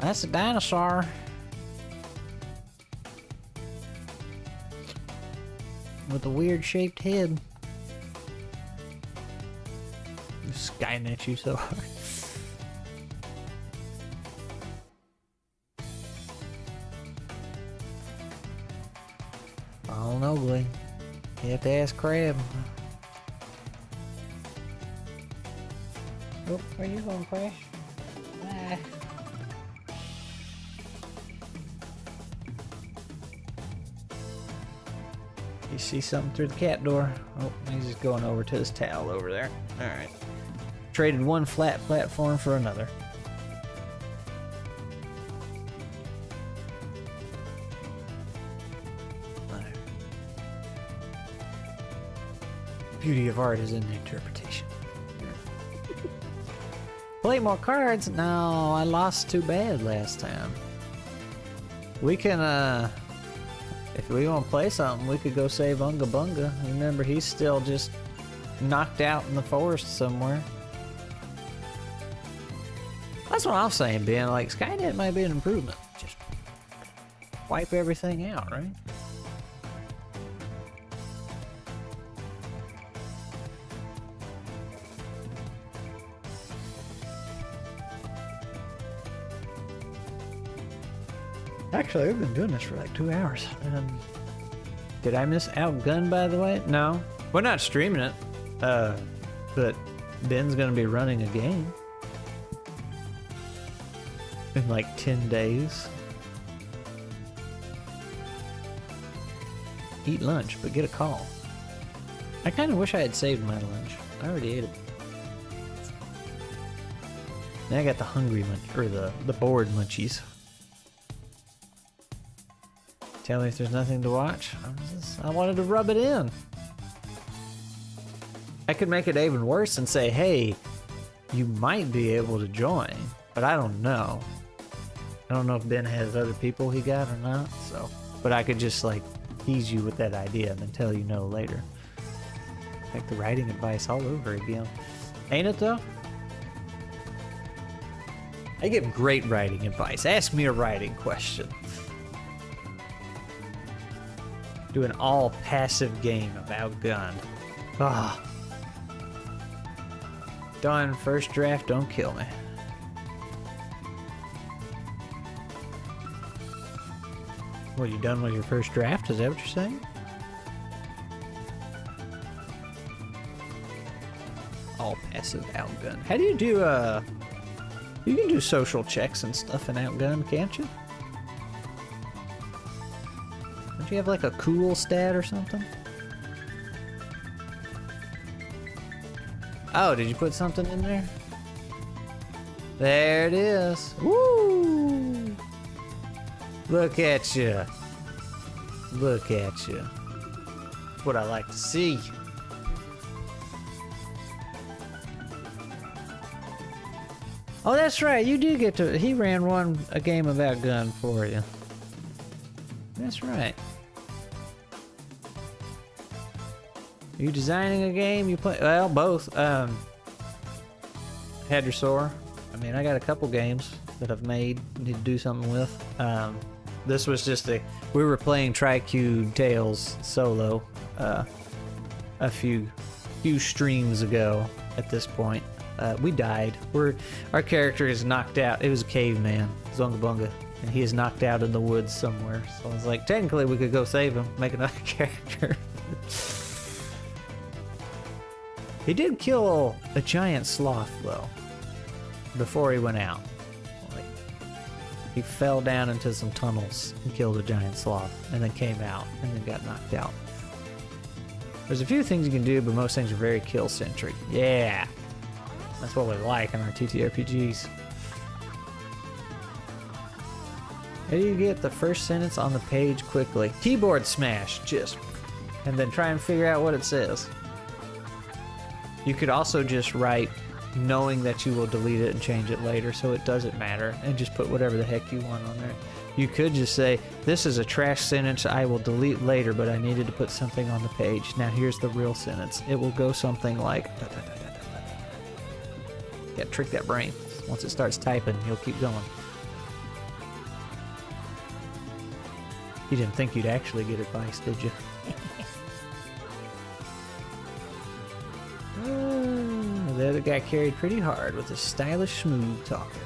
That's a dinosaur. with a weird shaped head. Just skying at you so hard. I don't know, Glee. You have to ask Crab. Oh, where you going, Crash? Ah. You see something through the cat door? Oh, he's just going over to his towel over there. Alright. Traded one flat platform for another. Beauty of art is in the interpretation. Play more cards? No, I lost too bad last time. We can, if we want to play something, we could go save Unga Bunga. Remember, he's still just knocked out in the forest somewhere. That's what I'm saying, Ben. Like, Skynet might be an improvement. Just wipe everything out, right? Actually, we've been doing this for like 2 hours. Did I miss Outgun, by the way? No. We're not streaming it. But Ben's gonna be running a game. In like 10 days. Eat lunch, but get a call. I kind of wish I had saved my lunch. I already ate it. Now I got the hungry munch, or the bored munchies. Tell me if there's nothing to watch. I wanted to rub it in. I could make it even worse and say, hey, you might be able to join, but I don't know. I don't know if Ben has other people he got or not, so. But I could just like tease you with that idea and then tell you no later. Like the writing advice all over again. Ain't it though? I give great writing advice. Ask me a writing question. Do an all passive game of Outgunned. Ah. Done. First draft, don't kill me. What, you done with your first draft? Is that what you're saying? All passive Outgunned. How do you do, you can do social checks and stuff in Outgunned, can't you? Don't you have like a cool stat or something? Oh, did you put something in there? There it is. Woo! Look at you. Look at you. That's what I like to see. Oh, that's right. You do get to. He ran a game of Outgunned for you. That's right. Are you designing a game? You play? Well, both. Hadrosaur. I mean, I got a couple games that I've made. Need to do something with. This was just we were playing TriQ Tales solo a few streams ago. At this point, we died. Our character is knocked out. It was a caveman, Zunga Bunga, and he is knocked out in the woods somewhere. So I was like, technically, we could go save him, make another character. He did kill a giant sloth though, before he went out. Like, he fell down into some tunnels and killed a giant sloth, and then came out, and then got knocked out. There's a few things you can do, but most things are very kill-centric. Yeah! That's what we like in our ttrpgs. How do you get the first sentence on the page quickly? Keyboard smash, just. And then try and figure out what it says. You could also just write knowing that you will delete it and change it later, so it doesn't matter, and just put whatever the heck you want on there. You could just say, this is a trash sentence I will delete later, but I needed to put something on the page. Now here's the real sentence. It will go something like... Yeah, trick that brain. Once it starts typing, you'll keep going. You didn't think you'd actually get advice, did you? that got carried pretty hard with a stylish, smooth talker.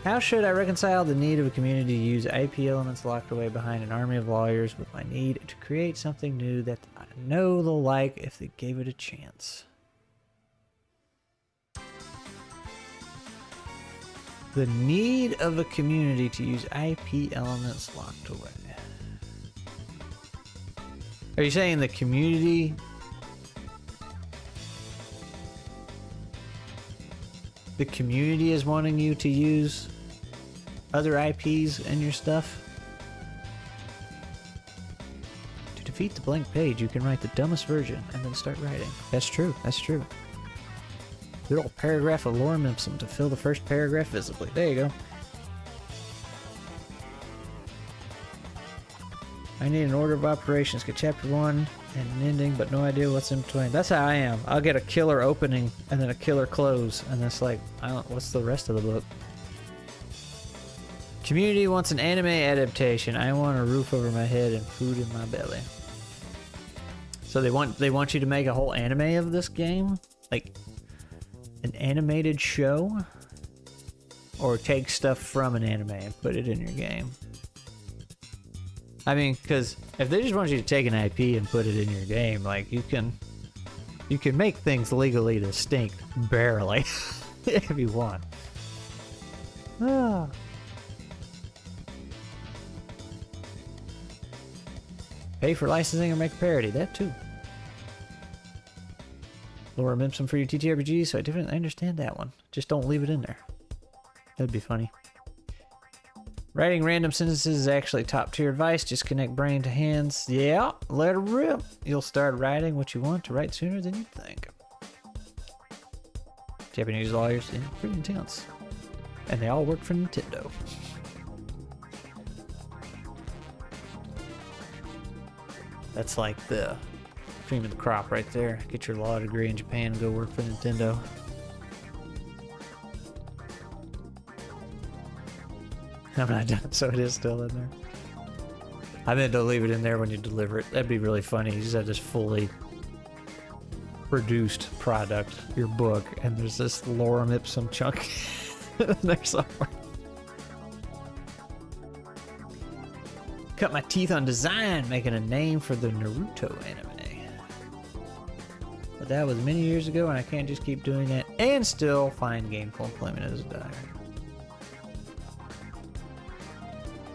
How should I reconcile the need of a community to use IP elements locked away behind an army of lawyers with my need to create something new that I know they'll like if they gave it a chance? The need of a community to use IP elements locked away. Are you saying the community... The community is wanting you to use other IPs in your stuff? To defeat the blank page, you can write the dumbest version and then start writing. That's true, that's true. Good old paragraph of lore mimsum to fill the first paragraph visibly. There you go. I need an order of operations. Get chapter 1 and an ending, but no idea what's in between. That's how I am. I'll get a killer opening and then a killer close, and it's like, I don't. What's the rest of the book? Community wants an anime adaptation. I want a roof over my head and food in my belly. So they want you to make a whole anime of this game, like an animated show, or take stuff from an anime and put it in your game. I mean, because if they just want you to take an IP and put it in your game, like you can make things legally distinct, barely, if you want. Ah. Pay for licensing or make a parody, that too. Laura Mimpson for your TTRPG, so I definitely understand that one. Just don't leave it in there. That'd be funny. Writing random sentences is actually top tier advice. Just connect brain to hands. Yeah, let her rip. You'll start writing what you want to write sooner than you think. Japanese lawyers, yeah, pretty intense. And they all work for Nintendo. That's like the cream of the crop right there. Get your law degree in Japan and go work for Nintendo. I'm not done, so it is still in there. I meant to leave it in there when you deliver it. That'd be really funny. You just have this fully produced product, your book, and there's this lorem ipsum chunk in there somewhere. Cut my teeth on design, making a name for the Naruto anime. But that was many years ago, and I can't just keep doing that and still find gainful employment as a diner.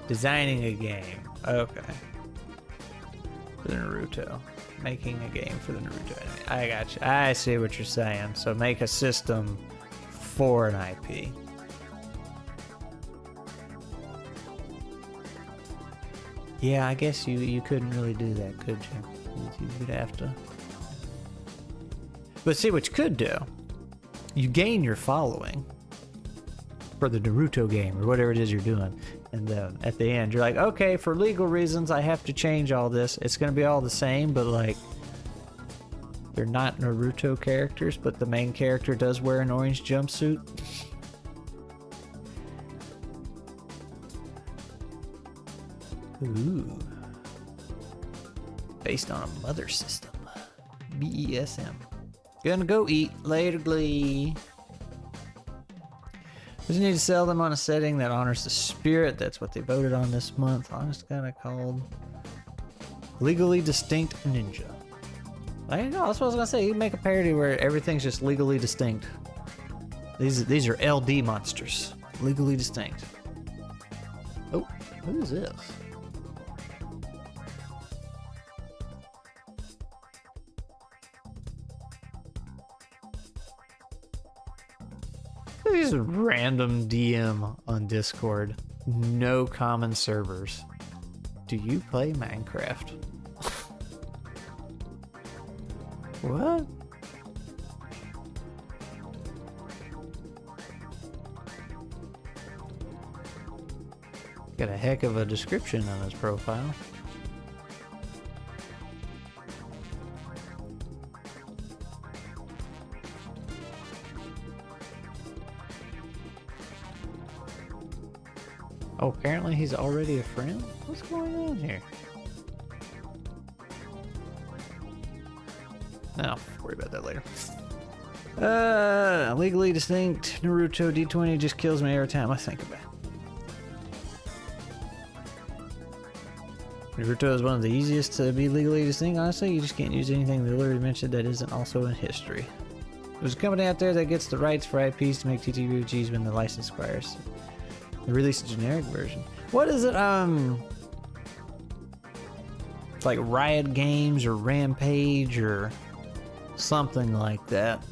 Designing a game. Okay. For the Naruto. Making a game for the Naruto anime. I got you. I see what you're saying. So make a system for an IP. Yeah, I guess you couldn't really do that, could you? You'd have to. But see what you could do. You gain your following for the Naruto game or whatever it is you're doing. And then at the end, you're like, okay, for legal reasons, I have to change all this. It's going to be all the same, but like, they're not Naruto characters, but the main character does wear an orange jumpsuit. Ooh. Based on a mother system. BESM. Gonna go eat. Later, Glee. Just need to sell them on a setting that honors the spirit. That's what they voted on this month. Honest kind of called Legally Distinct Ninja. I know, that's what I was gonna say. You can make a parody where everything's just legally distinct. These are LD monsters. Legally distinct. Oh, what is this? These random DM on Discord. No common servers. Do you play Minecraft? What? Got a heck of a description on his profile. Oh, apparently he's already a friend? What's going on here? No, worry about that later. Legally distinct Naruto D20 just kills me every time I think about it. Naruto is one of the easiest to be legally distinct. Honestly, you just can't use anything they literally mentioned that isn't also in history. There's a company out there that gets the rights for IPs to make ttrpgs when the license expires. They release a generic version. What is it? It's like Riot Games or Rampage or something like that.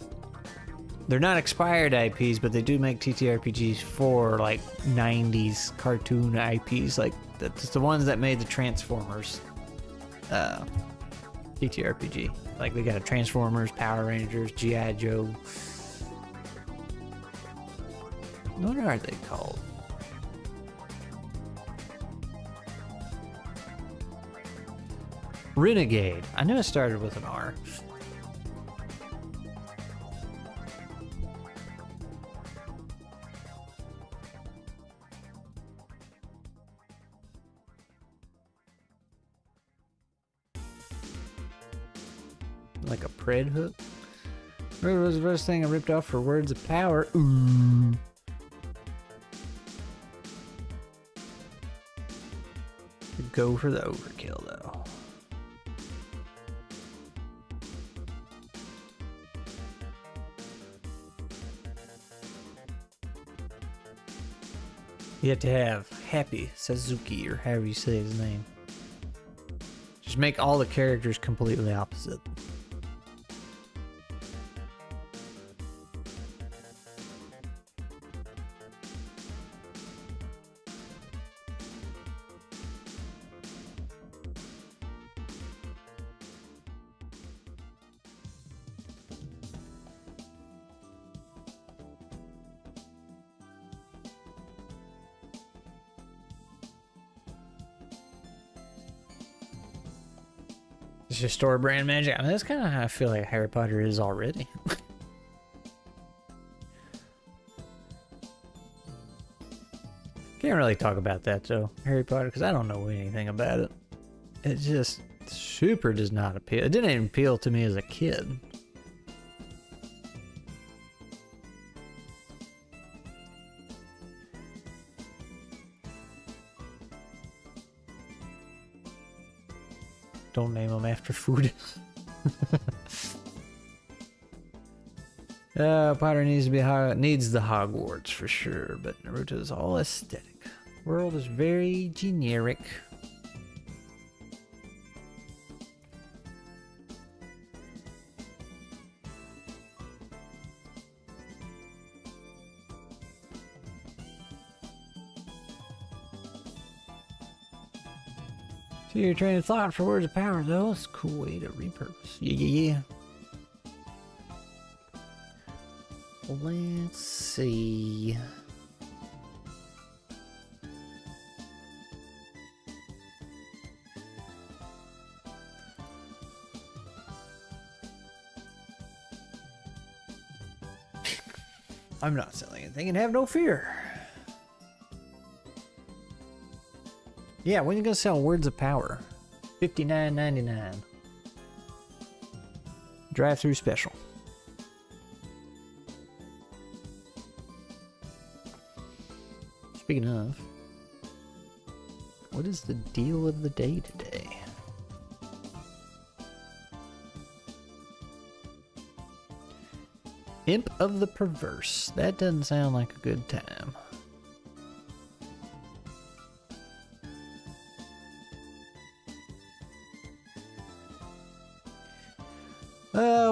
They're not expired IPs, but they do make ttrpgs for like 90s cartoon IPs. Like that's the ones that made the Transformers ttrpg. Like they got a Transformers, Power Rangers, G.I. Joe. What are they called? Renegade. I knew it started with an R. Like a pred hook. What was the first thing I ripped off for words of power? Ooh. Go for the overkill though. You have to have Happy Suzuki, or however you say his name. Just make all the characters completely opposite. It's just store brand magic. I mean, that's kind of how I feel like Harry Potter is already. Can't really talk about that though, Harry Potter, because I don't know anything about it. It just super does not appeal. It didn't even appeal to me as a kid. Don't name them after food. Potter needs to be needs the Hogwarts for sure, but Naruto is all aesthetic. World is very generic. So your train of thought for words of power, though, it's a cool way to repurpose. Yeah. Let's see. I'm not selling anything and have no fear. Yeah, when are you gonna sell words of power? $59.99. Drive-through special. Speaking of, what is the deal of the day today? Imp of the Perverse. That doesn't sound like a good time.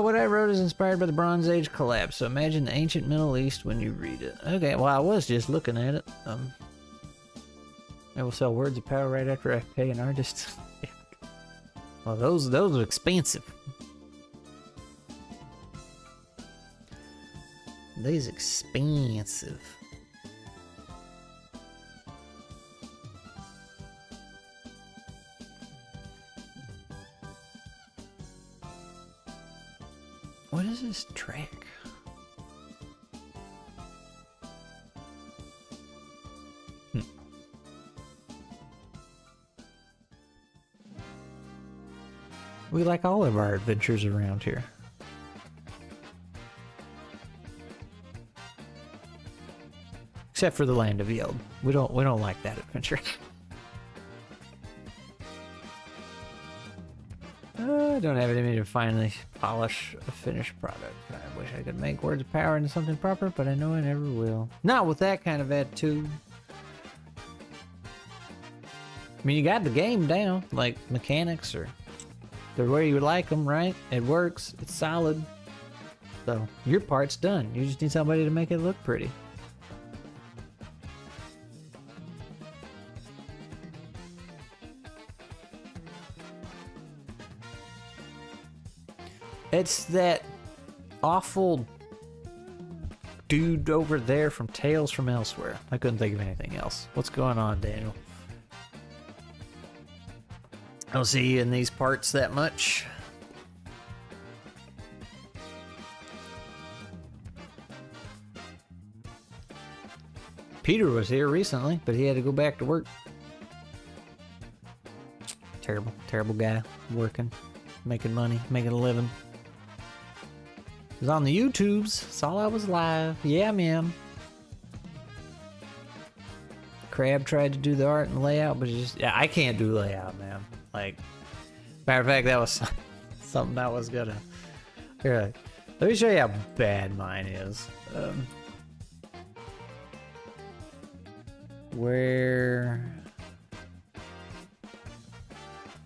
What I wrote is inspired by the Bronze Age collapse, so imagine the ancient Middle East when you read it. Okay, well I was just looking at it. I will sell words of power right after I pay an artist. Well, those are expensive. These expensive. What is this track? We like all of our adventures around here. Except for the Land of Yield. We don't like that adventure. I don't have any to finally polish a finished product. I wish I could make Words of Power into something proper, but I know I never will. Not with that kind of attitude. I mean, you got the game down, like mechanics are the way you would like them, right? It works, it's solid. So your part's done. You just need somebody to make it look pretty. It's that awful dude over there from Tales from Elsewhere. I couldn't think of anything else. What's going on, Daniel? I don't see you in these parts that much. Peter was here recently, but he had to go back to work. Terrible, terrible guy. Working, making money, making a living. It was on the YouTubes. Saw I was live. Yeah, ma'am. Crab tried to do the art and layout, but yeah, I can't do layout, man. Like, matter of fact, that was something I was gonna. Here, let me show you how bad mine is. Where,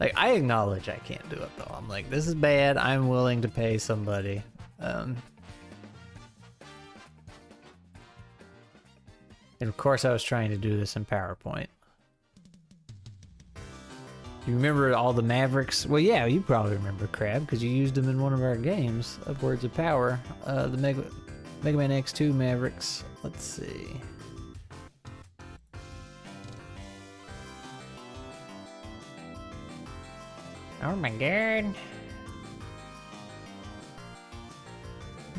like, I acknowledge I can't do it though. I'm like, this is bad. I'm willing to pay somebody. And of course I was trying to do this in PowerPoint. You remember all the Mavericks? Well, yeah, you probably remember Crab because you used them in one of our games of Words of Power. The Mega Man X2 Mavericks. Let's see. Oh my god.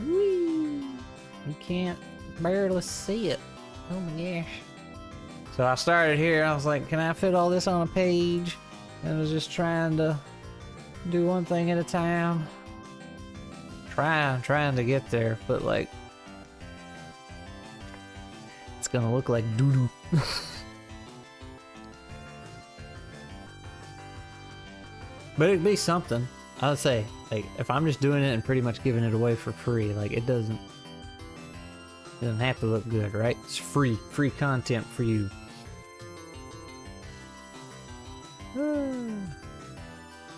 Whee! You can't barely see it. Oh my gosh. So I started here, I was like, can I fit all this on a page? And I was just trying to do one thing at a time. Trying to get there, but like, it's gonna look like doo-doo. But it'd be something. I would say, like, if I'm just doing it and pretty much giving it away for free, like, it doesn't have to look good, right? It's free content for you.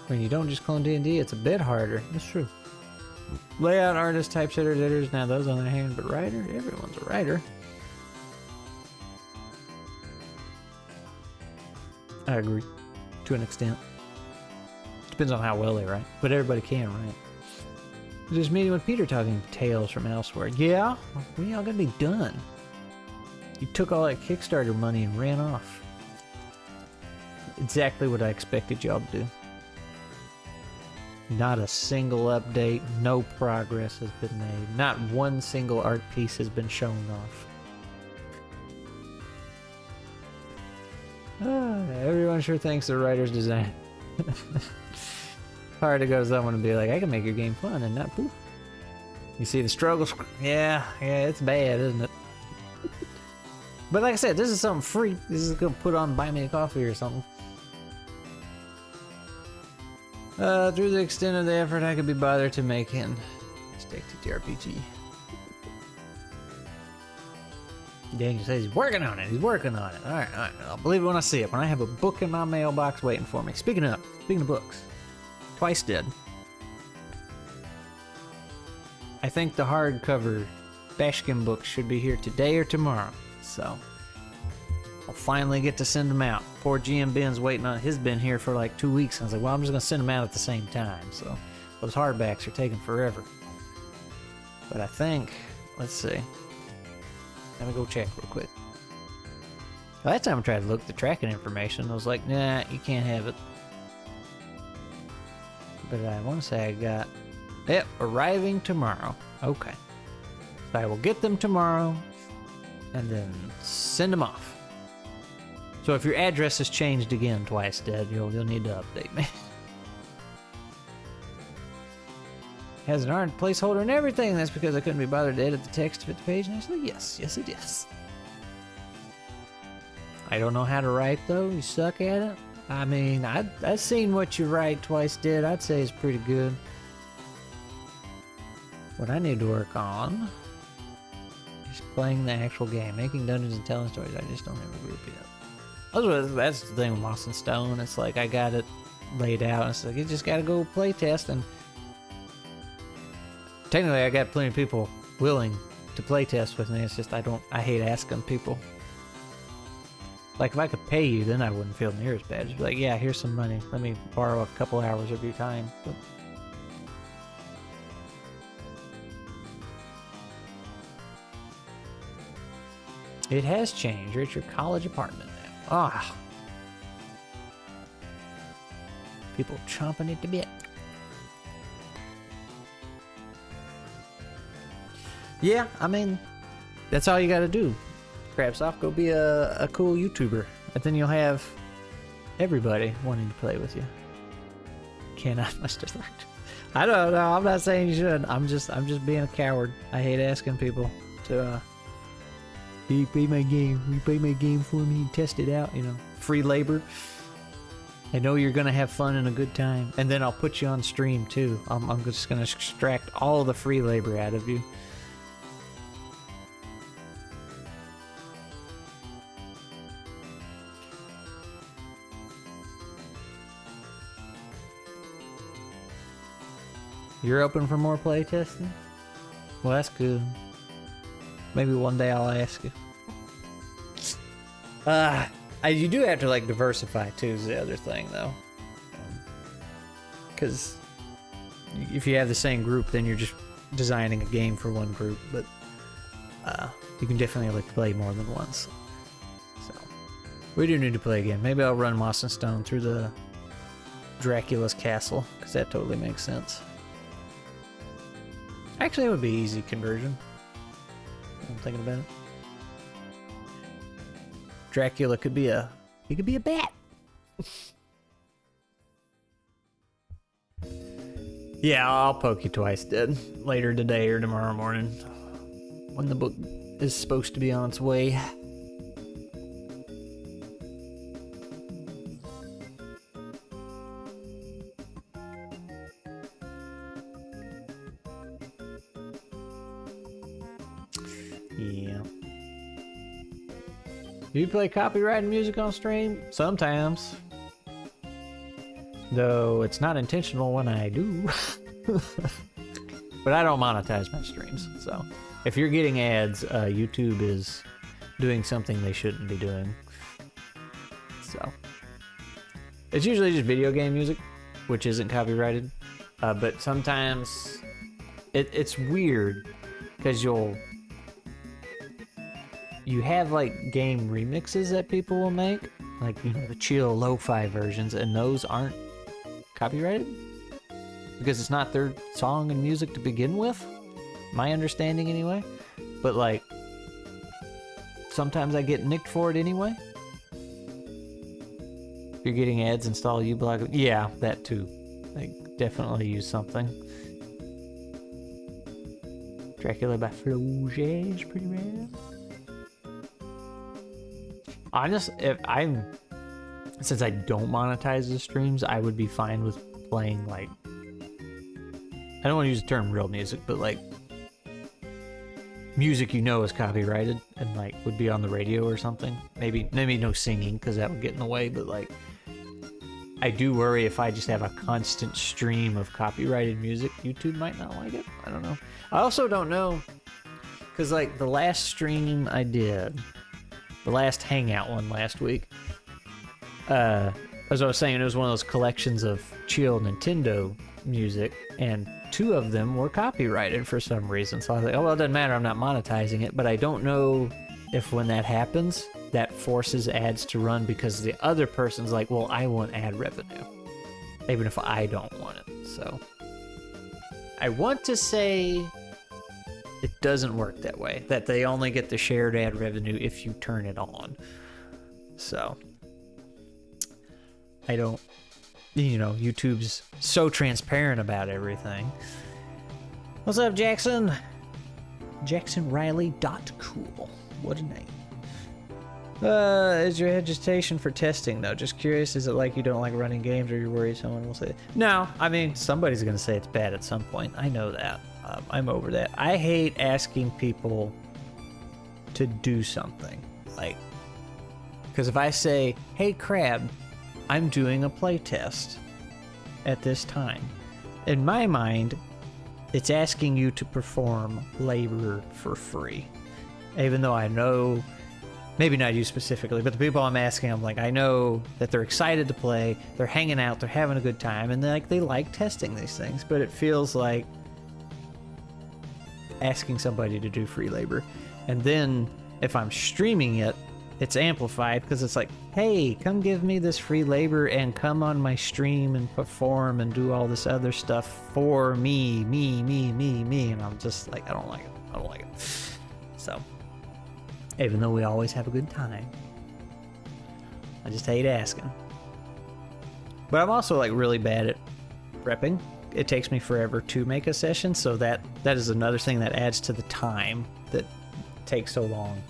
When you don't just clone D&D, it's a bit harder. That's true. Layout artist, typesetters, editors, now those on their hand, but writer, everyone's a writer. I agree, to an extent. Depends on how well they write, but everybody can write. Just meeting with Peter talking Tales from Elsewhere. Yeah, when y'all gonna be done? You took all that Kickstarter money and ran off. Exactly what I expected y'all to do. Not a single update, no progress has been made. Not one single art piece has been shown off. Everyone sure thinks the writer's design. Hard to go to someone and be like, I can make your game fun and not poop. You see the struggles? Yeah, it's bad, isn't it? But like I said, this is something free. This is gonna put on Buy Me a Coffee or something. Through the extent of the effort I could be bothered to make in Stick ttrpg. Daniel says he's working on it. Alright. I'll believe it when I see it. When I have a book in my mailbox waiting for me. Speaking of books. Twice Dead. I think the hardcover Bashkin books should be here today or tomorrow. So I'll finally get to send them out. Poor GM Ben's waiting on his been here for like 2 weeks. I was like, well, I'm just gonna send them out at the same time. So those hardbacks are taking forever. But I think, let's see. Let me go check real quick. Last time I tried to look at the tracking information, I was like, nah, you can't have it. But I want to say I got, yep, arriving tomorrow. Okay. So I will get them tomorrow and then send them off. So if your address has changed again, Twice Dead, you'll need to update me. Has an art placeholder and everything. That's because I couldn't be bothered to edit the text to fit the page nicely. Yes, it is. I don't know how to write though. You suck at it? I mean, I've seen what you write twice did. I'd say it's pretty good. What I need to work on is playing the actual game. Making dungeons and telling stories. I just don't have a group yet. That's the thing with Moss and Stone. It's like I got it laid out. And it's like you just gotta go play test. And technically I got plenty of people willing to play test with me. It's just I hate asking people. Like, if I could pay you, then I wouldn't feel near as bad. Just be like, yeah, here's some money. Let me borrow a couple hours of your time. But it has changed. You're at your college apartment now. Ah. People chomping at the bit. Yeah, I mean, that's all you gotta do. Crabsoft, go be a cool YouTuber, and then you'll have everybody wanting to play with you. Cannot much dislike. I don't know. I'm not saying you should. I'm just being a coward. I hate asking people to. You play my game. You play my game for me. Test it out. You know, free labor. I know you're gonna have fun and a good time, and then I'll put you on stream too. I'm just gonna extract all the free labor out of you. You're open for more playtesting? Well, that's good. Maybe one day I'll ask you. You do have to like diversify too is the other thing though. Because if you have the same group, then you're just designing a game for one group, but you can definitely like play more than once. So we do need to play again. Maybe I'll run Moss and Stone through the Dracula's castle, because that totally makes sense. Actually, it would be easy conversion. I'm thinking about it. Dracula could be a bat. Yeah, I'll poke you twice, Dad. Later today or tomorrow morning, when the book is supposed to be on its way. Yeah. Do you play copyrighted music on stream? Sometimes. Though it's not intentional when I do. But I don't monetize my streams, so if you're getting ads, YouTube is doing something they shouldn't be doing. So it's usually just video game music, which isn't copyrighted. But sometimes it's weird because you have like game remixes that people will make, like, you know, the chill lo-fi versions, and those aren't copyrighted because it's not their song and music to begin with, my understanding anyway. But like sometimes I get nicked for it anyway. If you're getting ads installed, you block it. Yeah, that too. Like, definitely use something. Dracula by Floge is pretty rare. Since I don't monetize the streams, I would be fine with playing, like, I don't want to use the term real music, but like music you know is copyrighted and like would be on the radio or something. Maybe no singing because that would get in the way, but like I do worry if I just have a constant stream of copyrighted music, YouTube might not like it. I don't know. I also don't know because like the last stream I did, the last Hangout one last week, as I was saying, it was one of those collections of chill Nintendo music, and 2 of them were copyrighted for some reason. So I was like, oh, well, it doesn't matter, I'm not monetizing it. But I don't know if when that happens, that forces ads to run because the other person's like, well, I want ad revenue, even if I don't want it. So I want to say it doesn't work that way, that they only get the shared ad revenue if you turn it on. So I don't, you know, YouTube's so transparent about everything. What's up, Jackson? JacksonRiley.cool. What a name. Is your hesitation for testing though? Just curious, is it like you don't like running games or you're worried someone will say? No, I mean, somebody's gonna say it's bad at some point. I know that. I'm over that. I hate asking people to do something. Like, because if I say, hey Crab, I'm doing a playtest at this time, in my mind, it's asking you to perform labor for free. Even though I know, maybe not you specifically, but the people I'm asking, I'm like, I know that they're excited to play, they're hanging out, they're having a good time, and they like testing these things, but it feels like asking somebody to do free labor. And then if I'm streaming it, it's amplified because it's like, hey, come give me this free labor and come on my stream and perform and do all this other stuff for me. And I'm just like, I don't like it. So, even though we always have a good time, I just hate asking. But I'm also like really bad at prepping. It takes me forever to make a session, so that is another thing that adds to the time that takes so long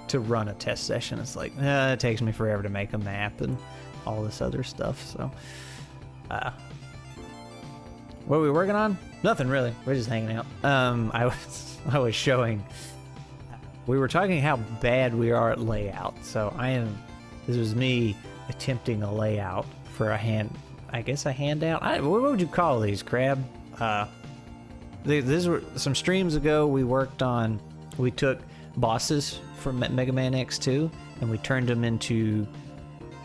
to run a test session. It's like, it takes me forever to make a map and all this other stuff. So, what are we working on? Nothing really. We're just hanging out. I was showing. We were talking how bad we are at layout. So this was me attempting a layout for a handout. What would you call these, Crab? These were some streams ago. We took bosses from Mega Man X2 and we turned them into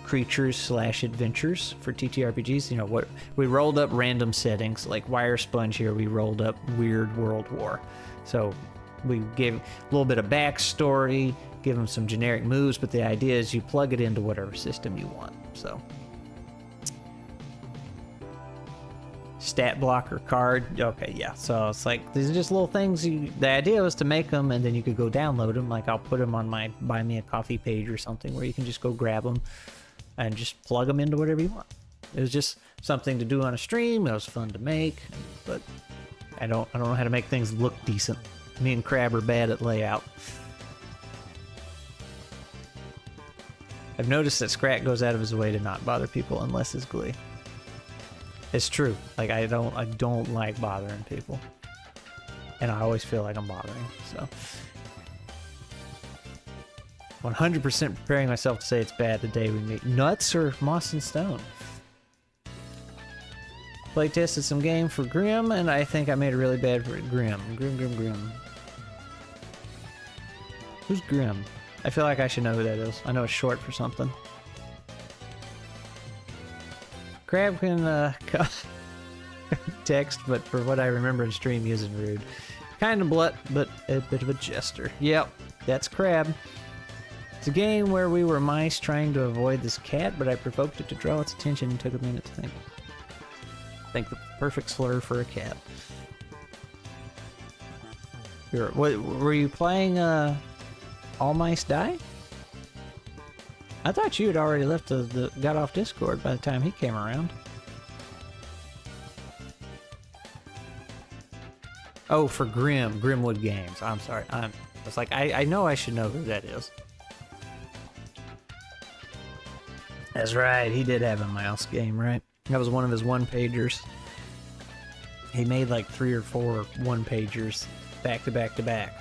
creatures/adventures for TTRPGs. You know what? We rolled up random settings like Wire Sponge here. We rolled up Weird World War. So we gave a little bit of backstory, give them some generic moves, but the idea is you plug it into whatever system you want. So stat block or card. Okay, yeah. So it's like, these are just little things. The idea was to make them and then you could go download them. Like I'll put them on my Buy Me a Coffee page or something where you can just go grab them and just plug them into whatever you want. It was just something to do on a stream. It was fun to make, but I don't know how to make things look decent. Me and Crab are bad at layout. I've noticed that Scrat goes out of his way to not bother people unless it's Glee. It's true. Like I don't like bothering people, and I always feel like I'm bothering. So, 100% preparing myself to say it's bad the day we meet. Nuts or Moss and Stone? Play tested some game for Grim, and I think I made it really bad for Grim. Grim. Who's Grim? I feel like I should know who that is. I know it's short for something. Crab can text, but for what I remember in stream, he isn't rude. Kind of blunt, but a bit of a jester. Yep, that's Crab. It's a game where we were mice trying to avoid this cat, but I provoked it to draw its attention and took a minute to think. I think the perfect slur for a cat. Were you playing All Mice Die? I thought you had already left got off Discord by the time he came around. Oh, for Grimwood Games. I'm sorry. It's like I know I should know who that is. That's right. He did have a mouse game, right? That was one of his one-pagers. He made like 3 or 4 one-pagers back to back to back.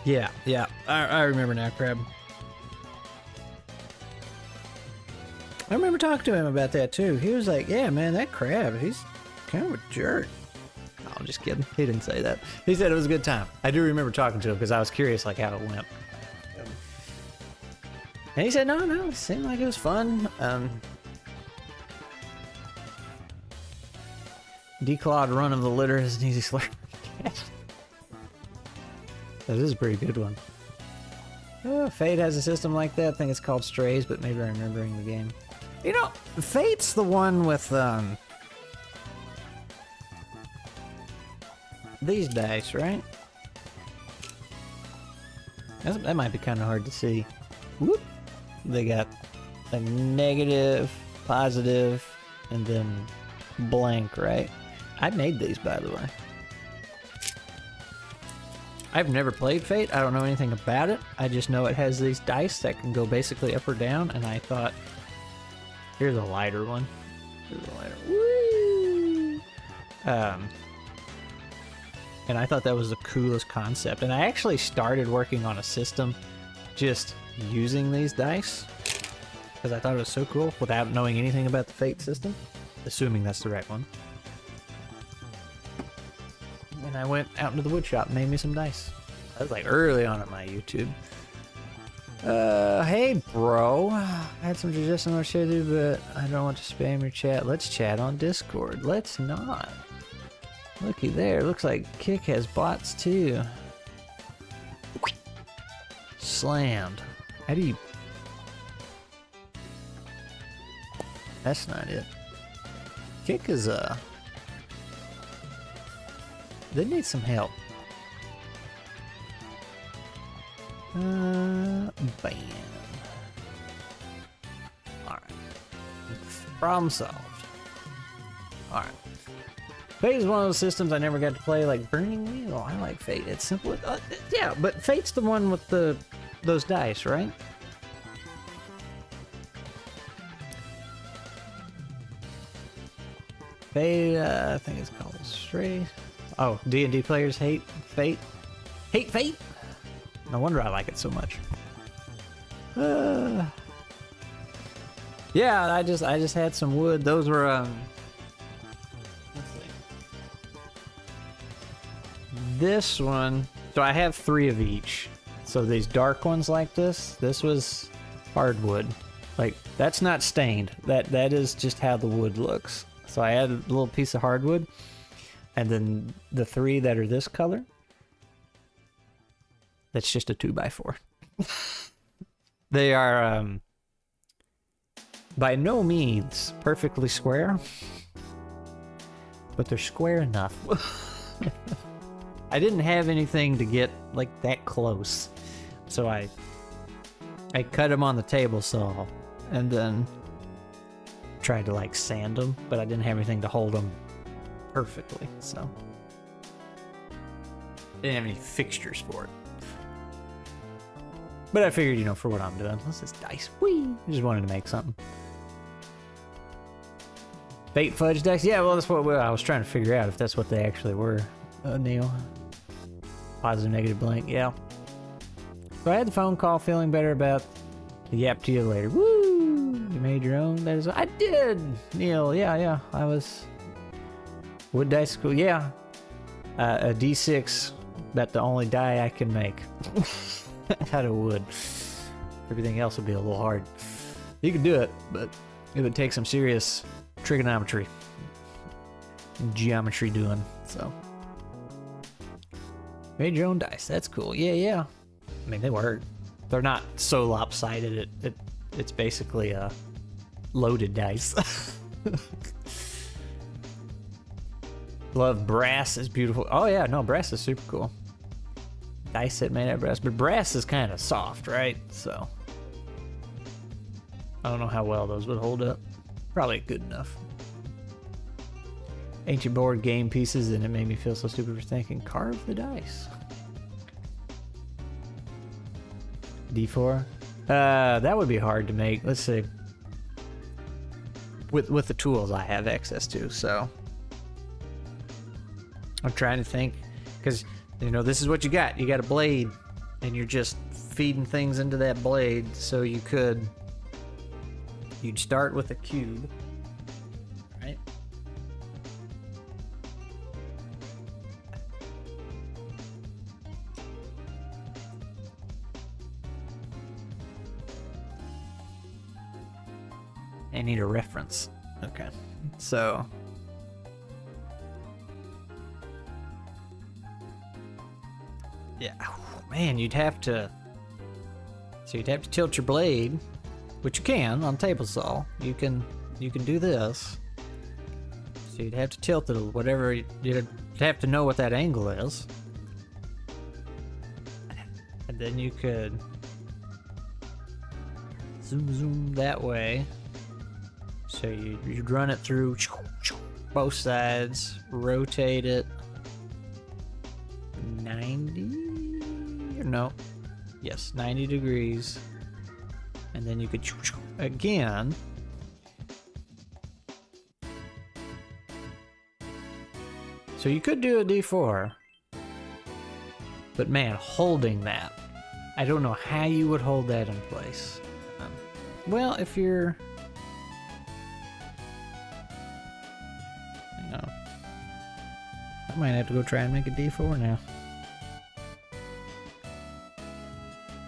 Yeah. I remember now, Crab. I remember talking to him about that too. He was like, yeah, man, that Crab, he's kind of a jerk. No, I'm just kidding. He didn't say that. He said it was a good time. I do remember talking to him because I was curious like how it went. And he said, no, it seemed like it was fun. Declawed Run of the Litter is an easy slur. That is a pretty good one. Oh, Fate has a system like that. I think it's called Strays, but maybe I'm remembering the game. You know, Fate's the one with these dice, right? That might be kind of hard to see. Whoop. They got a negative, positive, and then blank, right? I made these, by the way. I've never played Fate. I don't know anything about it. I just know it has these dice that can go basically up or down, and I thought, here's a lighter one. Here's a lighter. Woo! And I thought that was the coolest concept. And I actually started working on a system just using these dice because I thought it was so cool without knowing anything about the Fate system, assuming that's the right one. And I went out into the wood shop and made me some dice. That was like early on in my YouTube. Hey bro, I had some suggestions on shit, but I don't want to spam your chat. Let's chat on Discord. Let's not. Looky there, looks like Kick has bots too. Slammed. How do you... That's not it. Kick is, they need some help. Bam. Alright. Problem solved. Alright. Fate is one of those systems I never got to play, like Burning Wheel. I like Fate. It's simple. Yeah, but Fate's the one with those dice, right? Fate, I think it's called Stray. Oh, D&D players hate Fate. Hate Fate? No wonder I like it so much. Yeah, I just had some wood. Those were let's see. This one, so I have 3 of each. So these dark ones like this was hardwood. Like that's not stained. That is just how the wood looks. So I added a little piece of hardwood, and then the 3 that are this color, that's just a 2x4. They are by no means perfectly square, but they're square enough. I didn't have anything to get like that close, so I cut them on the table saw and then tried to like sand them, but I didn't have anything to hold them perfectly, so didn't have any fixtures for it. But I figured, you know, for what I'm doing, let's just dice. Whee! I just wanted to make something. Fate fudge dice? Yeah, well, that's what I was trying to figure out, if that's what they actually were. Neil. Positive, negative, blank, yeah. So I had the phone call, feeling better about the yap to you later. Woo! You made your own? That is, I did! Neil, yeah. I was... Wood dice school, yeah. A D6, about the only die I can make. Out of wood. Everything else would be a little hard. You could do it, but it would take some serious trigonometry and geometry doing, so. Made your own dice, that's cool. Yeah. I mean, they work. They're not so lopsided, it's basically a loaded dice. Love brass, is beautiful. Oh yeah, no, brass is super cool. Dice set made out of brass, but brass is kind of soft, right? So I don't know how well those would hold up. Probably good enough. Ancient board game pieces, and it made me feel so stupid for thinking, carve the dice. D4? That would be hard to make. Let's see. With the tools I have access to, so. I'm trying to think, because, you know, this is what you got. You got a blade, and you're just feeding things into that blade, so you'd start with a cube, right? I need a reference. Okay, so yeah, man, you'd have to tilt your blade, which you can on table saw. You can do this. So you'd have to tilt it whatever. You'd have to know what that angle is, and then you could zoom that way. So you'd run it through both sides, rotate it 90. no. Yes, 90 degrees. And then you could again. So you could do a D4. But man, holding that. I don't know how you would hold that in place. Well, if you're... Hang on. I might have to go try and make a D4 now.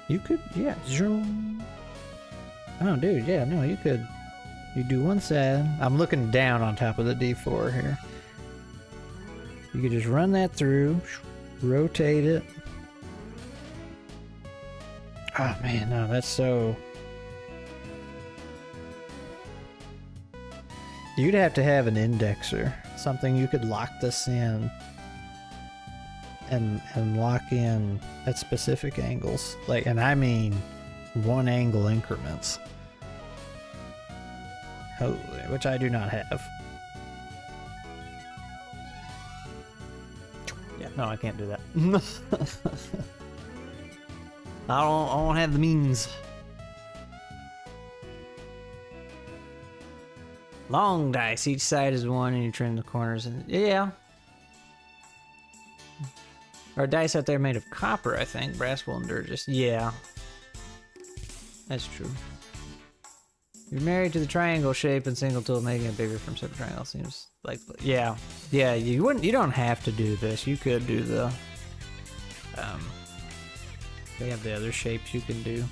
You could, yeah. Oh, dude, yeah, no, you could. You do one side. I'm looking down on top of the D4 here. You could just run that through, rotate it. Oh, man, no, that's so... You'd have to have an indexer, something you could lock this in and lock in at specific angles. Like, and I mean 1 angle increments. Holy, which I do not have. Yeah, no, I can't do that. I don't have the means. Long dice, each side is 1 and you trim the corners and yeah. Our dice out there made of copper, I think. Brass will endure just yeah. That's true. You're married to the triangle shape and single tool, making it bigger from separate triangle seems like yeah. Yeah, you don't have to do this. You could do the they have the other shapes you can do.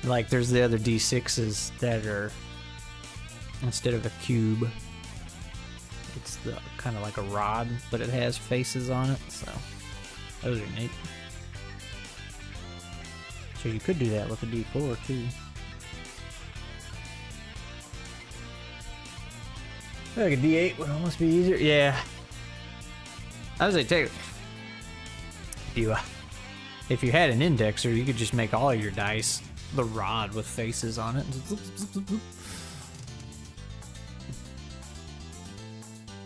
Like there's the other D6s that are instead of a cube, it's the kind of like a rod, but it has faces on it, so those are neat. So you could do that with a D4 too. Like a D8 would almost be easier. Yeah. I was like, take if you had an indexer, you could just make all your dice the rod with faces on it.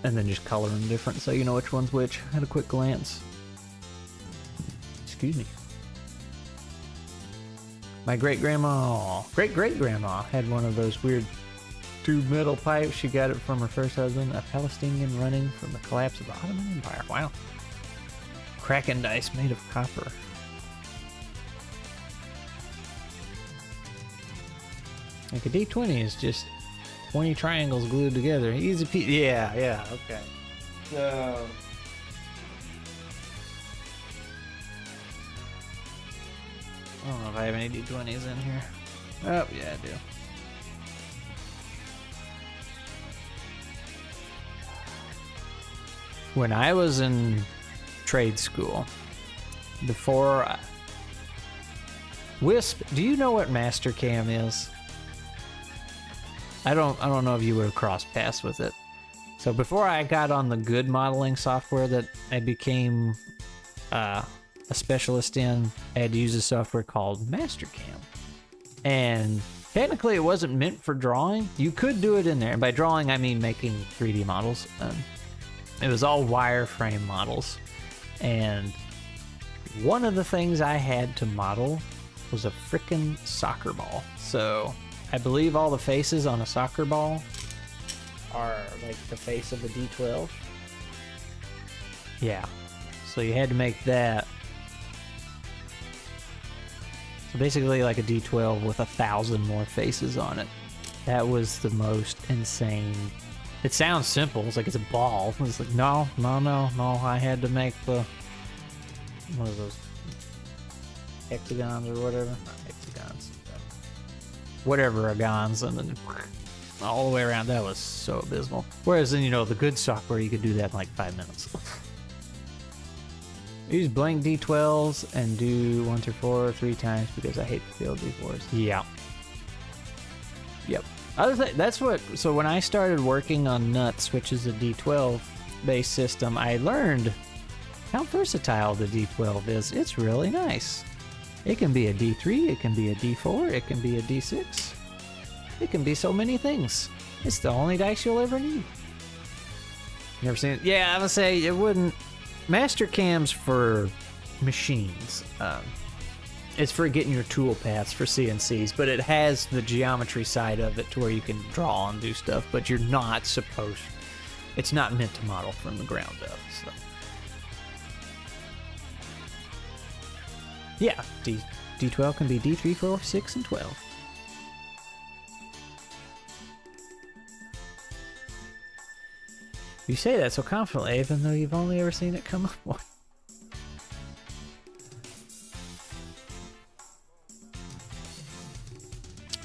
And then just color them different so you know which one's which at a quick glance. Excuse me. My great-grandma had one of those weird tube metal pipes. She got it from her first husband, a Palestinian running from the collapse of the Ottoman Empire. Wow. Kraken dice made of copper. Like a D20 is just 20 triangles glued together. Easy peasy. Yeah, okay. So... I don't know if I have any D20s in here. Oh, yeah, I do. When I was in trade school, before... Wisp, do you know what Mastercam is? I don't know if you would have crossed paths with it. So before I got on the good modeling software that I became a specialist in, I had to use a software called Mastercam. And technically it wasn't meant for drawing. You could do it in there. And by drawing, I mean making 3D models. It was all wireframe models. And one of the things I had to model was a frickin' soccer ball. So I believe all the faces on a soccer ball are like the face of a D12. Yeah. So you had to make that. So basically like a D12 with 1,000 more faces on it. That was the most insane. It sounds simple. It's like it's a ball. It's like, no. I had to make the... What are those? Hexagons or whatever? Not hexagons. Whatever agons, and then all the way around. That was so abysmal. Whereas then, you know, the good software, you could do that in like 5 minutes. Use blank D12s and do 1 through 4 3 times because I hate to fail D4s. Yeah. Yep. Other thing, that's what. So when I started working on Nuts, which is a D12 based system, I learned how versatile the D12 is. It's really nice. It can be a D3, it can be a D4, it can be a D6. It can be so many things. It's the only dice you'll ever need. You ever seen it? Yeah, I would say it wouldn't. Mastercam's for machines. It's for getting your tool paths for CNCs, but it has the geometry side of it to where you can draw and do stuff, but you're not supposed... It's not meant to model from the ground up, so... Yeah, D12 can be D3, 4, 6, and 12. You say that so confidently, even though you've only ever seen it come up once.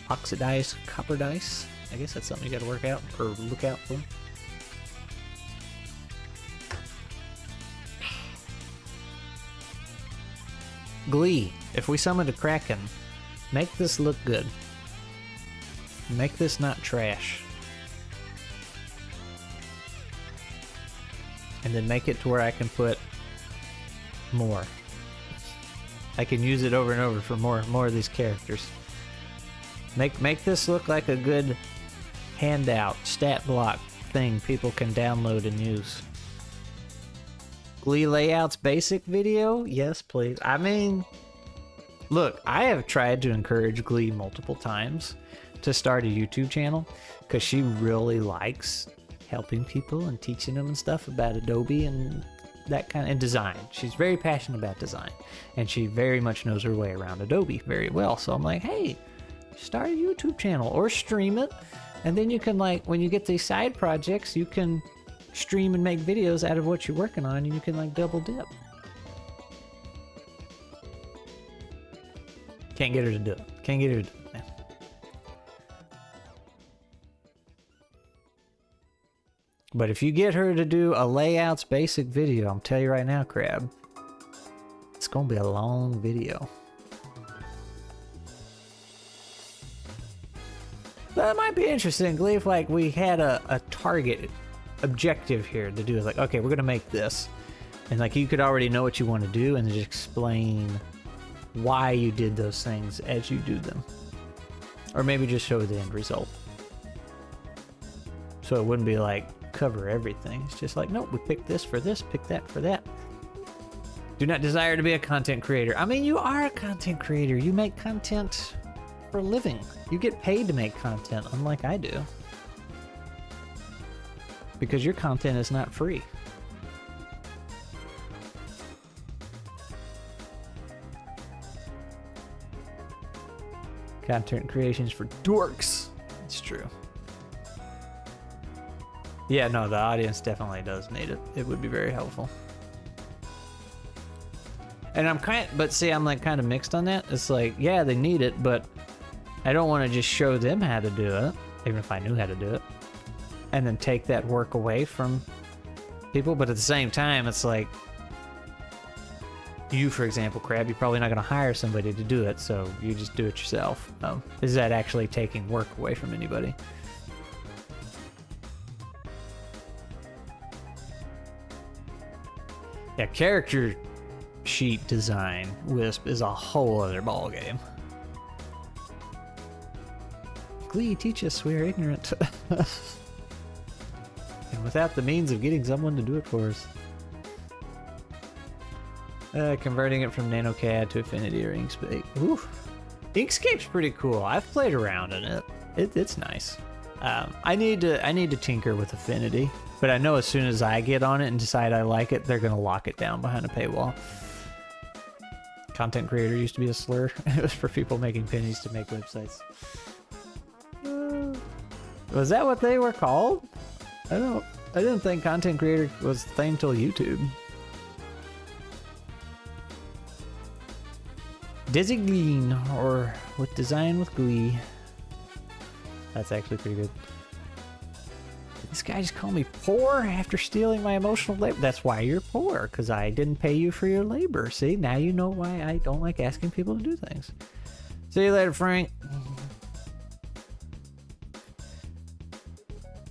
Oxidized copper dice. I guess that's something you gotta work out or look out for. Glee. If we summoned a Kraken, make this look good. Make this not trash. And then make it to where I can put more. I can use it over and over for more of these characters. Make this look like a good handout, stat block thing people can download and use. Glee layouts basic video? Yes, please. I mean, look, I have tried to encourage Glee multiple times to start a YouTube channel because she really likes helping people and teaching them and stuff about Adobe and that kind of and design. She's very passionate about design and she very much knows her way around Adobe very well. So I'm like, hey, start a YouTube channel or stream it, and then you can, like, when you get these side projects, you can stream and make videos out of what you're working on, and you can, like, double dip. Can't get her to do it. Can't get her to do it, man. But if you get her to do a layouts basic video, I'm telling you right now, Crab, it's gonna be a long video. That might be interesting, Glee, if, like, we had a target objective here to do. Like, okay, we're gonna make this, and, like, you could already know what you want to do and just explain why you did those things as you do them, or maybe just show the end result. So it wouldn't be like cover everything. It's just like, nope, we picked this for this, pick that for that. Do not desire to be a content creator. I mean, you are a content creator. You make content for a living. You get paid to make content, unlike I do. Because your content is not free. Content creations for dorks. It's true. Yeah, no, the audience definitely does need it. It would be very helpful. And I'm kind of mixed on that. It's like, yeah, they need it, but I don't want to just show them how to do it, even if I knew how to do it, and then take that work away from people. But at the same time, it's like, you, for example, Crab, you're probably not going to hire somebody to do it, so you just do it yourself. Is that actually taking work away from anybody? Yeah, character sheet design, Wisp, is a whole other ballgame. Glee, teach us, we are ignorant. And without the means of getting someone to do it for us. Converting it from NanoCAD to Affinity or Inkscape. Ooh. Inkscape's pretty cool. I've played around in it. It's nice. I need to tinker with Affinity, but I know as soon as I get on it and decide I like it, they're gonna lock it down behind a paywall. Content creator used to be a slur. It was for people making pennies to make websites. Was that what they were called? I didn't think content creator was a thing until YouTube. Designeen, or with design with Glee. That's actually pretty good. This guy just called me poor after stealing my emotional labor. That's why you're poor, because I didn't pay you for your labor. See, now you know why I don't like asking people to do things. See you later, Frank.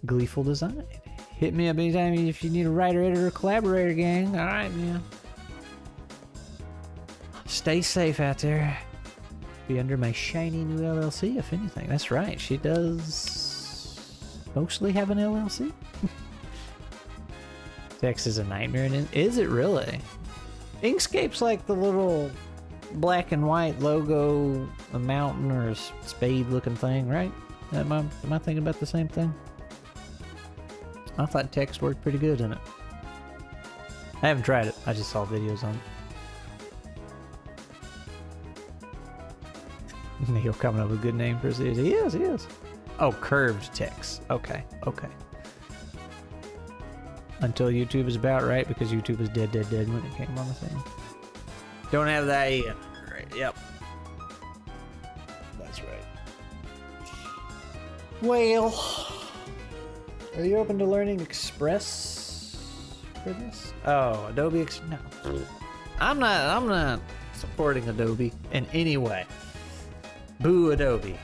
Gleeful design. Hit me up anytime if you need a writer, editor, collaborator, gang. All right, man. Stay safe out there. Be under my shiny new LLC, if anything. That's right. She does mostly have an LLC. Text is a nightmare. And is it really? Inkscape's like the little black and white logo, a mountain or a spade looking thing, right? Am I thinking about the same thing? I thought text worked pretty good in it. I haven't tried it. I just saw videos on it. Neil coming up with a good name for his series. He is. Oh, curved text. Okay. Until YouTube is about right, because YouTube was dead when it came on the thing. Don't have that yet. Right, yep. That's right. Well, are you open to learning Express for this? Oh, Adobe no. I'm not supporting Adobe in any way. Boo Adobe.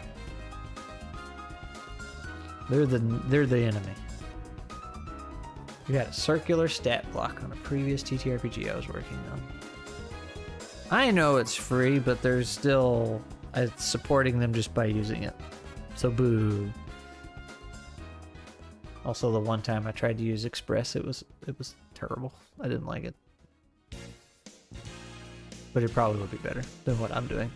They're the enemy. We got a circular stat block on a previous TTRPG I was working on. I know it's free, but there's still supporting them just by using it. So boo. Also, the one time I tried to use Express, it was terrible. I didn't like it. But it probably would be better than what I'm doing.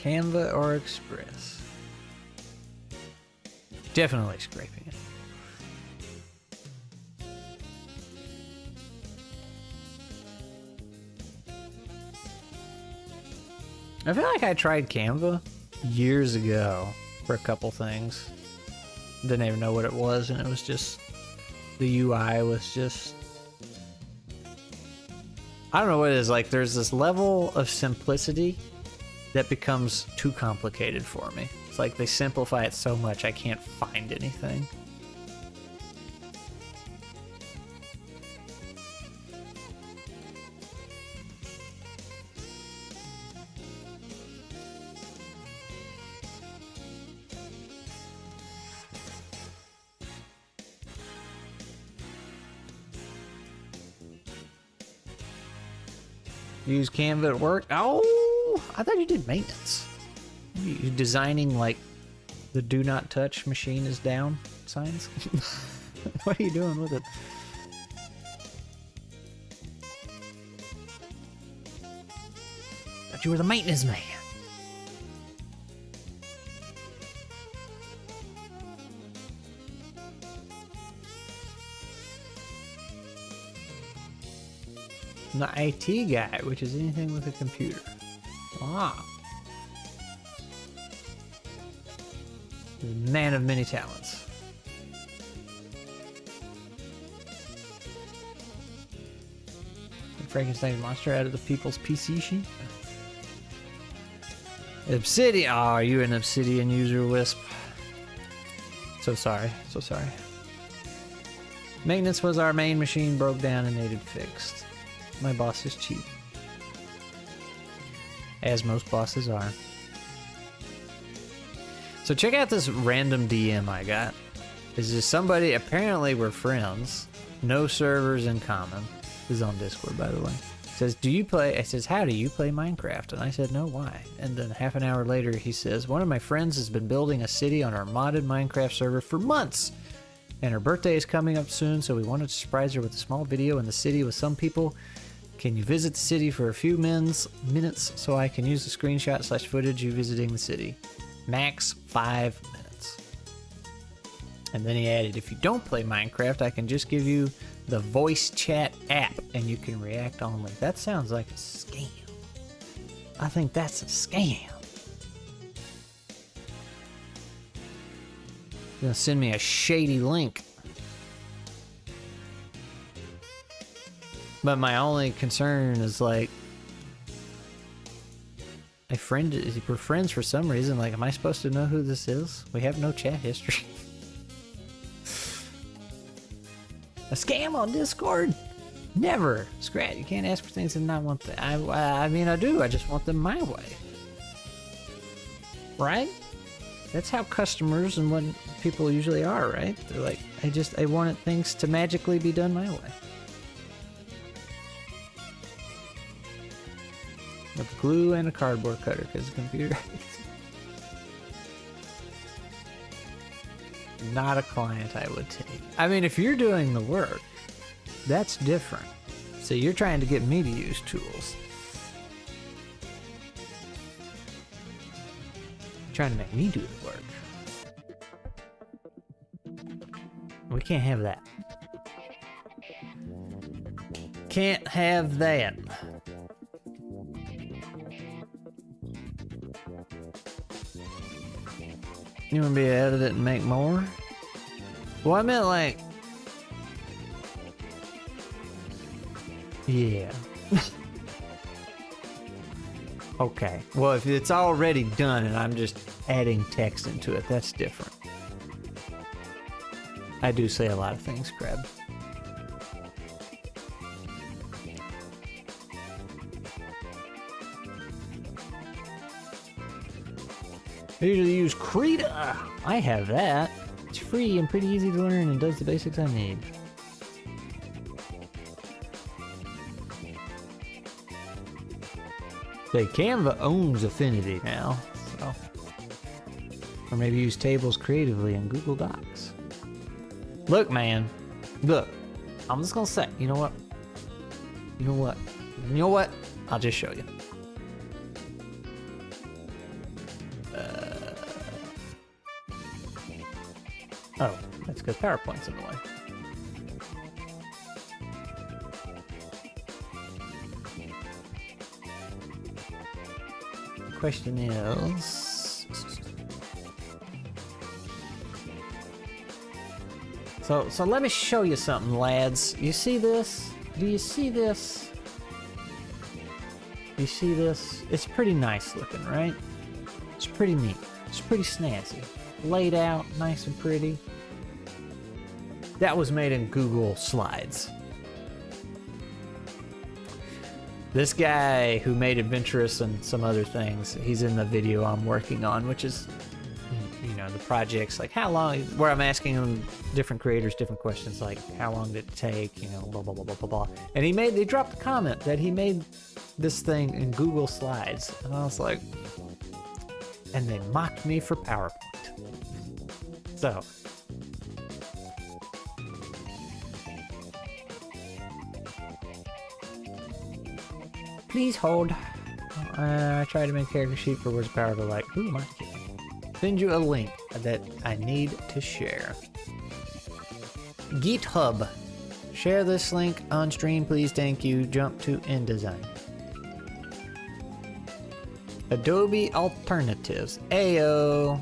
Canva or Express? Definitely scraping it. I feel like I tried Canva years ago for a couple things. Didn't even know what it was, and it was just... the UI was just... I don't know what it is. Like, there's this level of simplicity that becomes too complicated for me. It's like they simplify it so much I can't find anything. Use Canva at work? Oh, I thought you did maintenance. You designing like the do not touch machine is down signs? What are you doing with it? Thought you were the maintenance man. I'm the IT guy, which is anything with a computer. Ah. The man of many talents. Frankenstein monster out of the people's PC sheet. Obsidian. Oh, you're an Obsidian user, Wisp. So sorry. So sorry. Maintenance was our main machine, broke down and needed fixed. My boss is cheap. As most bosses are. So check out this random DM I got. This is somebody, apparently we're friends. No servers in common. This is on Discord, by the way. Says, do you play? It says, how do you play Minecraft? And I said, no, why? And then half an hour later, he says, one of my friends has been building a city on our modded Minecraft server for months. And her birthday is coming up soon, so we wanted to surprise her with a small video in the city with some people. Can you visit the city for a few minutes so I can use the screenshot / footage you visiting the city? Max 5 minutes. And then he added, if you don't play Minecraft, I can just give you the voice chat app and you can react only. That sounds like a scam. I think that's a scam. You're gonna send me a shady link. But my only concern is like, we're friends for some reason. Like, am I supposed to know who this is? We have no chat history. A scam on Discord? Never. Scrat, you can't ask for things and not want them. I mean, I do. I just want them my way. Right? That's how customers and what people usually are, right? They're like, I wanted things to magically be done my way. With glue and a cardboard cutter because the computer. Not a client I would take. I mean, if you're doing the work, That's different. See, you're trying to get me to use tools. You're trying to make me do the work. We can't have that. Can't have that. You want me to edit it and make more? Well, I meant like... Yeah. Okay. Well, if it's already done and I'm just adding text into it, that's different. I do say a lot of things, Crab. I usually use Krita. I have that. It's free and pretty easy to learn and does the basics I need. Say, Canva owns Affinity now, so. Or maybe use tables creatively in Google Docs. Look, man. Look. I'm just gonna say, you know what? You know what? You know what? I'll just show you. Oh, that's because PowerPoint's in the way. Question is... So let me show you something, lads. You see this? Do you see this? You see this? It's pretty nice looking, right? It's pretty neat. It's pretty snazzy. Laid out, nice and pretty. That was made in Google Slides. This guy who made Adventurous and some other things, he's in the video I'm working on, which is, you know, the project's like how long, where I'm asking them, different creators, different questions, like how long did it take, you know, blah, blah, blah, blah, blah, blah. And they dropped a comment that he made this thing in Google Slides. And I was like, and they mocked me for PowerPoint. So. Please hold. I tried to make a character sheet for Words of Power, but like, who am I kidding? Send you a link that I need to share. GitHub. Share this link on stream, please. Thank you. Jump to InDesign. Adobe Alternatives. Ayo.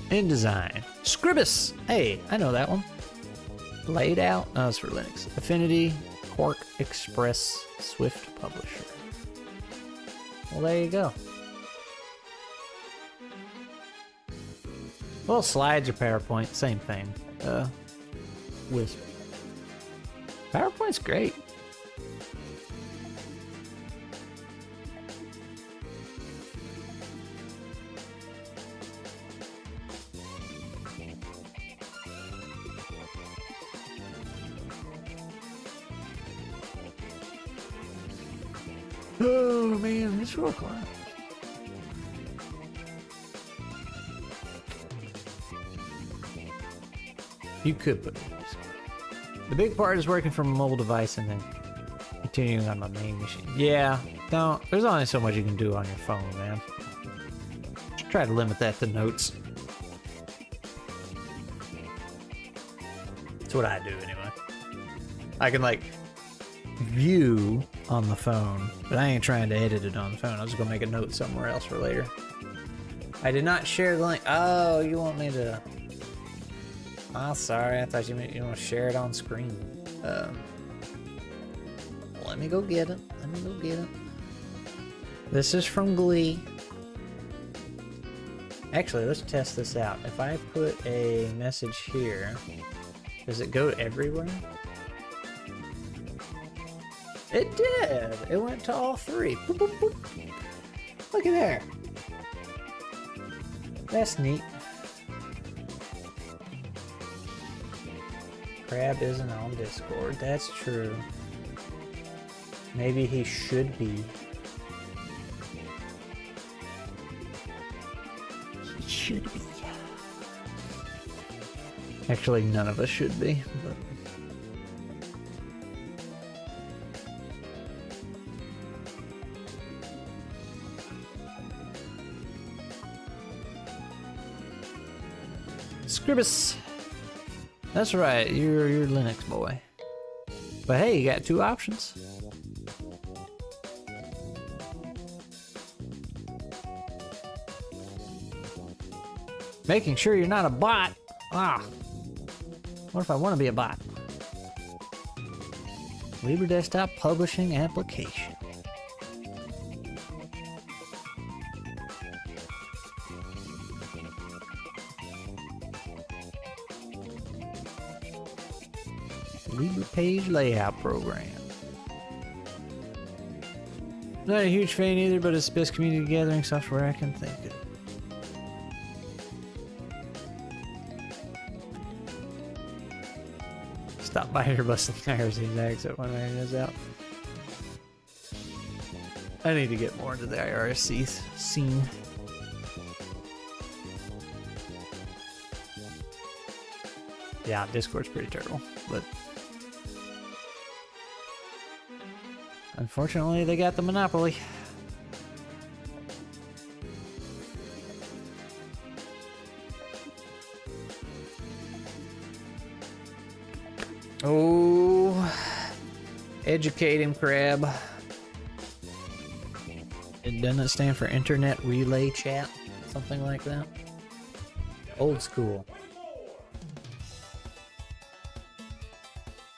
InDesign. Scribus. Hey, I know that one. Laid out. Oh, it's for Linux. Affinity. Quark Express. Swift Publisher. Well, there you go. Well, slides or PowerPoint, same thing. Wisp. PowerPoint's great. Oh man, this work line. You could put it in this. The big part is working from a mobile device and then continuing on my main machine. Yeah, don't. There's only so much you can do on your phone, man. Just try to limit that to notes. That's what I do anyway. I can like view on the phone, but I ain't trying to edit it on the phone. I was just gonna make a note somewhere else for later. I did not share the link. Oh, you want me to... Oh, sorry. I thought you meant you want to share it on screen. Let me go get it. Let me go get it. This is from Glee. Actually, let's test this out. If I put a message here, does it go everywhere? It did! It went to all three. Boop, boop, boop. Look at there. That's neat. Crab isn't on Discord. That's true. Maybe he should be. should be. Actually, none of us should be. But... Scribus. That's right, you're Linux boy. But hey, you got two options. Making sure you're not a bot. Ah. What if I want to be a bot? Libre Desktop Publishing Application. Libre Page Layout Program. Not a huge fan either, but it's the best community gathering software I can think of. Stop by here busting tires and exit when I is out. I need to get more into the IRC scene. Yeah, Discord's pretty terrible, but unfortunately they got the monopoly. Oh, educate him, Crab. It doesn't stand for Internet Relay Chat, something like that. Old school.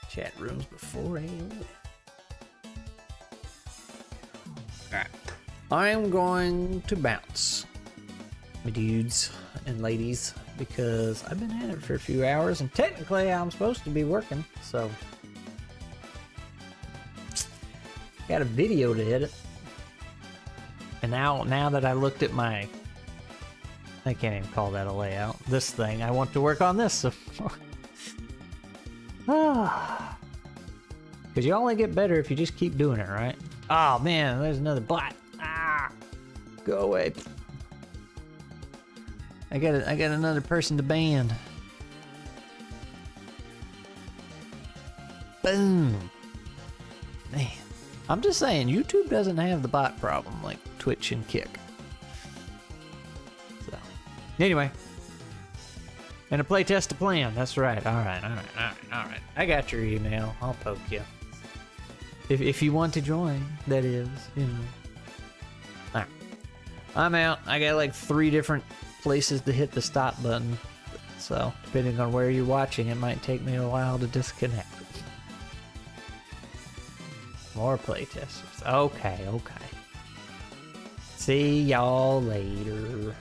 Chat rooms before AOL. Alright. I'm going to bounce, my dudes and ladies, because I've been at it for a few hours and technically I'm supposed to be working, so got a video to edit. And now that I looked at my, I can't even call that a layout, this thing, I want to work on this. So because you only get better if you just keep doing it, right? Oh man, there's another bot. Ah, go away. I got another person to ban. Boom. Man, I'm just saying, YouTube doesn't have the bot problem like Twitch and Kick. So, anyway. And a playtest to plan. That's right. All right. I got your email. I'll poke you. If you want to join, that is, you know. All right. I'm out. I got like 3 different places to hit the stop button. So, depending on where you're watching, it might take me a while to disconnect. More playtesters. Okay. See y'all later.